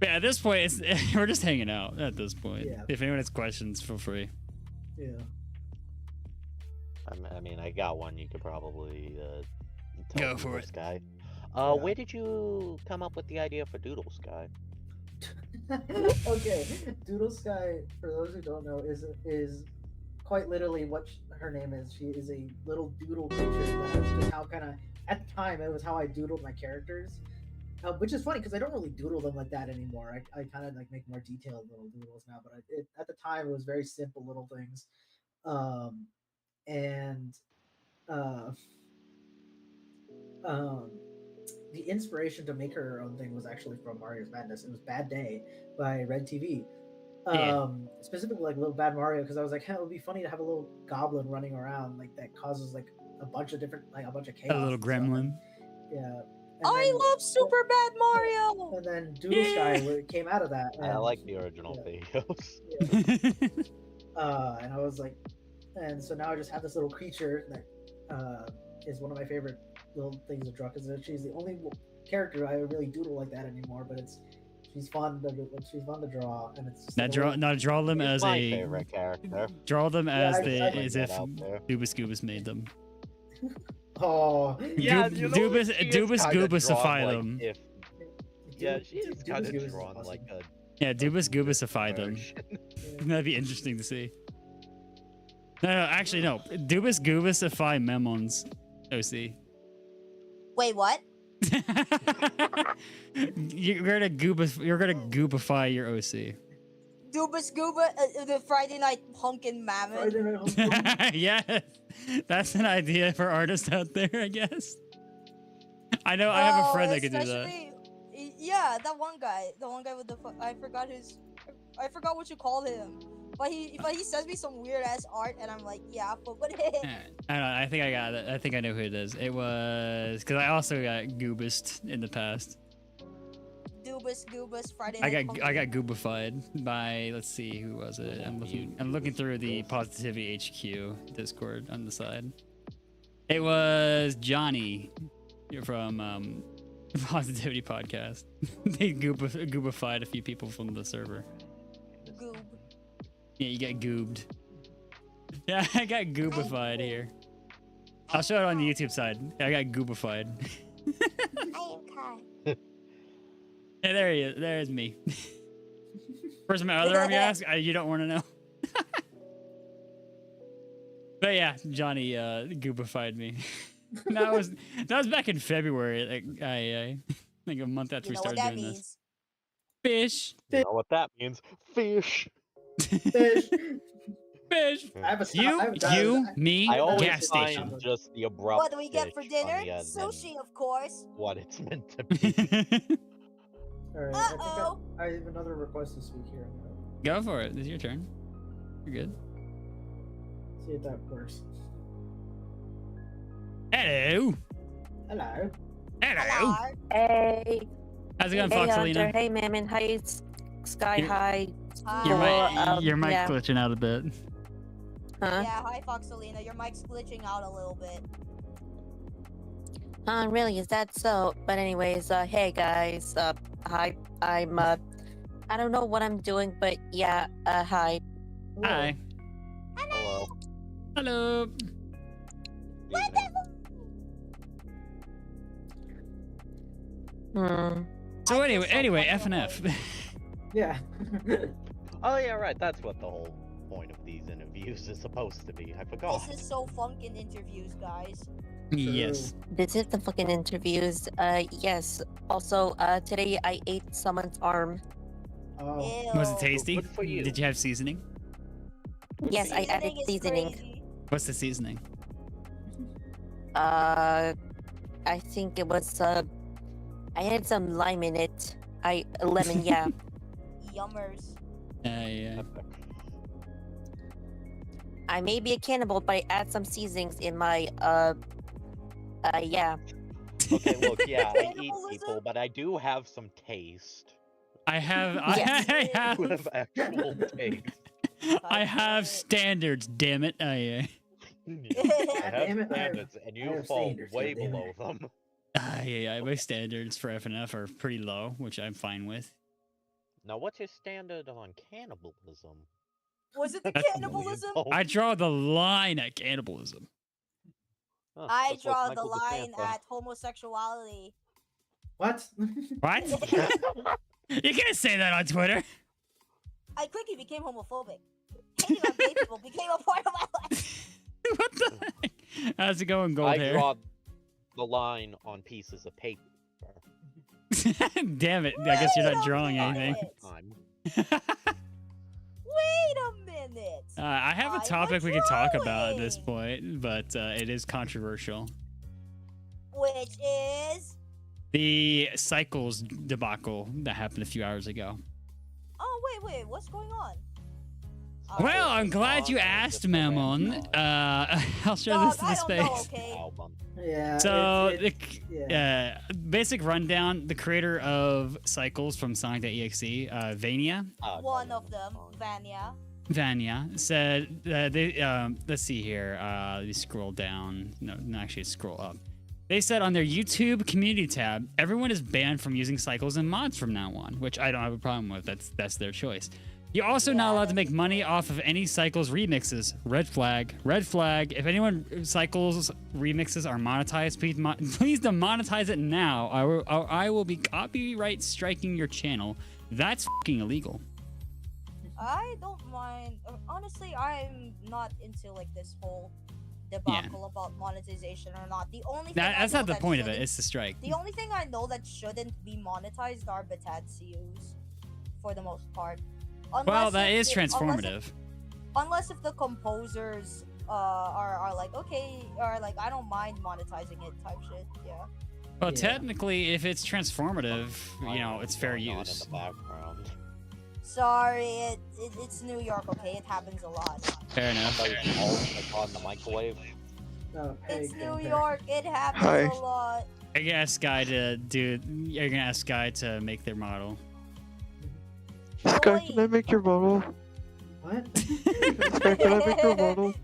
[SPEAKER 1] Yeah, at this point, we're just hanging out at this point.
[SPEAKER 2] Yeah.
[SPEAKER 1] If anyone has questions, feel free.
[SPEAKER 2] Yeah.
[SPEAKER 5] I mean, I got one. You could probably
[SPEAKER 1] Go for it.
[SPEAKER 5] Sky.
[SPEAKER 2] Yeah.
[SPEAKER 5] Where did you come up with the idea for Doodle Sky?
[SPEAKER 2] Okay, Doodle Sky, for those who don't know, is quite literally what her name is. She is a little doodle creature. That's just how at the time it was how I doodled my characters, which is funny because I don't really doodle them like that anymore. I kind of like make more detailed little doodles now, but at the time it was very simple little things, the inspiration to make her own thing was actually from Mario's Madness. It was Bad Day by Red TV. Specifically like Little Bad Mario, because I was like, hey, it would be funny to have a little goblin running around like that causes like a bunch of chaos.
[SPEAKER 1] A little
[SPEAKER 2] and stuff.
[SPEAKER 1] gremlin.
[SPEAKER 2] Yeah.
[SPEAKER 4] I love Super Bad Mario.
[SPEAKER 2] And then Doodle Sky came out of that.
[SPEAKER 5] I
[SPEAKER 2] and-
[SPEAKER 5] like the original videos.
[SPEAKER 2] and I was like, and so now I just have this little creature that is one of my favorite little things to draw because she's the only character I really doodle like that anymore. But she's fun to draw, and it's just
[SPEAKER 1] draw them as
[SPEAKER 5] my
[SPEAKER 1] a
[SPEAKER 5] favorite character.
[SPEAKER 1] draw them as
[SPEAKER 2] I
[SPEAKER 1] they
[SPEAKER 2] like
[SPEAKER 1] as
[SPEAKER 5] that
[SPEAKER 1] if
[SPEAKER 5] out there.
[SPEAKER 1] Dubus Goobus made them.
[SPEAKER 2] Oh
[SPEAKER 5] Yeah,
[SPEAKER 1] Dubus
[SPEAKER 5] you know, she is
[SPEAKER 1] Dubus
[SPEAKER 5] kinda
[SPEAKER 1] Goobusify
[SPEAKER 5] drawn
[SPEAKER 1] them.
[SPEAKER 5] Like yeah, she is
[SPEAKER 2] Dubus
[SPEAKER 5] kind of
[SPEAKER 2] Goobus is
[SPEAKER 5] drawn
[SPEAKER 2] awesome.
[SPEAKER 5] like a
[SPEAKER 1] Yeah, Dubus Goobusify them.
[SPEAKER 5] version.
[SPEAKER 1] That'd be interesting to see. No, actually, no. Dubus Goobusify Memons OC.
[SPEAKER 4] Wait, what?
[SPEAKER 1] You're gonna goobify your OC.
[SPEAKER 4] Dooba Scooba, the Friday Night Pumpkin Mammon.
[SPEAKER 2] Friday Night Homecoming.
[SPEAKER 1] Yeah, that's an idea for artists out there, I guess. I know. I have a friend that could do that.
[SPEAKER 4] especially- Yeah, that one guy with the I forgot what you called him. But he sends me some weird ass art, and I'm like, yeah, fuck with it.
[SPEAKER 1] I don't know. I think I got it. I think I know who it is. It was because I also got goobist in the past.
[SPEAKER 4] Goobus, Friday
[SPEAKER 1] I
[SPEAKER 4] Night
[SPEAKER 1] got goobified by, let's see, who was it? I'm looking through the Positivity HQ Discord on the side. It was Johnny from Positivity Podcast. They goobified a few people from the server.
[SPEAKER 4] Goob.
[SPEAKER 1] Yeah, you get goobed. Yeah, I got goobified here. I'll show it on the YouTube side. I got goobified.
[SPEAKER 3] I am Kai.
[SPEAKER 1] Hey, there he is. There's me. Where's my other arm, you ask? You don't want to know. But yeah, Johnny goobified me. that was back in February. Like I think a month after
[SPEAKER 4] You
[SPEAKER 1] we
[SPEAKER 4] know what
[SPEAKER 1] started
[SPEAKER 4] that
[SPEAKER 1] doing
[SPEAKER 4] means?
[SPEAKER 1] this. Fish.
[SPEAKER 5] You know what that means? Fish.
[SPEAKER 2] Fish.
[SPEAKER 1] Fish.
[SPEAKER 2] I have a
[SPEAKER 1] You, me,
[SPEAKER 5] I always
[SPEAKER 1] gas
[SPEAKER 5] find
[SPEAKER 1] station.
[SPEAKER 5] just the abrupt
[SPEAKER 4] What do we get for
[SPEAKER 5] fish on
[SPEAKER 4] dinner?
[SPEAKER 5] the end and
[SPEAKER 4] Sushi, of course.
[SPEAKER 5] what it's meant to be.
[SPEAKER 2] Alright,
[SPEAKER 4] Uh-oh.
[SPEAKER 2] I have another request to speak here.
[SPEAKER 1] Go for it. This is your turn. You're good.
[SPEAKER 2] See if that works.
[SPEAKER 1] Hello.
[SPEAKER 2] Hello.
[SPEAKER 1] Hello.
[SPEAKER 6] Hey.
[SPEAKER 1] How's it going,
[SPEAKER 6] Hey, Hunter.
[SPEAKER 1] Foxalina?
[SPEAKER 6] Hey, Mammon. Hi, Sky
[SPEAKER 1] You're-
[SPEAKER 6] High.
[SPEAKER 1] Your
[SPEAKER 6] Hi.
[SPEAKER 1] mic, your mic
[SPEAKER 6] yeah.
[SPEAKER 1] glitching out a bit.
[SPEAKER 6] Huh?
[SPEAKER 4] Yeah, hi Foxalina. Your mic's glitching out a little bit.
[SPEAKER 6] Really? Is that so? But anyways, hey guys. Hi. I'm I don't know what I'm doing, but yeah. Hi.
[SPEAKER 1] Hi.
[SPEAKER 5] Hello.
[SPEAKER 1] Hello.
[SPEAKER 5] Evening.
[SPEAKER 1] So
[SPEAKER 4] I feel
[SPEAKER 1] anyway,
[SPEAKER 4] so fucking
[SPEAKER 1] FNF.
[SPEAKER 2] Yeah.
[SPEAKER 5] Oh yeah, right. That's what the whole point of these interviews is supposed to be. I forgot.
[SPEAKER 4] This is so Funkin interviews, guys.
[SPEAKER 1] Yes.
[SPEAKER 6] This is the fucking interviews. Yes. Also, today I ate someone's arm.
[SPEAKER 2] Oh.
[SPEAKER 4] Ew.
[SPEAKER 1] Was it tasty?
[SPEAKER 5] good for you.
[SPEAKER 1] Did you have seasoning?
[SPEAKER 6] Yes, I added
[SPEAKER 4] is
[SPEAKER 6] seasoning.
[SPEAKER 4] crazy.
[SPEAKER 1] What's the seasoning?
[SPEAKER 6] I think it was I had some lime in it. Lemon, yeah.
[SPEAKER 4] Yummers.
[SPEAKER 1] Yeah.
[SPEAKER 6] I may be a cannibal, but I add some seasonings in my yeah.
[SPEAKER 5] Okay, look, yeah, I eat
[SPEAKER 4] Cannibalism?
[SPEAKER 5] people, but I do have some taste.
[SPEAKER 1] I have.
[SPEAKER 6] Yes.
[SPEAKER 1] I
[SPEAKER 5] You have
[SPEAKER 1] have.
[SPEAKER 5] actual taste.
[SPEAKER 1] I have standards. Damn it.
[SPEAKER 5] I have
[SPEAKER 2] Damn it, I have-
[SPEAKER 5] standards, and
[SPEAKER 2] I
[SPEAKER 5] you
[SPEAKER 2] have
[SPEAKER 5] fall
[SPEAKER 2] standards,
[SPEAKER 5] way
[SPEAKER 2] goddammit.
[SPEAKER 5] below them.
[SPEAKER 1] Yeah. My standards for FNF are pretty low, which I'm fine with.
[SPEAKER 5] Now, what's your standard on cannibalism?
[SPEAKER 4] Was it the
[SPEAKER 1] That's
[SPEAKER 4] cannibalism?
[SPEAKER 5] Oh,
[SPEAKER 1] I draw the line at cannibalism.
[SPEAKER 5] huh,
[SPEAKER 4] I
[SPEAKER 5] just like
[SPEAKER 4] draw the
[SPEAKER 5] Michael
[SPEAKER 4] line
[SPEAKER 5] DeSanta.
[SPEAKER 4] at homosexuality.
[SPEAKER 2] What?
[SPEAKER 1] What? You can't say that on Twitter.
[SPEAKER 4] I quickly became homophobic. Hating on gay people became a part of my life.
[SPEAKER 1] What the heck? How's it going, gold
[SPEAKER 5] I
[SPEAKER 1] hair?
[SPEAKER 5] draw the line on pieces of paper.
[SPEAKER 1] Damn it. I guess you're
[SPEAKER 4] Wait
[SPEAKER 1] not
[SPEAKER 4] a
[SPEAKER 1] drawing anything.
[SPEAKER 4] minute.
[SPEAKER 5] Time.
[SPEAKER 4] Wait a minute.
[SPEAKER 1] I have a
[SPEAKER 4] I'm a
[SPEAKER 1] topic we could talk about at this
[SPEAKER 4] drawing.
[SPEAKER 1] point, but it is controversial.
[SPEAKER 4] Which is.
[SPEAKER 1] The cycles debacle that happened a few hours ago.
[SPEAKER 4] Oh, wait. What's going on?
[SPEAKER 1] Well, I'm glad you
[SPEAKER 5] on,
[SPEAKER 1] asked,
[SPEAKER 5] just a random
[SPEAKER 1] Mammon.
[SPEAKER 5] thought.
[SPEAKER 1] I'll show
[SPEAKER 4] Dog,
[SPEAKER 1] this to the
[SPEAKER 4] I don't know,
[SPEAKER 1] space.
[SPEAKER 4] okay?
[SPEAKER 5] Album.
[SPEAKER 2] Yeah.
[SPEAKER 1] So,
[SPEAKER 2] yeah.
[SPEAKER 1] basic rundown: the creator of Cycles from Sonic.exe, Vania,
[SPEAKER 4] One of them, Vanya.
[SPEAKER 1] said they. Let's see here. Let me scroll down. No, actually, scroll up. They said on their YouTube community tab, everyone is banned from using Cycles and mods from now on, which I don't have a problem with. That's their choice. You're also not allowed to make money off of any Cycles remixes. Red flag. Red flag. If anyone Cycles remixes are monetized, please demonetize it now. I will be copyright striking your channel. That's fucking illegal.
[SPEAKER 4] I don't mind. Honestly, I'm not into like this whole debacle about monetization or not. The only thing
[SPEAKER 1] That's
[SPEAKER 4] I know
[SPEAKER 1] not the
[SPEAKER 4] that
[SPEAKER 1] point of it.
[SPEAKER 4] shouldn't-
[SPEAKER 1] It's the strike.
[SPEAKER 4] The only thing I know that shouldn't be monetized are Batatsu's, for the most part.
[SPEAKER 1] Well, that is
[SPEAKER 4] if-
[SPEAKER 1] transformative.
[SPEAKER 4] Unless if the composers are like, okay, or like, I don't mind monetizing it type shit, yeah.
[SPEAKER 1] Well,
[SPEAKER 2] Yeah.
[SPEAKER 1] technically, if it's transformative, you know, it's fair
[SPEAKER 5] Going on in
[SPEAKER 1] use.
[SPEAKER 5] the background.
[SPEAKER 4] Sorry, it's New York, okay? It happens a lot.
[SPEAKER 1] Fair enough.
[SPEAKER 5] Like, all like on the microwave.
[SPEAKER 2] No, hey,
[SPEAKER 4] It's New
[SPEAKER 2] grandparent.
[SPEAKER 4] York. It happens
[SPEAKER 7] Hi.
[SPEAKER 4] a lot.
[SPEAKER 1] You're gonna ask Sky to do. You're gonna ask Sky to make their model.
[SPEAKER 7] Sky, can I make your model?
[SPEAKER 2] What?
[SPEAKER 7] Sky, can I make your model?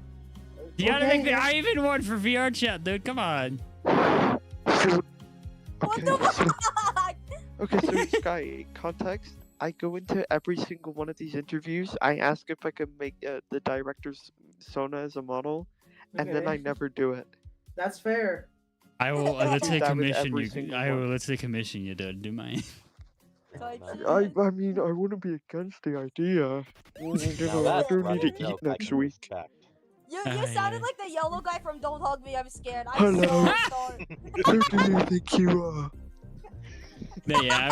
[SPEAKER 1] You gotta
[SPEAKER 2] Okay,
[SPEAKER 1] make the.
[SPEAKER 2] yeah.
[SPEAKER 1] I even want for VR chat, dude. Come on.
[SPEAKER 7] So,
[SPEAKER 4] What
[SPEAKER 7] okay,
[SPEAKER 4] the
[SPEAKER 7] so,
[SPEAKER 4] fuck?
[SPEAKER 7] okay, so Sky, context. I go into every single one of these interviews. I ask if I can make the director's Sona as a model, and then
[SPEAKER 2] Okay.
[SPEAKER 7] I never do it.
[SPEAKER 2] That's fair.
[SPEAKER 1] I will literally
[SPEAKER 7] That with
[SPEAKER 1] commission
[SPEAKER 7] every
[SPEAKER 1] you.
[SPEAKER 7] single
[SPEAKER 1] I will
[SPEAKER 7] one.
[SPEAKER 1] literally commission you to do mine.
[SPEAKER 4] Touch
[SPEAKER 7] I
[SPEAKER 4] it.
[SPEAKER 7] mean, I wouldn't be against the idea. You
[SPEAKER 5] Now
[SPEAKER 7] know, I
[SPEAKER 5] that's
[SPEAKER 7] do need to
[SPEAKER 5] running joke
[SPEAKER 7] eat
[SPEAKER 5] I
[SPEAKER 7] next
[SPEAKER 5] can
[SPEAKER 7] week.
[SPEAKER 5] respect.
[SPEAKER 4] You
[SPEAKER 1] Ah,
[SPEAKER 4] sounded
[SPEAKER 1] yeah.
[SPEAKER 4] like the yellow guy from Don't Hug Me, I'm scared. I'm
[SPEAKER 7] Hello.
[SPEAKER 4] so sorry.
[SPEAKER 7] Who do you think you are?
[SPEAKER 1] But yeah,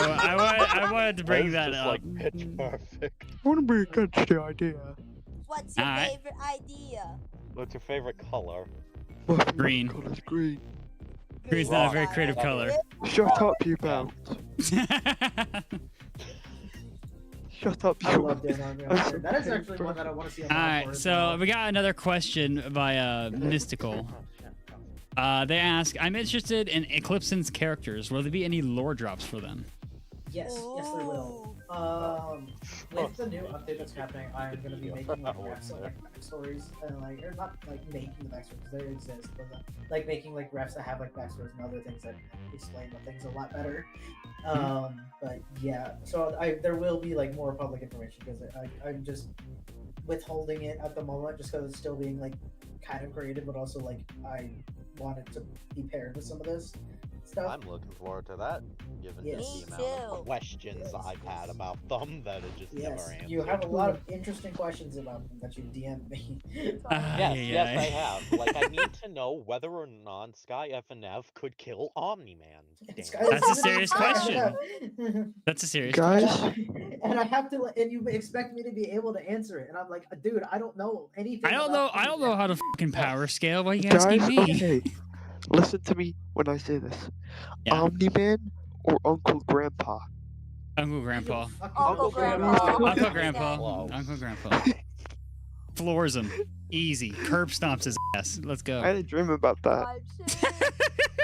[SPEAKER 1] I wanted to bring that
[SPEAKER 5] Just
[SPEAKER 1] up.
[SPEAKER 5] like pitch perfect.
[SPEAKER 7] I wouldn't be against the idea.
[SPEAKER 4] What's your
[SPEAKER 1] Alright.
[SPEAKER 4] favorite idea?
[SPEAKER 5] What's your favorite color?
[SPEAKER 7] My favorite
[SPEAKER 1] Green.
[SPEAKER 7] color's green.
[SPEAKER 1] Green's not a very creative color.
[SPEAKER 7] Shut up, you bounce. Shut up,
[SPEAKER 2] I
[SPEAKER 7] you.
[SPEAKER 2] love Dan Army.
[SPEAKER 7] I'm so
[SPEAKER 2] That is
[SPEAKER 7] very
[SPEAKER 2] actually one that I want to see on
[SPEAKER 1] All
[SPEAKER 2] the
[SPEAKER 1] right,
[SPEAKER 2] board as
[SPEAKER 1] so
[SPEAKER 2] well.
[SPEAKER 1] we got another question by Mystical. They ask, I'm interested in Eclipson's characters. Will there be any lore drops for them?
[SPEAKER 2] Yes, there will. With the new update that's happening, I'm gonna be making like refs of like backstories and like, or not like making the backstories because they exist, but like making like refs that have like backstories and other things that explain the things a lot better. But yeah, so there will be like more public information because I'm just withholding it at the moment just because it's still being like kind of creative, but also like I want it to be paired with some of this stuff.
[SPEAKER 5] I'm looking forward to that, given
[SPEAKER 2] Yes.
[SPEAKER 5] just the
[SPEAKER 4] Me
[SPEAKER 5] amount of
[SPEAKER 4] too.
[SPEAKER 5] questions
[SPEAKER 2] Yes,
[SPEAKER 5] I've had
[SPEAKER 2] yes.
[SPEAKER 5] about them that it just never
[SPEAKER 2] Yes,
[SPEAKER 5] answered.
[SPEAKER 2] you have a lot of interesting questions about them that you DM'd me.
[SPEAKER 5] Yes, I have. Like, I need to know whether or not Sky FNF could kill Omni-Man.
[SPEAKER 2] It's-
[SPEAKER 5] Damn.
[SPEAKER 1] That's a serious question. That's a serious
[SPEAKER 7] Guys,
[SPEAKER 1] question.
[SPEAKER 2] And I have to, and you expect me to be able to answer it, and I'm like, dude, I don't know anything.
[SPEAKER 1] I don't know.
[SPEAKER 2] about
[SPEAKER 1] I don't know how to fucking power scale. Why are you
[SPEAKER 7] guys,
[SPEAKER 1] asking me?
[SPEAKER 7] okay. Listen to me when I say this.
[SPEAKER 1] Yeah.
[SPEAKER 7] Omni-Man or Uncle Grandpa?
[SPEAKER 1] Uncle Grandpa.
[SPEAKER 4] Uncle Grandpa.
[SPEAKER 1] Uncle Grandpa.
[SPEAKER 5] Close.
[SPEAKER 1] Uncle Grandpa. Floors him. Easy. Curb stomps his ass. Let's go.
[SPEAKER 7] I had a dream about that.
[SPEAKER 4] Type shit.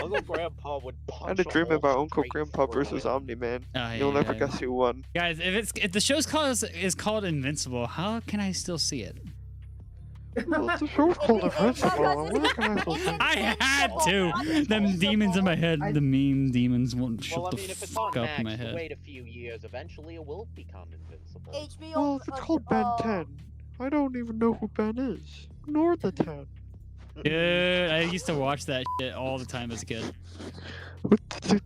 [SPEAKER 5] Uncle Grandpa would punch
[SPEAKER 7] I had a dream
[SPEAKER 5] hole
[SPEAKER 7] about Uncle
[SPEAKER 5] straight
[SPEAKER 7] Grandpa
[SPEAKER 5] through
[SPEAKER 7] versus
[SPEAKER 5] it.
[SPEAKER 7] Omni-Man.
[SPEAKER 1] Oh,
[SPEAKER 7] You'll
[SPEAKER 1] yeah,
[SPEAKER 7] never
[SPEAKER 1] yeah.
[SPEAKER 7] guess who won.
[SPEAKER 1] Guys, if the show's called Invincible, how can I still see it?
[SPEAKER 7] Well, the show's called
[SPEAKER 4] It's
[SPEAKER 7] Invincible.
[SPEAKER 4] because
[SPEAKER 7] What can I
[SPEAKER 4] it's
[SPEAKER 7] say?
[SPEAKER 1] I had
[SPEAKER 4] invincible,
[SPEAKER 1] to.
[SPEAKER 4] not
[SPEAKER 1] Them demons in my head.
[SPEAKER 2] I-
[SPEAKER 1] The meme demons won't shut
[SPEAKER 5] Well, I
[SPEAKER 1] the
[SPEAKER 5] mean, if it's
[SPEAKER 1] fuck
[SPEAKER 5] on
[SPEAKER 1] up in my
[SPEAKER 5] Max,
[SPEAKER 1] head.
[SPEAKER 5] wait a few years, eventually it will become invincible.
[SPEAKER 4] HBO.
[SPEAKER 7] Well, if it's called Ben 10, I don't even know who Ben is. Nor the 10.
[SPEAKER 1] Dude, I used to watch that shit all the time as a kid.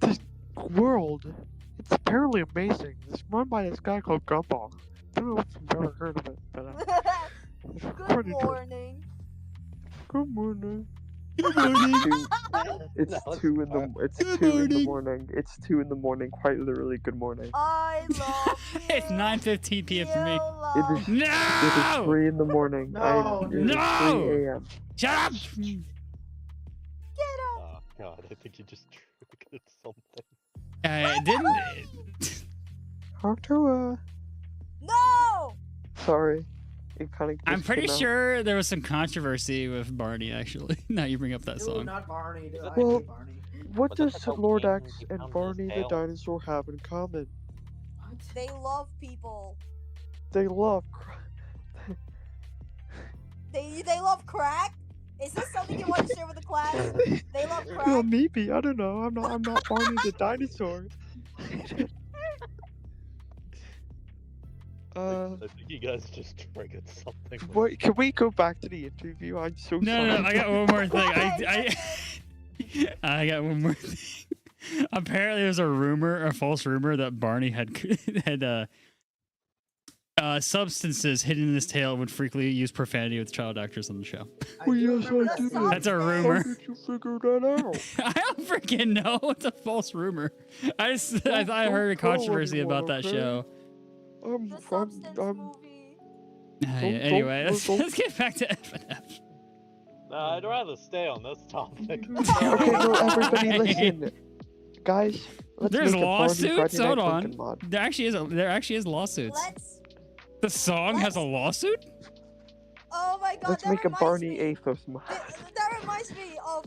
[SPEAKER 7] This world, it's apparently amazing. It's run by this guy called Gumball. I don't know if you've ever heard of it, but it's
[SPEAKER 4] Good
[SPEAKER 7] pretty good.
[SPEAKER 4] morning.
[SPEAKER 7] Good morning.
[SPEAKER 1] Good morning.
[SPEAKER 7] It's
[SPEAKER 5] That was
[SPEAKER 7] 2 in the
[SPEAKER 5] perfect.
[SPEAKER 7] it's
[SPEAKER 1] Good
[SPEAKER 7] 2 in the
[SPEAKER 1] morning.
[SPEAKER 7] morning. It's 2 in the morning. Quite literally, good morning.
[SPEAKER 4] I love you.
[SPEAKER 1] It's 9:15 p.m. for me.
[SPEAKER 7] It is. It is
[SPEAKER 1] No!
[SPEAKER 7] 3 in the morning.
[SPEAKER 2] No,
[SPEAKER 7] It
[SPEAKER 2] dude.
[SPEAKER 7] is
[SPEAKER 1] No!
[SPEAKER 7] 3 a.m.
[SPEAKER 1] Shut up!
[SPEAKER 4] Get up.
[SPEAKER 5] Oh god, I think you just triggered something.
[SPEAKER 1] Didn't.
[SPEAKER 7] How to
[SPEAKER 4] No.
[SPEAKER 7] Sorry. It kind of.
[SPEAKER 1] I'm pretty sure there was some controversy with Barney, actually. Now you bring up that
[SPEAKER 2] Dude,
[SPEAKER 1] song.
[SPEAKER 2] not Barney. Dude, I
[SPEAKER 7] Well-
[SPEAKER 2] hate Barney.
[SPEAKER 7] What
[SPEAKER 5] Was that
[SPEAKER 7] does
[SPEAKER 5] the
[SPEAKER 7] Lord
[SPEAKER 5] cocaine
[SPEAKER 7] X
[SPEAKER 5] he
[SPEAKER 7] and
[SPEAKER 5] found in his
[SPEAKER 7] Barney the
[SPEAKER 5] tail?
[SPEAKER 7] dinosaur have in common?
[SPEAKER 2] What?
[SPEAKER 4] They love people.
[SPEAKER 7] They love.
[SPEAKER 4] They love crack. Is this something you want to share with the class? They love
[SPEAKER 7] Well,
[SPEAKER 4] crack.
[SPEAKER 7] maybe I don't know. I'm not Barney the dinosaur.
[SPEAKER 5] I think you guys just triggered something.
[SPEAKER 7] What? Can we go back to the interview? I'm so
[SPEAKER 1] No,
[SPEAKER 7] sorry.
[SPEAKER 1] no, no, I got one more thing. I got one more thing. Apparently, there's a false rumor that Barney had substances hidden in his tail and would frequently use profanity with child actors on the show.
[SPEAKER 2] I
[SPEAKER 7] Well,
[SPEAKER 2] do
[SPEAKER 7] yes,
[SPEAKER 2] remember
[SPEAKER 7] I
[SPEAKER 2] that
[SPEAKER 7] did.
[SPEAKER 2] song.
[SPEAKER 1] That's a
[SPEAKER 7] How
[SPEAKER 1] rumor.
[SPEAKER 7] did you figure that out?
[SPEAKER 1] I don't freaking know. It's a false rumor. I thought I
[SPEAKER 7] Don't
[SPEAKER 1] heard a
[SPEAKER 7] tell
[SPEAKER 1] controversy
[SPEAKER 7] anyone,
[SPEAKER 1] about that
[SPEAKER 7] okay?
[SPEAKER 1] show.
[SPEAKER 4] The Substance movie.
[SPEAKER 1] Yeah,
[SPEAKER 7] Don't-
[SPEAKER 1] anyway,
[SPEAKER 7] don't-
[SPEAKER 1] let's get back to FNF.
[SPEAKER 5] Nah, I'd rather stay on this topic.
[SPEAKER 7] Okay, no, everybody listen. Guys, let's
[SPEAKER 1] There's
[SPEAKER 7] make a party
[SPEAKER 1] lawsuits.
[SPEAKER 7] Friday
[SPEAKER 1] Hold
[SPEAKER 7] Night
[SPEAKER 1] on.
[SPEAKER 7] Funkin' mod.
[SPEAKER 1] There actually is lawsuits.
[SPEAKER 4] Let's.
[SPEAKER 1] The song has a lawsuit.
[SPEAKER 4] Oh my god,
[SPEAKER 7] Let's
[SPEAKER 4] that
[SPEAKER 7] make a
[SPEAKER 4] reminds
[SPEAKER 7] Barney
[SPEAKER 4] me.
[SPEAKER 7] Athos mod.
[SPEAKER 4] That reminds me of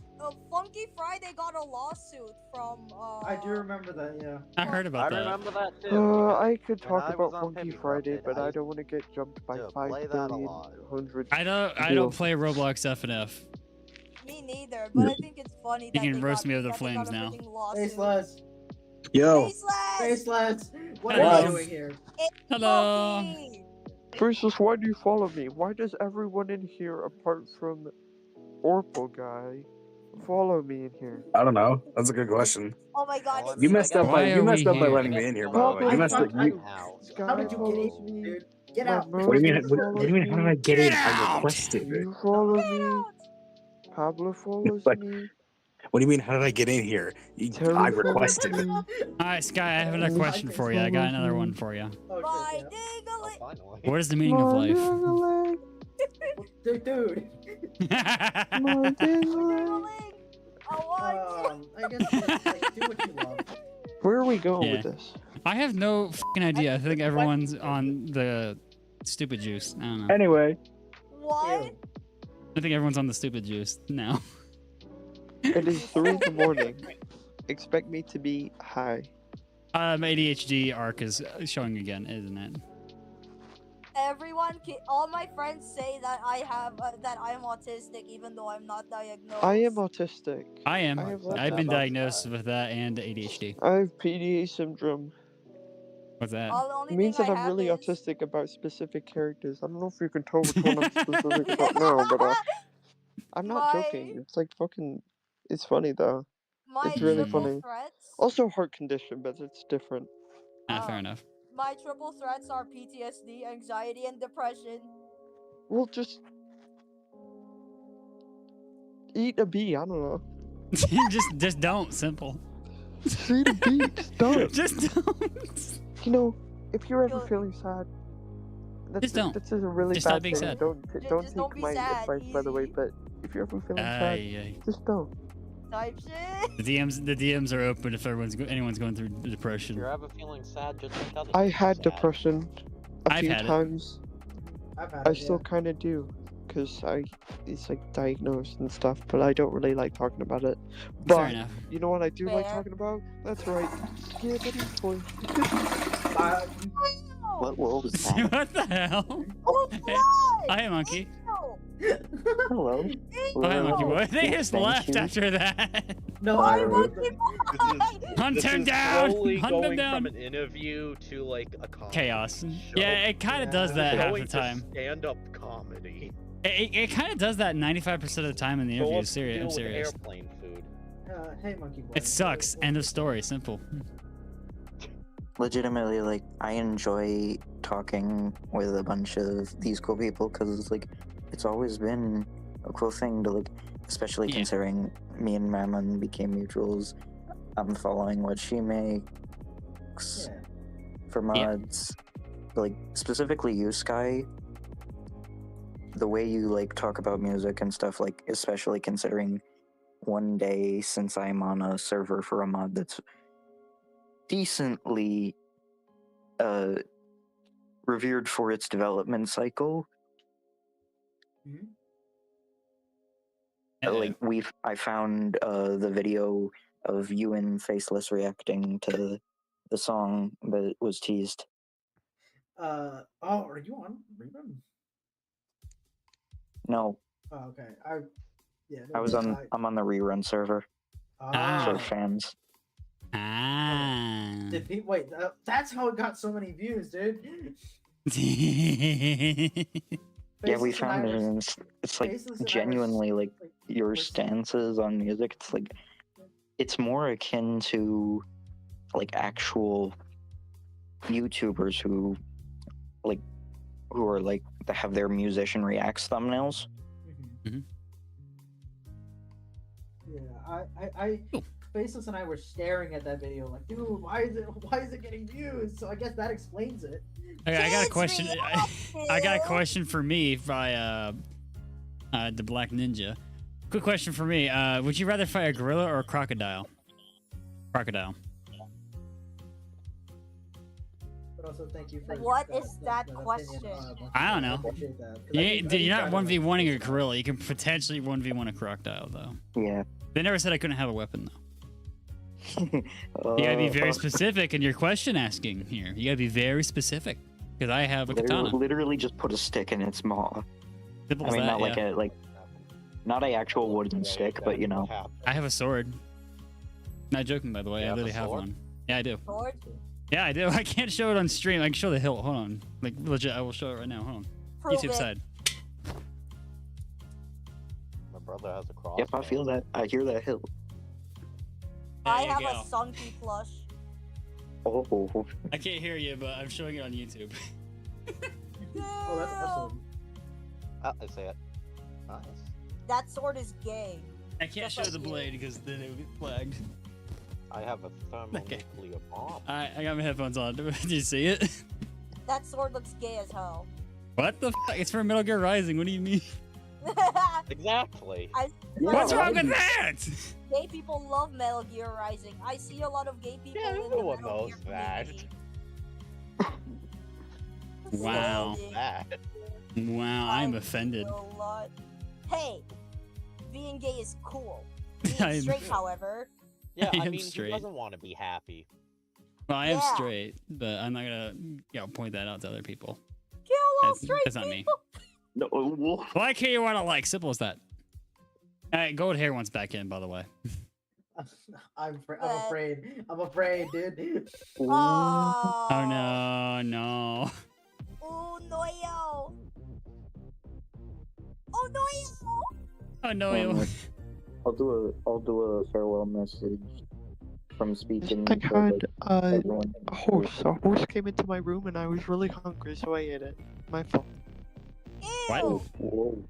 [SPEAKER 4] Funky Friday got a lawsuit from.
[SPEAKER 2] I do remember that. Yeah.
[SPEAKER 1] I heard
[SPEAKER 5] I
[SPEAKER 1] about that.
[SPEAKER 5] remember that too.
[SPEAKER 7] I could
[SPEAKER 5] when
[SPEAKER 7] talk
[SPEAKER 5] I
[SPEAKER 7] about
[SPEAKER 5] was on
[SPEAKER 7] Funky
[SPEAKER 5] Pippy
[SPEAKER 7] Friday,
[SPEAKER 5] Corrupted,
[SPEAKER 7] but
[SPEAKER 5] I
[SPEAKER 7] I don't want to get jumped by
[SPEAKER 5] to
[SPEAKER 7] 5
[SPEAKER 5] play that a
[SPEAKER 7] billion
[SPEAKER 5] lot.
[SPEAKER 7] hundred.
[SPEAKER 1] I don't
[SPEAKER 7] Deal.
[SPEAKER 1] play Roblox FNF.
[SPEAKER 4] Me neither, but I think it's funny that
[SPEAKER 1] can
[SPEAKER 4] they
[SPEAKER 1] roast
[SPEAKER 4] got,
[SPEAKER 1] me over the
[SPEAKER 4] that they got
[SPEAKER 1] flames
[SPEAKER 4] a
[SPEAKER 1] now.
[SPEAKER 4] freaking lawsuit.
[SPEAKER 2] Faceless.
[SPEAKER 8] Yo,
[SPEAKER 4] Faceless!
[SPEAKER 2] Faceless. What
[SPEAKER 1] Hello.
[SPEAKER 2] are you doing here?
[SPEAKER 1] Hello.
[SPEAKER 4] Funky!
[SPEAKER 7] Versus, why do you follow me? Why does everyone in here, apart from Orpal guy, follow me in here?
[SPEAKER 8] I don't know. That's a good question.
[SPEAKER 4] Oh my god,
[SPEAKER 5] Well, I
[SPEAKER 4] it's
[SPEAKER 8] You
[SPEAKER 5] mean, I
[SPEAKER 8] messed up
[SPEAKER 5] got-
[SPEAKER 1] Why
[SPEAKER 8] by
[SPEAKER 1] are
[SPEAKER 8] you
[SPEAKER 1] we
[SPEAKER 8] messed up by
[SPEAKER 1] here?
[SPEAKER 8] letting me in here. By the way,
[SPEAKER 7] Papa,
[SPEAKER 8] you messed up.
[SPEAKER 7] you-
[SPEAKER 5] How?
[SPEAKER 7] Sky
[SPEAKER 2] How did you get
[SPEAKER 7] follows
[SPEAKER 2] in,
[SPEAKER 7] me.
[SPEAKER 2] dude? Get
[SPEAKER 7] My
[SPEAKER 2] out.
[SPEAKER 8] What do you mean?
[SPEAKER 7] Murder
[SPEAKER 8] What do you mean? How did I
[SPEAKER 7] follows
[SPEAKER 8] get in?
[SPEAKER 1] Get
[SPEAKER 8] I
[SPEAKER 1] out!
[SPEAKER 8] requested
[SPEAKER 7] me.
[SPEAKER 8] it.
[SPEAKER 7] You follow
[SPEAKER 4] Get
[SPEAKER 7] me.
[SPEAKER 4] out!
[SPEAKER 7] Pablo follows
[SPEAKER 8] Like-
[SPEAKER 7] me.
[SPEAKER 8] What do you mean? How did I get in here?
[SPEAKER 7] Terry
[SPEAKER 8] I
[SPEAKER 7] follows
[SPEAKER 8] requested it.
[SPEAKER 7] me.
[SPEAKER 1] All right, Sky. I have another
[SPEAKER 7] Who's
[SPEAKER 1] question for you. I got another one for you.
[SPEAKER 2] Oh,
[SPEAKER 4] My
[SPEAKER 2] shit,
[SPEAKER 5] Oh,
[SPEAKER 4] diggly!
[SPEAKER 5] finally.
[SPEAKER 1] What is the meaning of life?
[SPEAKER 7] Ding-a-ling,
[SPEAKER 2] yeah. Dude.
[SPEAKER 7] my ding-a-ling.
[SPEAKER 4] I want
[SPEAKER 2] I guess just, like, do what you love.
[SPEAKER 7] Where are we going
[SPEAKER 1] Yeah.
[SPEAKER 7] with this?
[SPEAKER 1] I have no fucking idea. I think everyone's on the stupid juice. I don't know.
[SPEAKER 8] Anyway,
[SPEAKER 4] what?
[SPEAKER 2] Ew.
[SPEAKER 1] I think everyone's on the stupid juice now.
[SPEAKER 7] It is 3 in the morning. Expect me to be high.
[SPEAKER 1] ADHD arc is showing again, isn't it?
[SPEAKER 4] All my friends say that I have that I'm autistic, even though I'm not diagnosed.
[SPEAKER 7] I am autistic.
[SPEAKER 1] I am.
[SPEAKER 7] I have
[SPEAKER 1] I've been
[SPEAKER 5] that.
[SPEAKER 1] diagnosed with that and ADHD.
[SPEAKER 7] I have PDA syndrome.
[SPEAKER 1] What's that?
[SPEAKER 4] All the only
[SPEAKER 7] It means
[SPEAKER 4] thing
[SPEAKER 7] that
[SPEAKER 4] I
[SPEAKER 7] I'm
[SPEAKER 4] have
[SPEAKER 7] really
[SPEAKER 4] is...
[SPEAKER 7] autistic about specific characters. I don't know if you can tell which one I'm specific about now, but I'm not joking.
[SPEAKER 4] My-
[SPEAKER 7] It's like fucking. It's funny though.
[SPEAKER 4] My
[SPEAKER 7] It's really
[SPEAKER 4] triple
[SPEAKER 7] funny.
[SPEAKER 4] threats.
[SPEAKER 7] Also heart condition, but it's different.
[SPEAKER 1] Fair enough.
[SPEAKER 4] My triple threats are PTSD, anxiety, and depression.
[SPEAKER 7] Well, just eat a bee. I don't know.
[SPEAKER 1] just don't. Simple.
[SPEAKER 7] Just eat a bee. Just don't.
[SPEAKER 1] Just don't.
[SPEAKER 7] You know, if you're ever
[SPEAKER 4] You'll-
[SPEAKER 7] feeling sad,
[SPEAKER 1] Just don't.
[SPEAKER 7] This is a really
[SPEAKER 1] Just
[SPEAKER 7] bad
[SPEAKER 1] stop being
[SPEAKER 7] thing.
[SPEAKER 1] sad.
[SPEAKER 7] Don't
[SPEAKER 4] Just
[SPEAKER 7] take
[SPEAKER 4] don't be
[SPEAKER 7] my
[SPEAKER 4] sad,
[SPEAKER 7] advice, by the way.
[SPEAKER 4] easy.
[SPEAKER 7] But if you're ever feeling sad,
[SPEAKER 1] Aye,
[SPEAKER 7] just don't.
[SPEAKER 4] Type shit.
[SPEAKER 1] The DMs are open if anyone's going through
[SPEAKER 5] If
[SPEAKER 1] depression.
[SPEAKER 5] you're ever feeling sad, just make others
[SPEAKER 7] I
[SPEAKER 5] feel
[SPEAKER 7] had
[SPEAKER 5] sad.
[SPEAKER 7] depression a
[SPEAKER 1] I've
[SPEAKER 7] few
[SPEAKER 1] had it.
[SPEAKER 7] times.
[SPEAKER 2] I've had
[SPEAKER 7] I
[SPEAKER 2] it,
[SPEAKER 7] still
[SPEAKER 2] yeah.
[SPEAKER 7] kind of do, cause it's like diagnosed and stuff. But I don't really like talking about it.
[SPEAKER 1] Fair
[SPEAKER 7] But
[SPEAKER 1] enough.
[SPEAKER 7] you know what I do like
[SPEAKER 4] Fair.
[SPEAKER 7] talking about? That's right. Skibbity toy.
[SPEAKER 2] Uh,
[SPEAKER 5] What world is that?
[SPEAKER 1] What the hell?
[SPEAKER 4] Oh,
[SPEAKER 1] Hey,
[SPEAKER 4] fly!
[SPEAKER 1] Hi, monkey.
[SPEAKER 4] Ew!
[SPEAKER 5] Hello.
[SPEAKER 1] Hi, monkey
[SPEAKER 4] Ew!
[SPEAKER 1] boy. They
[SPEAKER 5] Yeah,
[SPEAKER 1] just
[SPEAKER 5] thank
[SPEAKER 1] left
[SPEAKER 5] you.
[SPEAKER 1] after that.
[SPEAKER 2] no,
[SPEAKER 4] Why
[SPEAKER 2] I
[SPEAKER 4] monkey
[SPEAKER 1] Hunt
[SPEAKER 9] This
[SPEAKER 1] him
[SPEAKER 9] is
[SPEAKER 1] down!
[SPEAKER 9] slowly
[SPEAKER 1] Hunt him
[SPEAKER 9] going
[SPEAKER 1] down!
[SPEAKER 9] from an interview to like a comedy
[SPEAKER 1] Chaos.
[SPEAKER 9] show.
[SPEAKER 1] Yeah, it kind of
[SPEAKER 2] Yeah.
[SPEAKER 1] does that half
[SPEAKER 9] Going
[SPEAKER 1] the
[SPEAKER 9] to
[SPEAKER 1] time.
[SPEAKER 9] stand-up comedy.
[SPEAKER 1] It kind of does that 95% of the time in the
[SPEAKER 9] Go
[SPEAKER 1] interview.
[SPEAKER 9] up
[SPEAKER 1] Serious, I'm
[SPEAKER 9] with
[SPEAKER 1] serious.
[SPEAKER 9] airplane food.
[SPEAKER 2] Hey, monkey boy.
[SPEAKER 1] It sucks. End of story. Simple.
[SPEAKER 10] Legitimately, like, I enjoy talking with a bunch of these cool people because, like, it's always been a cool thing to, like, especially
[SPEAKER 1] Yeah.
[SPEAKER 10] considering me and Mammon became mutuals. I'm following what she makes
[SPEAKER 2] Yeah.
[SPEAKER 10] for mods. Like, specifically you, Sky. The way you, like, talk about music and stuff, like, especially considering one day since I'm on a server for a mod that's decently revered for its development cycle.
[SPEAKER 2] Mhm.
[SPEAKER 10] Like I found the video of you and Faceless reacting to the song that was teased.
[SPEAKER 2] Oh, are you on rerun?
[SPEAKER 10] No,
[SPEAKER 2] Oh, okay. Yeah.
[SPEAKER 10] I was on. I'm on the rerun server
[SPEAKER 1] Ah.
[SPEAKER 10] for fans.
[SPEAKER 1] Ah.
[SPEAKER 2] Did people wait? That's how it got so many views, dude.
[SPEAKER 10] Yeah, we
[SPEAKER 2] Faceless and I
[SPEAKER 10] found it.
[SPEAKER 2] were-
[SPEAKER 10] And it's like
[SPEAKER 2] Faceless and I were
[SPEAKER 10] genuinely like
[SPEAKER 2] like,
[SPEAKER 10] your
[SPEAKER 2] we're-
[SPEAKER 10] stances on music. It's like it's more akin to like actual YouTubers who are like that have their musician reacts thumbnails.
[SPEAKER 2] Mhm. Yeah, I Faceless and I were staring at that video like, dude, why is it getting views? So I guess that explains it.
[SPEAKER 1] Okay, I got a
[SPEAKER 4] Kids
[SPEAKER 1] question.
[SPEAKER 4] react,
[SPEAKER 1] I got a
[SPEAKER 4] kid.
[SPEAKER 1] question for me by the Black Ninja. Quick question for me. Would you rather fight a gorilla or a crocodile? Crocodile.
[SPEAKER 2] But also thank you for
[SPEAKER 4] What is that
[SPEAKER 2] opinion,
[SPEAKER 4] question?
[SPEAKER 1] I don't
[SPEAKER 2] I
[SPEAKER 1] know.
[SPEAKER 2] appreciate that. 'Cause I
[SPEAKER 1] Yeah,
[SPEAKER 2] do- I
[SPEAKER 1] dude,
[SPEAKER 2] do
[SPEAKER 1] you're
[SPEAKER 2] try
[SPEAKER 1] not
[SPEAKER 2] to, like,
[SPEAKER 1] 1v1ing a
[SPEAKER 2] fix that.
[SPEAKER 1] gorilla. You can potentially 1v1 a crocodile, though.
[SPEAKER 10] Yeah.
[SPEAKER 1] They never said I couldn't have a weapon, though. You gotta be very specific in your question asking here. You gotta be very specific. Because I have a katana.
[SPEAKER 10] Literally just put a stick in its maw.
[SPEAKER 1] Simple
[SPEAKER 10] I
[SPEAKER 1] as
[SPEAKER 10] mean,
[SPEAKER 1] that,
[SPEAKER 10] not like
[SPEAKER 1] yeah.
[SPEAKER 10] not an actual wooden stick, but you know.
[SPEAKER 1] I have a sword. Not joking, by the way.
[SPEAKER 5] You
[SPEAKER 1] I
[SPEAKER 5] have a
[SPEAKER 1] literally have
[SPEAKER 5] sword?
[SPEAKER 1] one. Yeah, I do.
[SPEAKER 4] Sword?
[SPEAKER 1] Yeah, I do. I can't show it on stream. I can show the hilt. Hold on. Like, legit, I will show it right now. Hold on.
[SPEAKER 4] Prove
[SPEAKER 1] YouTube
[SPEAKER 4] it.
[SPEAKER 1] side.
[SPEAKER 5] My brother has a cross.
[SPEAKER 10] Yep, I feel that. I hear that hill.
[SPEAKER 4] I
[SPEAKER 1] There
[SPEAKER 4] have
[SPEAKER 1] you go.
[SPEAKER 4] a Sunky plush.
[SPEAKER 10] Oh.
[SPEAKER 1] I can't hear you, but I'm showing it on YouTube.
[SPEAKER 2] Oh, that's awesome.
[SPEAKER 5] I say it. Nice.
[SPEAKER 4] That sword is gay.
[SPEAKER 1] I can't
[SPEAKER 4] Just
[SPEAKER 1] show
[SPEAKER 4] like
[SPEAKER 1] the
[SPEAKER 4] you.
[SPEAKER 1] blade because then it would get flagged.
[SPEAKER 5] I have a thermonuclear bomb.
[SPEAKER 1] Alright, I got my headphones on. Did you see it?
[SPEAKER 4] That sword looks gay as hell.
[SPEAKER 1] What the fuck? It's from Metal Gear Rising. What do you mean?
[SPEAKER 5] Exactly.
[SPEAKER 1] What's wrong with that?
[SPEAKER 4] Gay people love Metal Gear Rising. I see a lot of gay people
[SPEAKER 5] Yeah,
[SPEAKER 4] in the
[SPEAKER 5] everyone
[SPEAKER 4] Metal
[SPEAKER 5] knows
[SPEAKER 4] Gear
[SPEAKER 5] that.
[SPEAKER 4] community.
[SPEAKER 1] Wow.
[SPEAKER 4] So gay.
[SPEAKER 5] That.
[SPEAKER 1] Wow, I'm offended.
[SPEAKER 4] A lot. Hey, being gay is cool. Being
[SPEAKER 1] I'm-
[SPEAKER 4] straight, however.
[SPEAKER 5] Yeah,
[SPEAKER 1] I
[SPEAKER 5] I
[SPEAKER 1] am
[SPEAKER 5] mean,
[SPEAKER 1] straight.
[SPEAKER 5] who doesn't want to be happy?
[SPEAKER 1] Well, I am
[SPEAKER 4] Yeah.
[SPEAKER 1] straight, but I'm not gonna, point that out to other people.
[SPEAKER 4] Kill all
[SPEAKER 1] That's-
[SPEAKER 4] straight
[SPEAKER 1] that's not me.
[SPEAKER 4] people.
[SPEAKER 10] No, well,
[SPEAKER 1] Like who you want to like. Simple as that. Alright, gold hair wants back in, by the way.
[SPEAKER 2] I'm afraid. I'm afraid, dude.
[SPEAKER 4] Oh,
[SPEAKER 1] Oh no, no.
[SPEAKER 4] Oh no, yo. Oh no, yo.
[SPEAKER 1] Oh no,
[SPEAKER 10] I'll do a farewell message from speaking.
[SPEAKER 7] I
[SPEAKER 10] to,
[SPEAKER 7] had
[SPEAKER 10] like, everyone.
[SPEAKER 7] a horse. A horse came into my room and I was really hungry, so I ate it. My fault.
[SPEAKER 1] What?
[SPEAKER 4] Ew.
[SPEAKER 10] Whoa.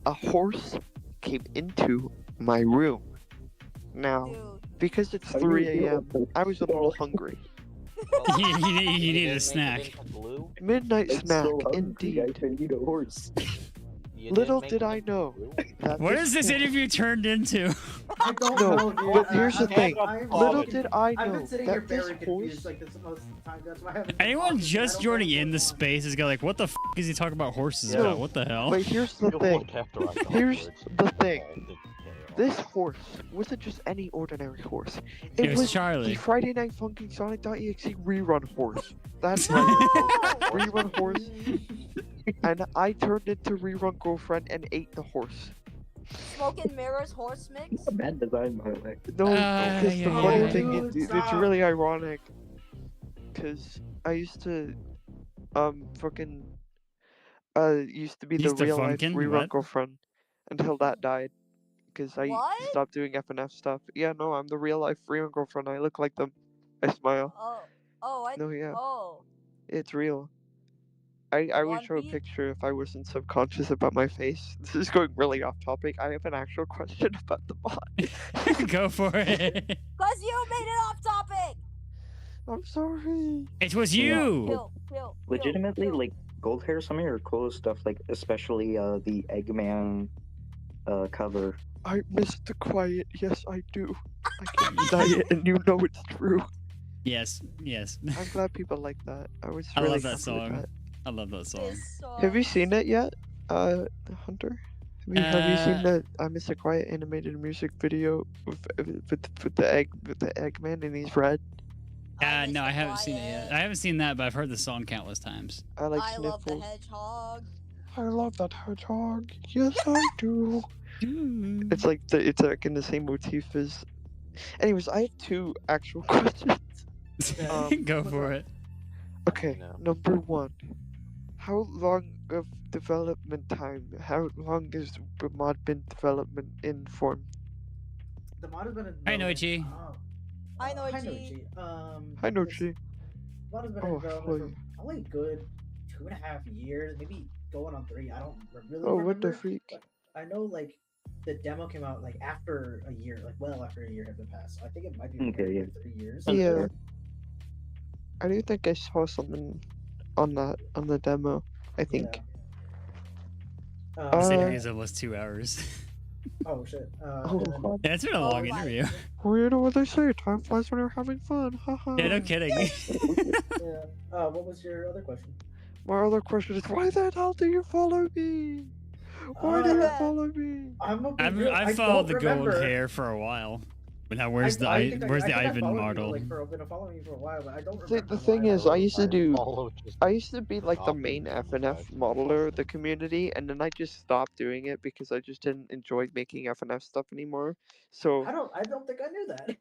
[SPEAKER 7] A horse came into my room. Now,
[SPEAKER 4] Dude.
[SPEAKER 7] because it's
[SPEAKER 10] How do
[SPEAKER 7] 3
[SPEAKER 10] you
[SPEAKER 7] a.m.,
[SPEAKER 10] feel?
[SPEAKER 7] I was a little hungry.
[SPEAKER 1] you need
[SPEAKER 5] Did
[SPEAKER 1] a
[SPEAKER 5] they make it
[SPEAKER 1] snack.
[SPEAKER 5] into glue?
[SPEAKER 7] Midnight
[SPEAKER 10] I'm
[SPEAKER 7] snack,
[SPEAKER 10] so hungry,
[SPEAKER 7] indeed.
[SPEAKER 10] I turned you to a horse.
[SPEAKER 5] You
[SPEAKER 7] Little
[SPEAKER 5] make
[SPEAKER 7] did
[SPEAKER 5] it
[SPEAKER 7] I
[SPEAKER 5] into
[SPEAKER 7] know
[SPEAKER 5] glue?
[SPEAKER 7] that
[SPEAKER 1] What is this
[SPEAKER 7] horse-
[SPEAKER 1] interview turned into?
[SPEAKER 2] I don't
[SPEAKER 7] No,
[SPEAKER 2] know, dude.
[SPEAKER 7] but here's the thing. Little
[SPEAKER 2] fucking-
[SPEAKER 7] did I
[SPEAKER 2] I've
[SPEAKER 7] know
[SPEAKER 2] been sitting here
[SPEAKER 7] that this
[SPEAKER 2] very
[SPEAKER 7] horse.
[SPEAKER 2] confused like this most of the time. That's why I haven't been
[SPEAKER 1] Anyone
[SPEAKER 2] talking, 'cause I
[SPEAKER 1] just
[SPEAKER 2] don't
[SPEAKER 1] joining
[SPEAKER 2] know
[SPEAKER 1] in the
[SPEAKER 2] what's going on.
[SPEAKER 1] space is going like, what the f is he talking about horses
[SPEAKER 5] Yeah.
[SPEAKER 1] about? What the hell?
[SPEAKER 7] Wait, here's the
[SPEAKER 5] You'll
[SPEAKER 7] thing.
[SPEAKER 5] look after I go
[SPEAKER 7] Here's
[SPEAKER 5] afterwards.
[SPEAKER 7] the thing.
[SPEAKER 5] All the details.
[SPEAKER 7] This horse wasn't just any ordinary horse.
[SPEAKER 1] It was
[SPEAKER 7] the
[SPEAKER 1] Charlie.
[SPEAKER 7] Friday Night Funkin' Sonic.exe rerun horse. That's
[SPEAKER 4] No.
[SPEAKER 7] right. Rerun horse. And I turned into rerun girlfriend and ate the horse.
[SPEAKER 4] Smoke and mirrors horse mix.
[SPEAKER 10] A bad design, by the way.
[SPEAKER 7] No, because
[SPEAKER 1] yeah,
[SPEAKER 7] the
[SPEAKER 1] yeah,
[SPEAKER 7] funny
[SPEAKER 1] yeah.
[SPEAKER 7] thing
[SPEAKER 2] Dude,
[SPEAKER 7] is, it's
[SPEAKER 2] stop.
[SPEAKER 7] really ironic. Because I used to, fucking, used to be the
[SPEAKER 1] Used to
[SPEAKER 7] real life
[SPEAKER 1] Funkin'?
[SPEAKER 7] rerun
[SPEAKER 1] What?
[SPEAKER 7] girlfriend until that died. Because I
[SPEAKER 4] What?
[SPEAKER 7] stopped doing FNF stuff. Yeah, no, I'm the real life rerun girlfriend. I look like them. I smile.
[SPEAKER 4] Oh,
[SPEAKER 7] No, yeah,
[SPEAKER 4] oh.
[SPEAKER 7] it's real. I would
[SPEAKER 4] One
[SPEAKER 7] show a
[SPEAKER 4] Piece?
[SPEAKER 7] picture if I wasn't subconscious about my face. This is going really off topic. I have an actual question about the mod.
[SPEAKER 1] Go for it.
[SPEAKER 4] Cause you made it off topic.
[SPEAKER 7] I'm sorry.
[SPEAKER 1] It was you.
[SPEAKER 4] Kill.
[SPEAKER 10] Legitimately, like, gold hair, some of your coolest stuff, like, especially, the Eggman, cover.
[SPEAKER 7] I miss the quiet. Yes, I do. I can't deny it, and you know it's true.
[SPEAKER 1] Yes, yes.
[SPEAKER 7] I'm glad people like that. I was
[SPEAKER 1] I
[SPEAKER 7] really
[SPEAKER 1] love that
[SPEAKER 7] happy with
[SPEAKER 1] song.
[SPEAKER 7] that.
[SPEAKER 1] I love that song.
[SPEAKER 4] This song.
[SPEAKER 7] Have you seen it yet, Hunter? Have you seen
[SPEAKER 1] Uh,
[SPEAKER 7] the I Miss the Quiet animated music video with the Eggman and he's red?
[SPEAKER 4] miss
[SPEAKER 1] No,
[SPEAKER 4] the
[SPEAKER 1] I haven't seen it yet.
[SPEAKER 4] quiet.
[SPEAKER 1] I haven't seen that, but I've heard the song countless times.
[SPEAKER 7] I like
[SPEAKER 4] I love the
[SPEAKER 7] sniffles.
[SPEAKER 4] hedgehog.
[SPEAKER 7] I love that hedgehog. Yes, I do. It's like it's like in the same motif as. Anyways, I have two actual questions.
[SPEAKER 1] Go for it.
[SPEAKER 7] Okay,
[SPEAKER 5] No.
[SPEAKER 7] number one. How long of development time? How long has the mod been development in form?
[SPEAKER 2] The mod has been in.
[SPEAKER 1] Hi, Noichi.
[SPEAKER 4] Hi, Noichi.
[SPEAKER 2] Hi, Noichi.
[SPEAKER 7] Hi, Nochi.
[SPEAKER 2] Mod has been
[SPEAKER 7] Oh,
[SPEAKER 2] in development
[SPEAKER 7] Floyd.
[SPEAKER 2] for probably a good 2.5 years, maybe going on 3. I don't really
[SPEAKER 7] Oh,
[SPEAKER 2] remember.
[SPEAKER 7] what the freak?
[SPEAKER 2] But I know, like, the demo came out like after a year, like well after a year had been passed. So I think it might be
[SPEAKER 10] Okay, yeah.
[SPEAKER 2] 3 years.
[SPEAKER 7] Yeah. I do think I saw something on the demo. I think.
[SPEAKER 2] Yeah.
[SPEAKER 1] The same
[SPEAKER 7] Uh,
[SPEAKER 1] reason was 2 hours.
[SPEAKER 2] Oh shit.
[SPEAKER 7] Oh.
[SPEAKER 2] and then-
[SPEAKER 1] Yeah, it's been a
[SPEAKER 2] Oh,
[SPEAKER 1] long
[SPEAKER 2] right.
[SPEAKER 1] interview.
[SPEAKER 7] Well, you know what they say, time flies when you're having fun. Haha.
[SPEAKER 1] Yeah, no kidding.
[SPEAKER 2] Yeah. What was your other question?
[SPEAKER 7] My other question is, why the hell do you follow me? Why do you
[SPEAKER 2] Uh,
[SPEAKER 7] follow me?
[SPEAKER 2] I'm gonna be real,
[SPEAKER 1] I
[SPEAKER 2] I
[SPEAKER 1] followed the
[SPEAKER 2] don't
[SPEAKER 1] gold
[SPEAKER 2] remember.
[SPEAKER 1] hair for a while. But now where's the
[SPEAKER 2] I think
[SPEAKER 1] where's the
[SPEAKER 2] I
[SPEAKER 1] Ivan
[SPEAKER 2] followed you,
[SPEAKER 1] model?
[SPEAKER 2] Like, been following you for a while, but I don't
[SPEAKER 7] The
[SPEAKER 2] remember.
[SPEAKER 7] thing
[SPEAKER 2] why
[SPEAKER 7] is, I used to
[SPEAKER 2] replied.
[SPEAKER 7] do.
[SPEAKER 5] Follow just
[SPEAKER 7] I used to be like the
[SPEAKER 5] Copy
[SPEAKER 7] main
[SPEAKER 5] you
[SPEAKER 7] FNF
[SPEAKER 5] guys.
[SPEAKER 7] modeler of the community, and then I just stopped doing it because I just didn't enjoy making FNF stuff anymore. So.
[SPEAKER 2] I don't think I knew that.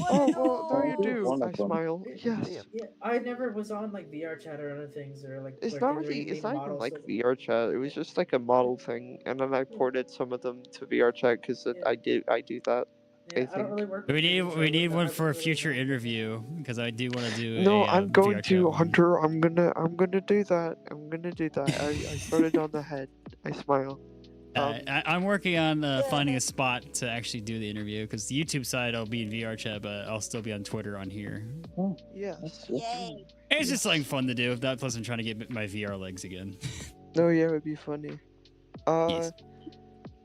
[SPEAKER 7] Oh well, there you
[SPEAKER 10] no.
[SPEAKER 7] do.
[SPEAKER 10] One
[SPEAKER 7] I
[SPEAKER 10] of them.
[SPEAKER 7] smile. Yes.
[SPEAKER 2] Yeah, I never was on like VR chat or other things or like.
[SPEAKER 7] It's
[SPEAKER 2] where
[SPEAKER 7] not
[SPEAKER 2] they were
[SPEAKER 7] really. It's
[SPEAKER 2] using
[SPEAKER 7] not even
[SPEAKER 2] models,
[SPEAKER 7] like
[SPEAKER 2] so-
[SPEAKER 7] VR chat. It was just like a model thing, and then I ported some of them to VR chat because I do that.
[SPEAKER 2] Yeah, I don't really work. with users, so
[SPEAKER 1] We
[SPEAKER 2] I
[SPEAKER 1] need
[SPEAKER 2] wouldn't- I
[SPEAKER 1] one for a
[SPEAKER 2] wouldn't really
[SPEAKER 1] future
[SPEAKER 2] know.
[SPEAKER 1] interview because I do want to do.
[SPEAKER 7] No,
[SPEAKER 1] a,
[SPEAKER 7] I'm going
[SPEAKER 1] VR
[SPEAKER 7] to
[SPEAKER 1] chat one.
[SPEAKER 7] Hunter. I'm gonna do that. I'm gonna do that. I started on the head. I smile.
[SPEAKER 1] I'm working on finding a spot to actually do the interview because the YouTube side I'll be in VR chat, but I'll still be on Twitter on here.
[SPEAKER 7] Yes.
[SPEAKER 4] Yay.
[SPEAKER 1] It's just something fun to do. That plus I'm trying to get my VR legs again.
[SPEAKER 7] No, yeah, it would be funny.
[SPEAKER 1] Yes.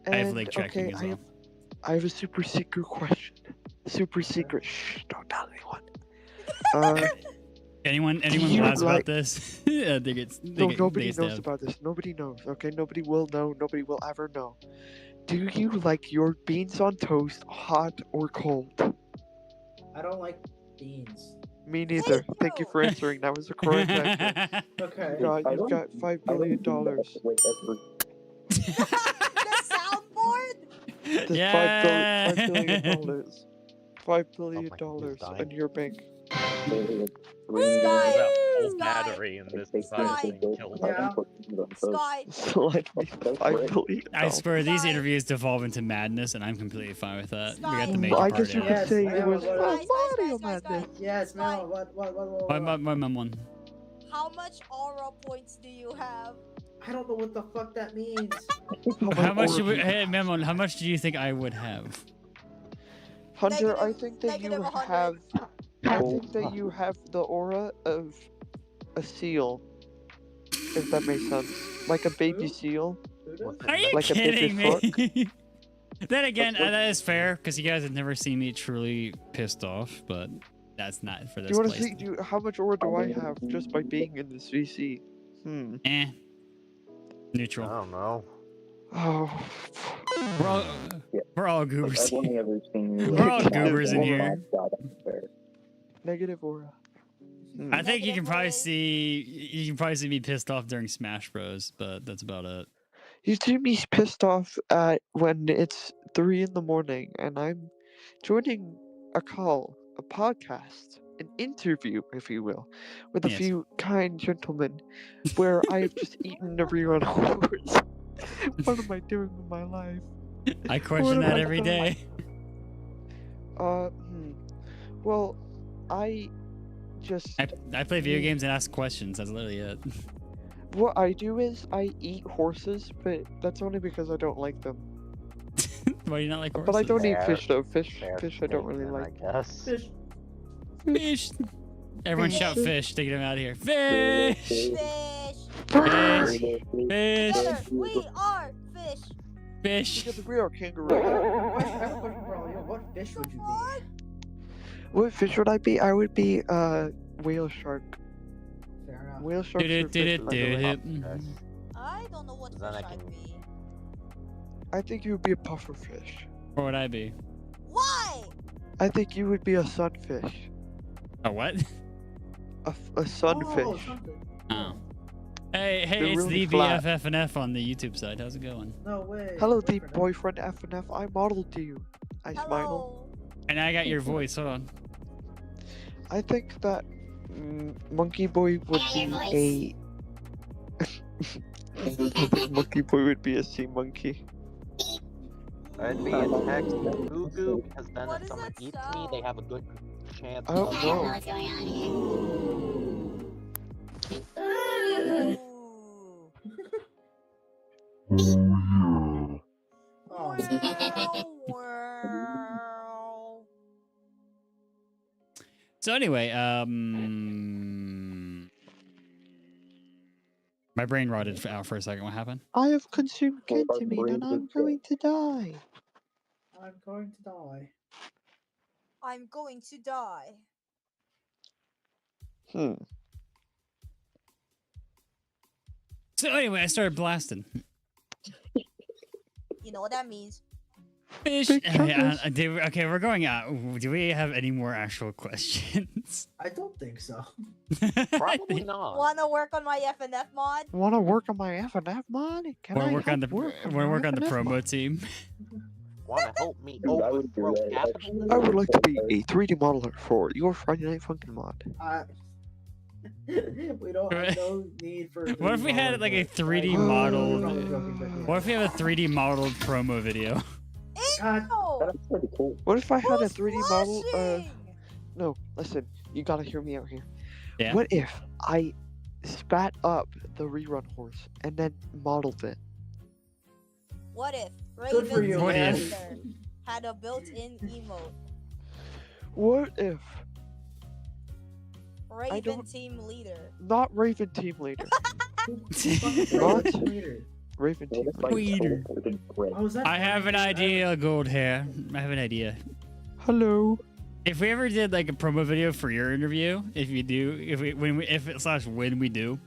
[SPEAKER 1] I have
[SPEAKER 7] and,
[SPEAKER 1] leg tracking
[SPEAKER 7] okay,
[SPEAKER 1] as well.
[SPEAKER 7] I have a super secret question. Super secret. Shh! Don't tell anyone.
[SPEAKER 1] Anyone
[SPEAKER 7] you
[SPEAKER 1] blabs
[SPEAKER 7] like-
[SPEAKER 1] about this? Yeah, they get
[SPEAKER 7] No,
[SPEAKER 1] they
[SPEAKER 7] nobody
[SPEAKER 1] get
[SPEAKER 7] knows
[SPEAKER 1] stabbed.
[SPEAKER 7] about this. Nobody knows. Okay, nobody will know. Nobody will ever know. Do you like your beans on toast hot or cold?
[SPEAKER 2] I don't like beans.
[SPEAKER 7] Me neither. Thank you for answering. That was the correct answer.
[SPEAKER 2] Okay.
[SPEAKER 7] You've got $5 billion.
[SPEAKER 4] The soundboard?
[SPEAKER 7] That's
[SPEAKER 1] Yeah.
[SPEAKER 7] $5 billion. $5 billion
[SPEAKER 5] dying.
[SPEAKER 7] in your bank.
[SPEAKER 9] There's
[SPEAKER 4] Sky!
[SPEAKER 9] a whole
[SPEAKER 4] Sky!
[SPEAKER 9] battery in this
[SPEAKER 4] Sky!
[SPEAKER 9] thing killed
[SPEAKER 2] Yeah.
[SPEAKER 4] Sky!
[SPEAKER 7] Slide me $5 billion.
[SPEAKER 1] I swear these
[SPEAKER 4] Sky.
[SPEAKER 1] interviews devolve into madness, and I'm completely fine with that. We got
[SPEAKER 4] Sky.
[SPEAKER 1] the major
[SPEAKER 7] Well, I
[SPEAKER 1] party
[SPEAKER 7] guess you
[SPEAKER 1] out.
[SPEAKER 7] could
[SPEAKER 2] Yes,
[SPEAKER 7] say
[SPEAKER 2] I
[SPEAKER 7] it was
[SPEAKER 2] know,
[SPEAKER 4] Guys,
[SPEAKER 7] Mario
[SPEAKER 4] guys.
[SPEAKER 7] Madness.
[SPEAKER 2] Yes,
[SPEAKER 4] Sky.
[SPEAKER 2] no. What?
[SPEAKER 1] My mom won.
[SPEAKER 4] How much aura points do you have?
[SPEAKER 2] I don't know what the fuck that means.
[SPEAKER 1] How much?
[SPEAKER 7] aura-
[SPEAKER 1] Hey, Memon, how much do you think I would have?
[SPEAKER 7] Hunter, I
[SPEAKER 4] Negative-
[SPEAKER 7] think that you
[SPEAKER 4] negative 100.
[SPEAKER 7] have. I think that you have the aura of a seal. If that makes sense, like a baby
[SPEAKER 2] Who?
[SPEAKER 7] seal.
[SPEAKER 2] Who does?
[SPEAKER 1] Are you
[SPEAKER 7] Like a
[SPEAKER 1] kidding
[SPEAKER 7] baby
[SPEAKER 1] me? Then again, that is fair because you guys have never seen me truly pissed off, but that's not for
[SPEAKER 7] Do
[SPEAKER 1] this
[SPEAKER 7] you want to
[SPEAKER 1] place.
[SPEAKER 7] see? How much aura do I have just by being in this VC?
[SPEAKER 1] Eh.
[SPEAKER 5] I
[SPEAKER 1] Neutral.
[SPEAKER 5] don't know.
[SPEAKER 7] Oh.
[SPEAKER 1] We're all goobers.
[SPEAKER 10] I've only ever seen you.
[SPEAKER 1] We're all
[SPEAKER 10] like,
[SPEAKER 1] goobers in
[SPEAKER 10] oh
[SPEAKER 1] here.
[SPEAKER 10] my God, I'm fair.
[SPEAKER 7] Negative aura.
[SPEAKER 1] I think you can probably
[SPEAKER 4] Negative
[SPEAKER 1] see me pissed off during Smash Bros, but that's about it.
[SPEAKER 7] You see me pissed off at when it's 3 in the morning and I'm joining a call, a podcast, an interview, if you will, with a
[SPEAKER 1] Yes.
[SPEAKER 7] few kind gentlemen, where I have just eaten everyone horse. What am I doing with my life?
[SPEAKER 1] I question
[SPEAKER 7] What
[SPEAKER 1] that
[SPEAKER 7] have I
[SPEAKER 1] every
[SPEAKER 7] done?
[SPEAKER 1] day.
[SPEAKER 7] Well, I just
[SPEAKER 1] I play video games and ask questions. That's literally it.
[SPEAKER 7] what I do is I eat horses, but that's only because I don't like them.
[SPEAKER 1] Why do you not like horses?
[SPEAKER 7] But I don't eat
[SPEAKER 5] Fair-
[SPEAKER 7] fish though. Fish
[SPEAKER 5] Fair
[SPEAKER 7] I don't really
[SPEAKER 5] statement,
[SPEAKER 7] like.
[SPEAKER 5] I guess.
[SPEAKER 2] Fish.
[SPEAKER 1] Fish. Everyone shout fish to get him out of here. Fish.
[SPEAKER 4] Fish!
[SPEAKER 1] Fish. Fish.
[SPEAKER 4] Together, we are fish!
[SPEAKER 1] Fish.
[SPEAKER 7] Together we are kangaroo.
[SPEAKER 2] Bro, what fish would you be?
[SPEAKER 7] What fish would I be? I would be whale shark.
[SPEAKER 2] Fair enough.
[SPEAKER 7] Whale sharks are fish, by the way.
[SPEAKER 1] Do-do-do-do-do.
[SPEAKER 4] I don't know what fish
[SPEAKER 5] Then I
[SPEAKER 4] I'd
[SPEAKER 5] can-
[SPEAKER 4] be.
[SPEAKER 7] I think you would be a puffer fish.
[SPEAKER 1] What would I be?
[SPEAKER 4] Why?
[SPEAKER 7] I think you would be a sunfish.
[SPEAKER 1] A what?
[SPEAKER 7] A sunfish.
[SPEAKER 2] Oh, something.
[SPEAKER 1] Oh. Hey,
[SPEAKER 7] They're
[SPEAKER 1] it's
[SPEAKER 7] really
[SPEAKER 1] the
[SPEAKER 7] flat.
[SPEAKER 1] BFFNF on the YouTube side. How's it going?
[SPEAKER 2] No way.
[SPEAKER 7] Hello,
[SPEAKER 2] Good
[SPEAKER 7] the
[SPEAKER 2] for them.
[SPEAKER 7] boyfriend FNF. I modeled you. I smile.
[SPEAKER 4] Hello.
[SPEAKER 1] And I got your voice. Hold on.
[SPEAKER 7] I think that Monkey Boy would be a. Monkey Boy would be a sea monkey.
[SPEAKER 5] I'd be in text Goo Goo because then
[SPEAKER 4] What
[SPEAKER 5] if
[SPEAKER 4] is
[SPEAKER 5] someone
[SPEAKER 4] that
[SPEAKER 5] eats me, they
[SPEAKER 4] sound?
[SPEAKER 5] have a good chance
[SPEAKER 7] I don't
[SPEAKER 5] of
[SPEAKER 3] I don't know
[SPEAKER 7] know.
[SPEAKER 3] what's going on here.
[SPEAKER 4] Ooh.
[SPEAKER 2] Oh.
[SPEAKER 4] Wow.
[SPEAKER 1] So anyway, My brain rotted out for a second. What happened?
[SPEAKER 7] I have consumed
[SPEAKER 9] Well, our
[SPEAKER 7] ketamine
[SPEAKER 9] brains
[SPEAKER 7] and
[SPEAKER 9] are
[SPEAKER 7] I'm going to die.
[SPEAKER 2] I'm going to die.
[SPEAKER 4] I'm going to die.
[SPEAKER 1] So anyway, I started blasting.
[SPEAKER 4] You know what that means.
[SPEAKER 1] Fish.
[SPEAKER 7] Big chuckles.
[SPEAKER 1] Okay, we're going out. Do we have any more actual questions?
[SPEAKER 2] I don't think so.
[SPEAKER 5] Probably not.
[SPEAKER 4] Wanna work on my FNF mod?
[SPEAKER 7] Want to work on my FNF mod? Can
[SPEAKER 1] Wanna
[SPEAKER 7] I
[SPEAKER 1] work on the
[SPEAKER 7] help
[SPEAKER 1] wanna work on the
[SPEAKER 7] FNF
[SPEAKER 1] promo
[SPEAKER 7] mod?
[SPEAKER 1] team?
[SPEAKER 5] Want to help me
[SPEAKER 9] Dude, I would do
[SPEAKER 5] overthrow
[SPEAKER 9] that.
[SPEAKER 5] capitalism?
[SPEAKER 7] I would like to be a 3D modeler for your Friday Night Funkin' mod.
[SPEAKER 2] We don't have no need for.
[SPEAKER 1] What if we had like a 3D modeled? What if we have a 3D modeled promo video?
[SPEAKER 2] God.
[SPEAKER 4] Ew!
[SPEAKER 9] That's pretty cool.
[SPEAKER 7] What if I had a
[SPEAKER 4] Who's
[SPEAKER 7] 3D model?
[SPEAKER 4] blushing?
[SPEAKER 7] No, listen, you gotta hear me out here.
[SPEAKER 1] Yeah.
[SPEAKER 7] What if I spat up the rerun horse and then modeled it?
[SPEAKER 4] What if
[SPEAKER 2] Good for you,
[SPEAKER 1] What
[SPEAKER 2] man.
[SPEAKER 1] if?
[SPEAKER 4] had a built-in emote?
[SPEAKER 7] What if
[SPEAKER 4] Raven
[SPEAKER 7] don't-
[SPEAKER 4] team leader.
[SPEAKER 7] not Raven team leader?
[SPEAKER 2] What?
[SPEAKER 7] Raven team
[SPEAKER 9] What if I
[SPEAKER 1] Tweeter.
[SPEAKER 9] teleported Greg?
[SPEAKER 2] Oh, is that
[SPEAKER 1] I have an idea, gold hair. I have an idea.
[SPEAKER 7] Hello.
[SPEAKER 1] If we ever did like a promo video for your interview, if you do, when we do,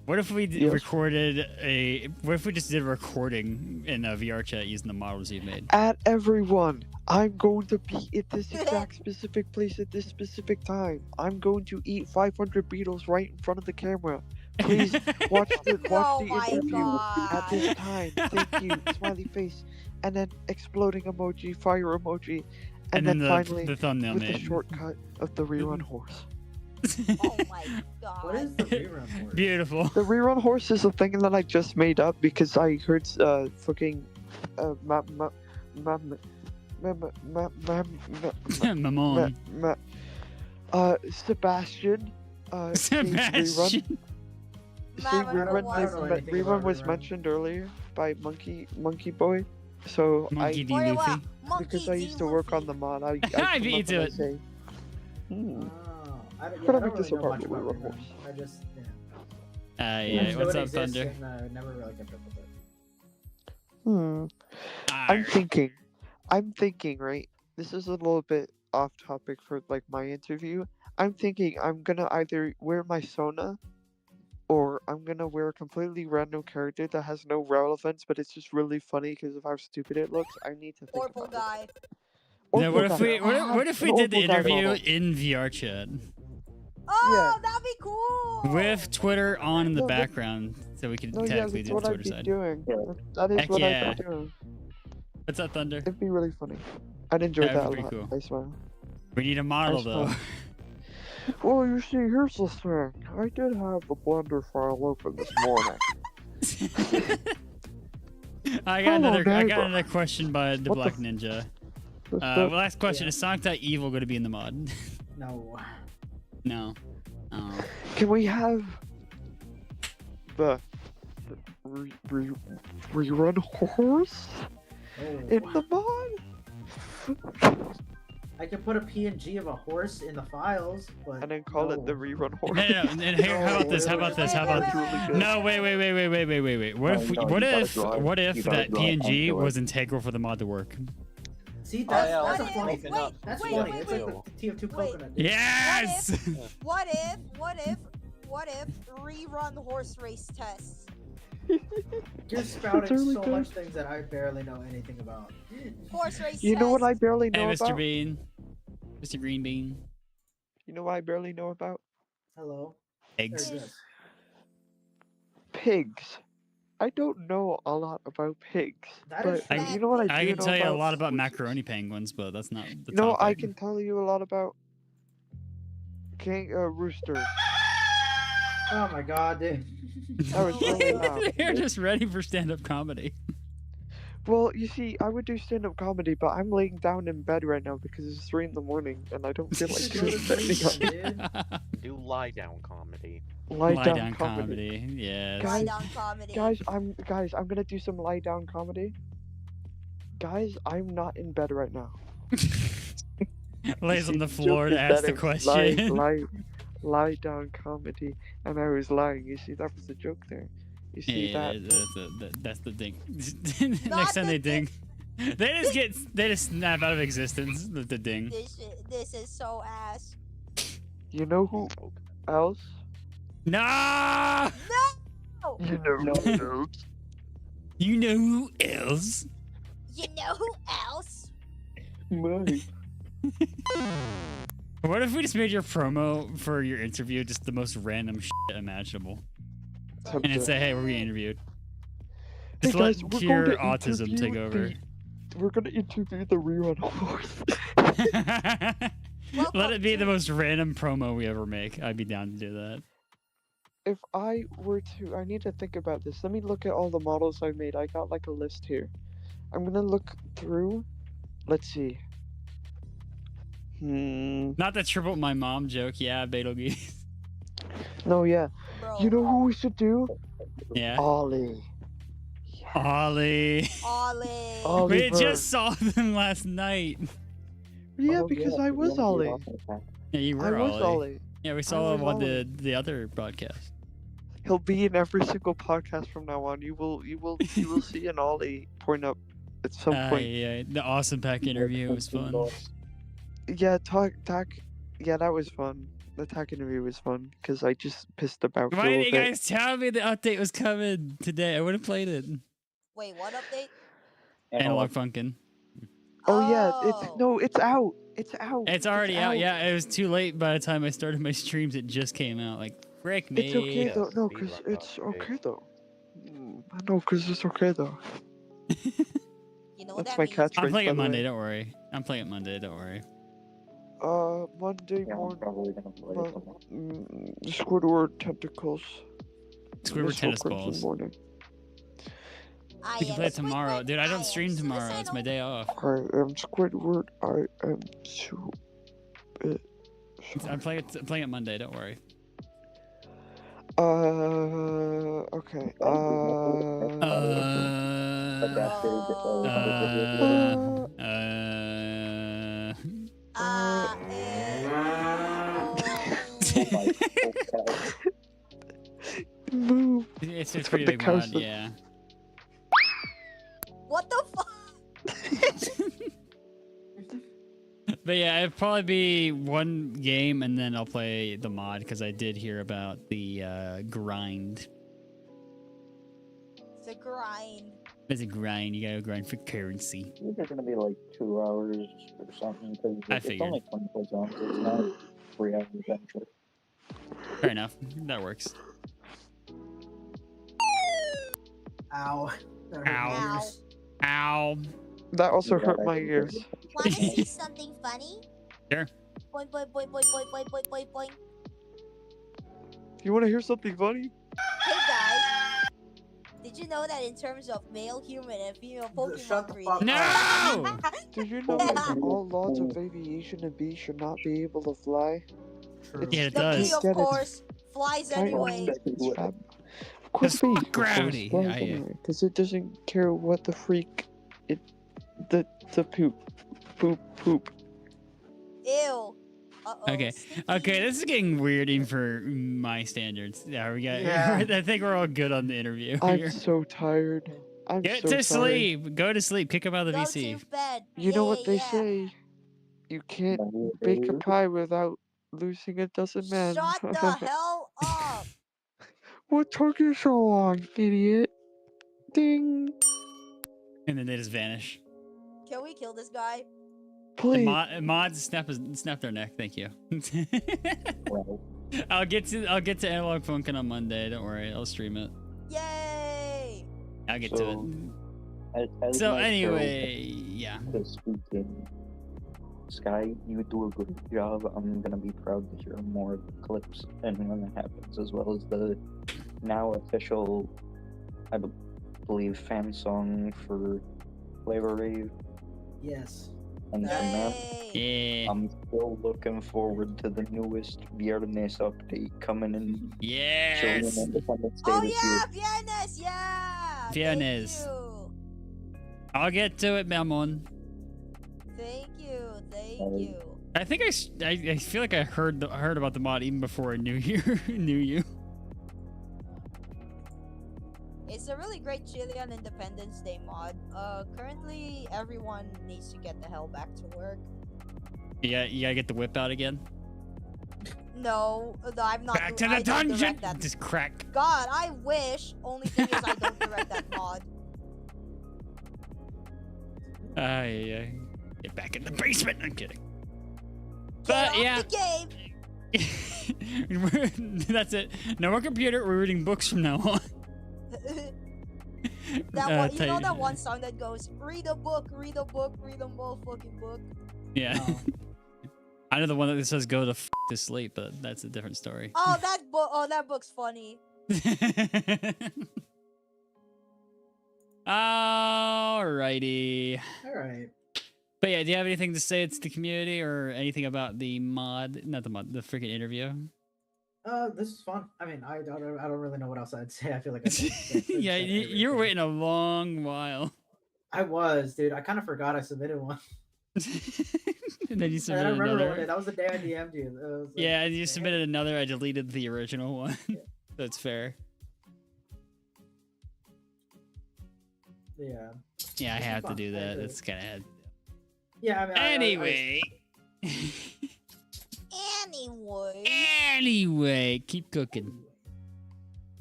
[SPEAKER 1] what if we
[SPEAKER 7] Yes.
[SPEAKER 1] recorded a? What if we just did a recording in a VR chat using the models you've made?
[SPEAKER 7] At everyone, I'm going to be at this exact specific place at this specific time. I'm going to eat 500 beetles right in front of the camera. Please watch the
[SPEAKER 4] Oh my
[SPEAKER 7] interview at
[SPEAKER 4] God.
[SPEAKER 7] this time. Thank you. Smiley face, and then exploding emoji, fire emoji, and then finally
[SPEAKER 1] the thumbnail
[SPEAKER 7] with the
[SPEAKER 1] made.
[SPEAKER 7] shortcut of the rerun horse.
[SPEAKER 4] Oh my god.
[SPEAKER 2] What is the rerun for?
[SPEAKER 1] Beautiful.
[SPEAKER 7] The rerun horse is a thing that I just made up because I heard fucking
[SPEAKER 1] Mamon.
[SPEAKER 7] Sebastian
[SPEAKER 1] Sebastian.
[SPEAKER 4] Mama,
[SPEAKER 7] rerun,
[SPEAKER 4] I don't
[SPEAKER 2] know anything
[SPEAKER 7] rerun
[SPEAKER 2] about
[SPEAKER 7] was
[SPEAKER 2] rerun.
[SPEAKER 7] mentioned earlier by Monkey Boy. So
[SPEAKER 1] Monkey D.
[SPEAKER 4] Or
[SPEAKER 1] Luffy.
[SPEAKER 4] what?
[SPEAKER 7] because I
[SPEAKER 4] Monkey
[SPEAKER 7] used
[SPEAKER 4] D.
[SPEAKER 7] to work on
[SPEAKER 4] Luffy.
[SPEAKER 7] the mod, I
[SPEAKER 1] I
[SPEAKER 7] come
[SPEAKER 1] beat you
[SPEAKER 7] up
[SPEAKER 1] to
[SPEAKER 7] and I
[SPEAKER 1] it.
[SPEAKER 7] say,
[SPEAKER 2] Oh, I don't,
[SPEAKER 7] But
[SPEAKER 2] yeah,
[SPEAKER 7] I
[SPEAKER 2] I
[SPEAKER 7] make
[SPEAKER 2] don't
[SPEAKER 7] this
[SPEAKER 2] really know
[SPEAKER 7] apart
[SPEAKER 2] much
[SPEAKER 7] from
[SPEAKER 2] about
[SPEAKER 7] rerun
[SPEAKER 2] rerun.
[SPEAKER 7] horse.
[SPEAKER 2] I just,
[SPEAKER 1] Yeah.
[SPEAKER 2] just know
[SPEAKER 1] What's
[SPEAKER 2] it
[SPEAKER 1] up,
[SPEAKER 2] exists,
[SPEAKER 1] Thunder?
[SPEAKER 2] and I never really kept up with it.
[SPEAKER 7] I'm thinking, right? This is a little bit off topic for like my interview. I'm thinking I'm gonna either wear my Sona or I'm gonna wear a completely random character that has no relevance, but it's just really funny because of how stupid it looks. I need to think
[SPEAKER 4] Purple
[SPEAKER 7] about
[SPEAKER 4] guy.
[SPEAKER 7] it.
[SPEAKER 1] Now, what
[SPEAKER 7] Orpal
[SPEAKER 1] if we
[SPEAKER 7] guy.
[SPEAKER 1] what if we
[SPEAKER 7] An
[SPEAKER 1] did the
[SPEAKER 7] Orpal guy
[SPEAKER 1] interview
[SPEAKER 7] model.
[SPEAKER 1] in VR chat
[SPEAKER 4] Oh, that'd be cool.
[SPEAKER 1] with Twitter on in the
[SPEAKER 7] No, that-
[SPEAKER 1] background, so we could
[SPEAKER 7] No, yeah,
[SPEAKER 1] technically
[SPEAKER 7] that's
[SPEAKER 1] do
[SPEAKER 7] what
[SPEAKER 1] the
[SPEAKER 7] I'd
[SPEAKER 1] Twitter
[SPEAKER 7] be
[SPEAKER 1] side?
[SPEAKER 7] doing.
[SPEAKER 9] Yeah.
[SPEAKER 7] That is
[SPEAKER 1] Heck
[SPEAKER 7] what
[SPEAKER 1] yeah.
[SPEAKER 7] I'd be doing.
[SPEAKER 1] What's up, Thunder?
[SPEAKER 7] It'd be really funny. I'd enjoy
[SPEAKER 1] That'd
[SPEAKER 7] that
[SPEAKER 1] be
[SPEAKER 7] a lot.
[SPEAKER 1] pretty cool.
[SPEAKER 7] I swear.
[SPEAKER 1] We need a model
[SPEAKER 7] That's
[SPEAKER 1] though.
[SPEAKER 7] fun. Well, you see, here's the thing. I did have the Blender file open this morning.
[SPEAKER 1] I got
[SPEAKER 7] Hello,
[SPEAKER 1] another
[SPEAKER 7] neighbor.
[SPEAKER 1] question by the
[SPEAKER 7] What the
[SPEAKER 1] Black
[SPEAKER 7] f-
[SPEAKER 1] Ninja.
[SPEAKER 7] This stuff-
[SPEAKER 1] Last question:
[SPEAKER 2] Yeah.
[SPEAKER 1] Is Sonic.Evil going to be in the mod?
[SPEAKER 2] No.
[SPEAKER 1] No. Oh.
[SPEAKER 7] Can we have the rerun horse in
[SPEAKER 2] Oh.
[SPEAKER 7] the mod?
[SPEAKER 2] I could put a PNG of a horse in the files, but
[SPEAKER 7] And then call it the
[SPEAKER 2] no.
[SPEAKER 7] rerun horse.
[SPEAKER 1] No. And here, how about this? How about this? How about no? Wait. What if
[SPEAKER 9] No, you
[SPEAKER 1] what
[SPEAKER 9] gotta
[SPEAKER 1] if
[SPEAKER 9] draw it.
[SPEAKER 1] what
[SPEAKER 9] You
[SPEAKER 1] if
[SPEAKER 9] gotta
[SPEAKER 1] that
[SPEAKER 9] draw it
[SPEAKER 1] PNG
[SPEAKER 9] onto it.
[SPEAKER 1] was integral for the mod to work?
[SPEAKER 2] See,
[SPEAKER 5] Oh, yeah,
[SPEAKER 2] that's
[SPEAKER 4] What
[SPEAKER 2] a
[SPEAKER 4] if-
[SPEAKER 2] funny
[SPEAKER 4] wait,
[SPEAKER 2] thing.
[SPEAKER 4] wait,
[SPEAKER 2] That's
[SPEAKER 4] wait,
[SPEAKER 2] funny.
[SPEAKER 4] wait,
[SPEAKER 2] It's
[SPEAKER 4] wait.
[SPEAKER 2] like the TF2
[SPEAKER 4] Wait.
[SPEAKER 2] coconut.
[SPEAKER 1] Yes.
[SPEAKER 4] What if rerun horse race tests?
[SPEAKER 2] You're spouting
[SPEAKER 7] really
[SPEAKER 2] so
[SPEAKER 7] good.
[SPEAKER 2] much things that I barely know anything about.
[SPEAKER 4] Horse race
[SPEAKER 7] You know what I
[SPEAKER 4] test.
[SPEAKER 7] barely
[SPEAKER 1] Hey,
[SPEAKER 7] know
[SPEAKER 1] Mr.
[SPEAKER 7] about?
[SPEAKER 1] Bean, Mr. Green Bean,
[SPEAKER 7] You know what I barely know about?
[SPEAKER 2] Hello.
[SPEAKER 1] eggs.
[SPEAKER 2] There's this.
[SPEAKER 7] Pigs. I don't know a lot about pigs,
[SPEAKER 2] That
[SPEAKER 7] but
[SPEAKER 2] is true.
[SPEAKER 7] you know what I do
[SPEAKER 1] I can
[SPEAKER 7] know
[SPEAKER 1] tell you a
[SPEAKER 7] about?
[SPEAKER 1] lot about macaroni penguins, but that's not the
[SPEAKER 7] You know, I
[SPEAKER 1] topic.
[SPEAKER 7] can tell you a lot about roosters.
[SPEAKER 2] Oh my god, dude.
[SPEAKER 7] That was really loud.
[SPEAKER 1] They're just ready for stand-up comedy.
[SPEAKER 7] Well, you see, I would do stand-up comedy, but I'm laying down in bed right now because it's 3 in the morning, and I don't feel like
[SPEAKER 2] Just go
[SPEAKER 7] doing
[SPEAKER 2] to sleep,
[SPEAKER 7] anything.
[SPEAKER 2] dude.
[SPEAKER 5] Do lie down comedy.
[SPEAKER 7] Lie
[SPEAKER 1] Lie
[SPEAKER 7] down,
[SPEAKER 1] down
[SPEAKER 7] comedy.
[SPEAKER 1] comedy. Yes.
[SPEAKER 4] Lie
[SPEAKER 7] Guys-
[SPEAKER 4] down comedy.
[SPEAKER 7] Guys, I'm gonna do some lie down comedy. Guys, I'm not in bed right now.
[SPEAKER 1] Lays on the
[SPEAKER 7] The
[SPEAKER 1] floor
[SPEAKER 7] joke
[SPEAKER 1] to
[SPEAKER 7] is
[SPEAKER 1] ask
[SPEAKER 7] that
[SPEAKER 1] the
[SPEAKER 7] it's
[SPEAKER 1] question.
[SPEAKER 7] Lie down comedy, and I was lying. You see, that was the joke there. You see that?
[SPEAKER 1] That's the ding.
[SPEAKER 4] Not
[SPEAKER 1] Next time
[SPEAKER 4] the
[SPEAKER 1] they ding, they just snap out of existence. The ding.
[SPEAKER 4] This is so ass.
[SPEAKER 7] You know who else?
[SPEAKER 1] No.
[SPEAKER 4] No.
[SPEAKER 7] You know who else?
[SPEAKER 1] You know who else?
[SPEAKER 4] You know who else?
[SPEAKER 9] Mike.
[SPEAKER 1] What if we just made your promo for your interview just the most random shit imaginable, and then say, "Hey, we're being interviewed."
[SPEAKER 7] Hey
[SPEAKER 1] Just
[SPEAKER 7] guys,
[SPEAKER 1] let
[SPEAKER 7] we're
[SPEAKER 1] pure
[SPEAKER 7] going to
[SPEAKER 1] autism
[SPEAKER 7] interview
[SPEAKER 1] take over.
[SPEAKER 7] We're gonna interview the rerun horse.
[SPEAKER 1] Let it be the most random promo we ever make. I'd be down to do that.
[SPEAKER 7] If I were to, I need to think about this. Let me look at all the models I made. I got like a list here. I'm gonna look through. Let's see.
[SPEAKER 1] Not the triple my mom joke. Yeah, Betelgeuse.
[SPEAKER 7] No, yeah.
[SPEAKER 4] Bro.
[SPEAKER 7] You know who we should do?
[SPEAKER 1] Yeah.
[SPEAKER 7] Ollie.
[SPEAKER 1] Ollie.
[SPEAKER 4] Ollie.
[SPEAKER 1] We
[SPEAKER 7] Oliver.
[SPEAKER 1] just saw them last night.
[SPEAKER 7] Yeah, because I was Ollie.
[SPEAKER 1] Yeah, you
[SPEAKER 7] I
[SPEAKER 1] were
[SPEAKER 7] was
[SPEAKER 1] Ollie.
[SPEAKER 7] Ollie.
[SPEAKER 1] Yeah, we
[SPEAKER 7] I
[SPEAKER 1] saw
[SPEAKER 7] was
[SPEAKER 1] him on
[SPEAKER 7] Ollie.
[SPEAKER 1] the other broadcast.
[SPEAKER 7] He'll be in every single podcast from now on. You will see an Ollie point up at some point.
[SPEAKER 1] Yeah, the awesome pack interview was fun.
[SPEAKER 7] Yeah, talk. Yeah, that was fun. The tech interview was fun because I just pissed about for a
[SPEAKER 1] Why
[SPEAKER 7] little
[SPEAKER 1] didn't you
[SPEAKER 7] bit.
[SPEAKER 1] guys tell me the update was coming today? I would have played it.
[SPEAKER 4] Wait, what update?
[SPEAKER 1] Analog Funkin.
[SPEAKER 7] Oh yeah, it's out. It's out.
[SPEAKER 1] It's already out. Yeah, it was too late by the time I started my streams. It just came out. Like, frick me.
[SPEAKER 7] It's okay though. No, cause it's okay though. No, cause it's okay though.
[SPEAKER 4] You know what
[SPEAKER 7] That's
[SPEAKER 4] that
[SPEAKER 7] my
[SPEAKER 4] means?
[SPEAKER 7] catchphrase.
[SPEAKER 1] I'm playing
[SPEAKER 7] by
[SPEAKER 1] it
[SPEAKER 7] the
[SPEAKER 1] Monday.
[SPEAKER 7] way.
[SPEAKER 1] Don't worry. I'm playing it Monday. Don't worry.
[SPEAKER 7] Monday
[SPEAKER 9] Yeah, I'm
[SPEAKER 7] morning.
[SPEAKER 9] probably gonna play it tomorrow.
[SPEAKER 7] Squidward tentacles.
[SPEAKER 1] Squidward
[SPEAKER 7] Miss
[SPEAKER 1] tennis
[SPEAKER 7] Wilkinson
[SPEAKER 1] balls.
[SPEAKER 7] Morning.
[SPEAKER 4] I
[SPEAKER 1] We can
[SPEAKER 4] am
[SPEAKER 1] play it tomorrow,
[SPEAKER 4] Squidward,
[SPEAKER 1] dude. I
[SPEAKER 4] I
[SPEAKER 1] don't
[SPEAKER 4] am
[SPEAKER 1] stream tomorrow. It's my
[SPEAKER 4] suicidal.
[SPEAKER 1] day off.
[SPEAKER 7] I am Squidward. I am
[SPEAKER 1] I'm playing it Monday. Don't worry.
[SPEAKER 7] Okay. Move.
[SPEAKER 1] It's a
[SPEAKER 7] It's
[SPEAKER 1] pretty
[SPEAKER 7] the
[SPEAKER 1] big mod,
[SPEAKER 7] coast of-
[SPEAKER 1] yeah.
[SPEAKER 4] What the fuck?
[SPEAKER 1] But yeah, it'd probably be one game and then I'll play the mod because I did hear about the grind.
[SPEAKER 4] It's a grind.
[SPEAKER 1] It's a grind. You gotta grind for currency.
[SPEAKER 9] These are gonna be like 2 hours or something because
[SPEAKER 1] I
[SPEAKER 9] it's
[SPEAKER 1] figured.
[SPEAKER 9] only 24 zones. It's not 3 hours adventure.
[SPEAKER 1] Fair enough. That works.
[SPEAKER 2] Ow. That hurt my
[SPEAKER 1] Ow.
[SPEAKER 2] ears.
[SPEAKER 1] Ow.
[SPEAKER 7] That also
[SPEAKER 9] Yeah,
[SPEAKER 7] hurt
[SPEAKER 9] I
[SPEAKER 7] my
[SPEAKER 9] think
[SPEAKER 7] ears.
[SPEAKER 4] Wanna see something funny?
[SPEAKER 1] Sure.
[SPEAKER 4] Boing, boing, boing, boing, boing, boing, boing, boing, boing.
[SPEAKER 7] You want to hear something funny?
[SPEAKER 4] Hey guys, did you know that in terms of male human and female
[SPEAKER 2] Shut
[SPEAKER 4] Pokemon
[SPEAKER 2] the
[SPEAKER 4] breeding?
[SPEAKER 2] fuck
[SPEAKER 1] No!
[SPEAKER 7] Did you know that all laws of aviation and bees should not be able to fly?
[SPEAKER 2] True.
[SPEAKER 1] Yeah, it
[SPEAKER 4] The
[SPEAKER 1] does.
[SPEAKER 4] bee, of
[SPEAKER 7] Get it.
[SPEAKER 4] course, flies anyway.
[SPEAKER 7] Of course,
[SPEAKER 1] That's
[SPEAKER 7] bee.
[SPEAKER 1] gravity.
[SPEAKER 7] Because it doesn't care what the freak the poop.
[SPEAKER 4] Ew. Uh-oh.
[SPEAKER 1] Okay.
[SPEAKER 4] Stinky.
[SPEAKER 1] Okay, this is getting weird even for my standards. Yeah, we got.
[SPEAKER 2] Yeah.
[SPEAKER 1] I think we're all good on the interview
[SPEAKER 7] I'm
[SPEAKER 1] here.
[SPEAKER 7] so tired. I'm
[SPEAKER 1] Get
[SPEAKER 7] so
[SPEAKER 1] to
[SPEAKER 7] tired.
[SPEAKER 1] sleep. Go to sleep. Kick him out of the
[SPEAKER 4] Go
[SPEAKER 1] VC.
[SPEAKER 4] to bed.
[SPEAKER 7] You know what
[SPEAKER 4] Yeah,
[SPEAKER 7] they
[SPEAKER 4] yeah.
[SPEAKER 7] say? You can't bake a pie without losing a dozen men.
[SPEAKER 4] Shut the hell up.
[SPEAKER 7] What took you so long, idiot? Ding.
[SPEAKER 1] And then they just vanish.
[SPEAKER 4] Can we kill this guy?
[SPEAKER 1] The
[SPEAKER 7] Please.
[SPEAKER 1] mods snap their neck. Thank you.
[SPEAKER 9] Well,
[SPEAKER 1] I'll get to Analog Funkin' on Monday. Don't worry. I'll stream it.
[SPEAKER 4] Yay!
[SPEAKER 1] I'll get to
[SPEAKER 9] So,
[SPEAKER 1] it.
[SPEAKER 9] as
[SPEAKER 1] So
[SPEAKER 9] my
[SPEAKER 1] anyway, yeah.
[SPEAKER 9] to speak in Sky, you do a good job. I'm gonna be proud to hear more clips and when it happens, as well as the now official, I believe, fan song for Flavor Rave.
[SPEAKER 2] Yes.
[SPEAKER 9] And from that,
[SPEAKER 4] Yay!
[SPEAKER 1] Yeah.
[SPEAKER 9] I'm still looking forward to the newest Viernes update coming in Chilean
[SPEAKER 1] Yes.
[SPEAKER 9] Independence Day
[SPEAKER 4] Oh
[SPEAKER 9] this
[SPEAKER 4] yeah,
[SPEAKER 9] year.
[SPEAKER 4] Viernes, yeah!
[SPEAKER 1] Viernes.
[SPEAKER 4] Thank you.
[SPEAKER 1] I'll get to it, Mamon.
[SPEAKER 4] Thank you. Thank
[SPEAKER 9] Oh.
[SPEAKER 4] you.
[SPEAKER 1] I think I feel like I heard about the mod even before I knew you.
[SPEAKER 4] It's a really great Chilean Independence Day mod. Currently everyone needs to get the hell back to work.
[SPEAKER 1] Yeah, you gotta get the whip out again.
[SPEAKER 4] No, I'm not.
[SPEAKER 1] Back to
[SPEAKER 4] I
[SPEAKER 1] the
[SPEAKER 4] don't
[SPEAKER 1] dungeon.
[SPEAKER 4] direct that.
[SPEAKER 1] Just crack.
[SPEAKER 4] God, I wish. Only thing is I don't direct that mod.
[SPEAKER 1] Yeah. Get back in the basement. I'm kidding.
[SPEAKER 4] Get
[SPEAKER 1] But
[SPEAKER 4] off
[SPEAKER 1] yeah.
[SPEAKER 4] the game.
[SPEAKER 1] That's it. No more computer. We're reading books from now on.
[SPEAKER 4] That one, you know
[SPEAKER 1] tell
[SPEAKER 4] that one song that goes, read a book, read a book, read a motherfucking book.
[SPEAKER 1] Yeah.
[SPEAKER 2] Oh.
[SPEAKER 1] I know the one that says go to sleep, but that's a different story.
[SPEAKER 4] Oh, that book. Oh, that book's funny.
[SPEAKER 1] Alrighty.
[SPEAKER 2] All right.
[SPEAKER 1] But yeah, do you have anything to say to the community or anything about the mod? Not the mod, the freaking interview.
[SPEAKER 2] This is fun. I mean, I don't really know what else I'd say. I feel like
[SPEAKER 1] Yeah, you're waiting a long while.
[SPEAKER 2] I was, dude. I kind of forgot I submitted one.
[SPEAKER 1] And then you
[SPEAKER 2] And I
[SPEAKER 1] submitted
[SPEAKER 2] remember
[SPEAKER 1] another.
[SPEAKER 2] one day. That was the day I DM'd you. It was like,
[SPEAKER 1] Yeah, and you submitted another. I deleted the original one. That's fair.
[SPEAKER 2] Yeah.
[SPEAKER 1] Yeah, I
[SPEAKER 2] This is
[SPEAKER 1] have to
[SPEAKER 2] fun.
[SPEAKER 1] do
[SPEAKER 2] I
[SPEAKER 1] that.
[SPEAKER 2] enjoy
[SPEAKER 1] That's kind of.
[SPEAKER 2] Yeah, I mean.
[SPEAKER 1] Anyway.
[SPEAKER 4] Anyway.
[SPEAKER 1] Anyway, keep cooking.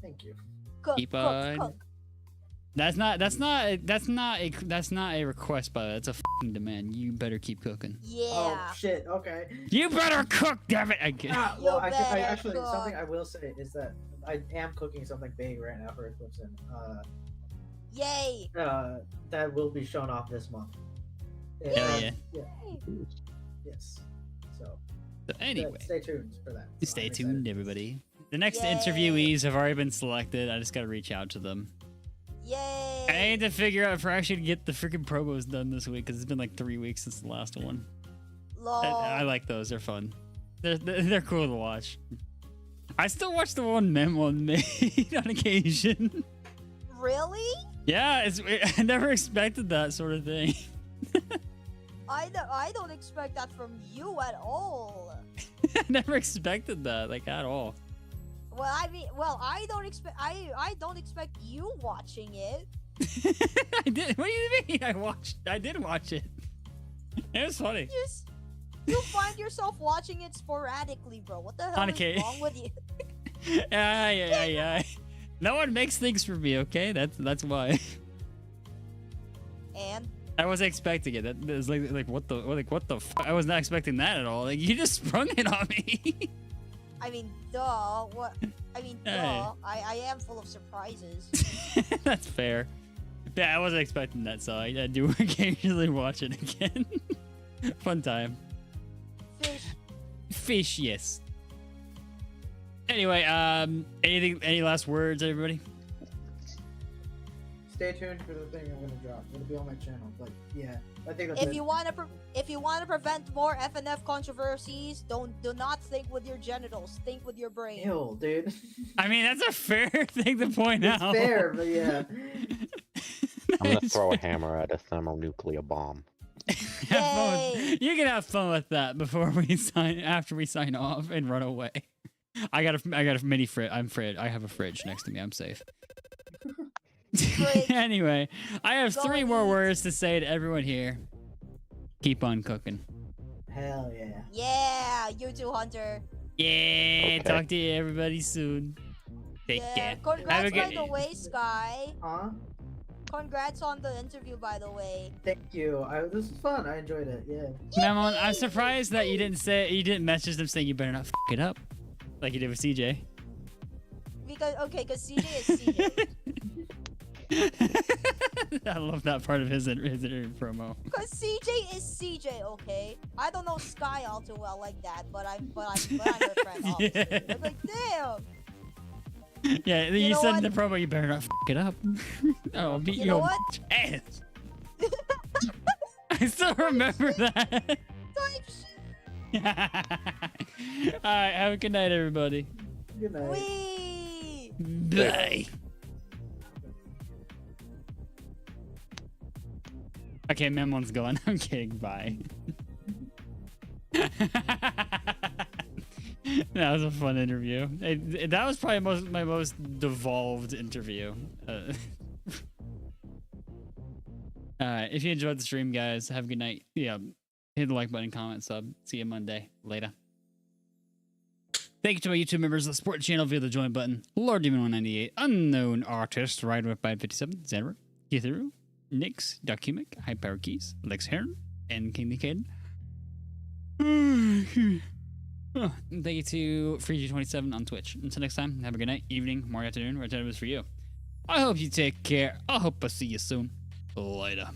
[SPEAKER 2] Thank you.
[SPEAKER 4] Cook,
[SPEAKER 1] Keep
[SPEAKER 4] cook,
[SPEAKER 1] on.
[SPEAKER 4] cook.
[SPEAKER 1] That's not a request, but that's a fucking demand. You better keep cooking.
[SPEAKER 4] Yeah.
[SPEAKER 2] Oh shit. Okay.
[SPEAKER 1] You better cook, damn it! I get.
[SPEAKER 2] Well,
[SPEAKER 4] You
[SPEAKER 2] I
[SPEAKER 4] better
[SPEAKER 2] actually
[SPEAKER 4] cook.
[SPEAKER 2] something I will say is that I am cooking something big right now for Eclipse,
[SPEAKER 4] Yay.
[SPEAKER 2] that will be shown off this month.
[SPEAKER 1] Hell yeah.
[SPEAKER 2] Yes. So.
[SPEAKER 1] So anyway,
[SPEAKER 2] Stay tuned for that. So
[SPEAKER 1] stay
[SPEAKER 2] I'm
[SPEAKER 1] tuned,
[SPEAKER 2] excited.
[SPEAKER 1] everybody. The next
[SPEAKER 4] Yay.
[SPEAKER 1] interviewees have already been selected. I just gotta reach out to them.
[SPEAKER 4] Yay.
[SPEAKER 1] I need to figure out if we're actually gonna get the freaking promos done this week because it's been like 3 weeks since the last one.
[SPEAKER 4] Lol.
[SPEAKER 1] I like those. They're fun. They're cool to watch. I still watch the one Memon made on occasion.
[SPEAKER 4] Really?
[SPEAKER 1] Yeah, I never expected that sort of thing.
[SPEAKER 4] I don't expect that from you at all.
[SPEAKER 1] I never expected that, like at all.
[SPEAKER 4] Well, I mean, I don't expect you watching it.
[SPEAKER 1] I did. What do you mean? I did watch it. It was funny.
[SPEAKER 4] You find yourself watching it sporadically, bro. What the hell
[SPEAKER 1] On
[SPEAKER 4] is
[SPEAKER 1] occasion.
[SPEAKER 4] wrong with you?
[SPEAKER 1] Yeah. No one makes things for me, okay? That's why.
[SPEAKER 4] And
[SPEAKER 1] I wasn't expecting it. That was like what the fuck? I was not expecting that at all. Like you just sprung it on me.
[SPEAKER 4] I mean, duh. What? I mean, duh.
[SPEAKER 1] Hey.
[SPEAKER 4] I am full of surprises.
[SPEAKER 1] That's fair. Yeah, I wasn't expecting that, so I do occasionally watch it again. Fun time. Fish, yes. Anyway, any last words, everybody?
[SPEAKER 2] Stay tuned for the thing I'm gonna drop. It'll be on my channel. But yeah, I think that's
[SPEAKER 4] If
[SPEAKER 2] it.
[SPEAKER 4] you want to prevent more FNF controversies, do not think with your genitals. Think with your brain.
[SPEAKER 2] Ew, dude.
[SPEAKER 1] I mean, that's a fair thing to point
[SPEAKER 2] It's
[SPEAKER 1] out.
[SPEAKER 2] fair, but yeah.
[SPEAKER 5] I'm gonna throw a hammer at a thermonuclear bomb.
[SPEAKER 1] Have fun with- you can have fun with that after we sign off and run away. I got a mini fridge. I have a fridge next to me. I'm safe. Anyway, I have
[SPEAKER 4] Go
[SPEAKER 1] 3 more
[SPEAKER 4] eat.
[SPEAKER 1] words to say to everyone here. Keep on cooking.
[SPEAKER 2] Hell yeah.
[SPEAKER 4] Yeah, you too, Hunter.
[SPEAKER 1] Yeah,
[SPEAKER 5] Okay.
[SPEAKER 1] talk to you everybody soon. Take
[SPEAKER 4] Yeah.
[SPEAKER 1] care. Have a
[SPEAKER 4] Congrats, by
[SPEAKER 1] good-
[SPEAKER 4] the way, Sky.
[SPEAKER 2] Huh?
[SPEAKER 4] Congrats on the interview, by the way.
[SPEAKER 2] Thank you. This was fun. I enjoyed it. Yeah.
[SPEAKER 1] Memon, I'm surprised that you didn't message them saying you better not f it up, like you did with CJ.
[SPEAKER 4] Because CJ is CJ.
[SPEAKER 1] I love that part of his promo.
[SPEAKER 4] Because CJ is CJ, okay? I don't know Sky all too well like that, but I'm her friend, obviously.
[SPEAKER 1] Yeah.
[SPEAKER 4] I'm like, damn.
[SPEAKER 1] Yeah,
[SPEAKER 4] You
[SPEAKER 1] you
[SPEAKER 4] know
[SPEAKER 1] said
[SPEAKER 4] what?
[SPEAKER 1] in the promo you better not f it up. I'll beat
[SPEAKER 4] You
[SPEAKER 1] your
[SPEAKER 4] know what?
[SPEAKER 1] ass. I still remember that.
[SPEAKER 4] Type shit.
[SPEAKER 1] All right, have a good night, everybody.
[SPEAKER 2] Good night.
[SPEAKER 4] Wee.
[SPEAKER 1] Bye. Okay, Memon's going. I'm kidding. Bye. That was a fun interview. That was probably my most devolved interview If you enjoyed the stream, guys, have a good night. Yeah, hit the like button, comment, sub. See you Monday. Later. Thank you to my YouTube members that support the channel via the join button. Lord Demon 198, Unknown Artist, Ride with Bide 57, Zanra, Kitharu, Nix, Documic, High Power Keys, Lex Heron, and King Caden. Thank you to Freegy27 on Twitch. Until next time, have a good night, evening, morning, afternoon, whatever it is for you. I hope you take care. I hope I see you soon. Later.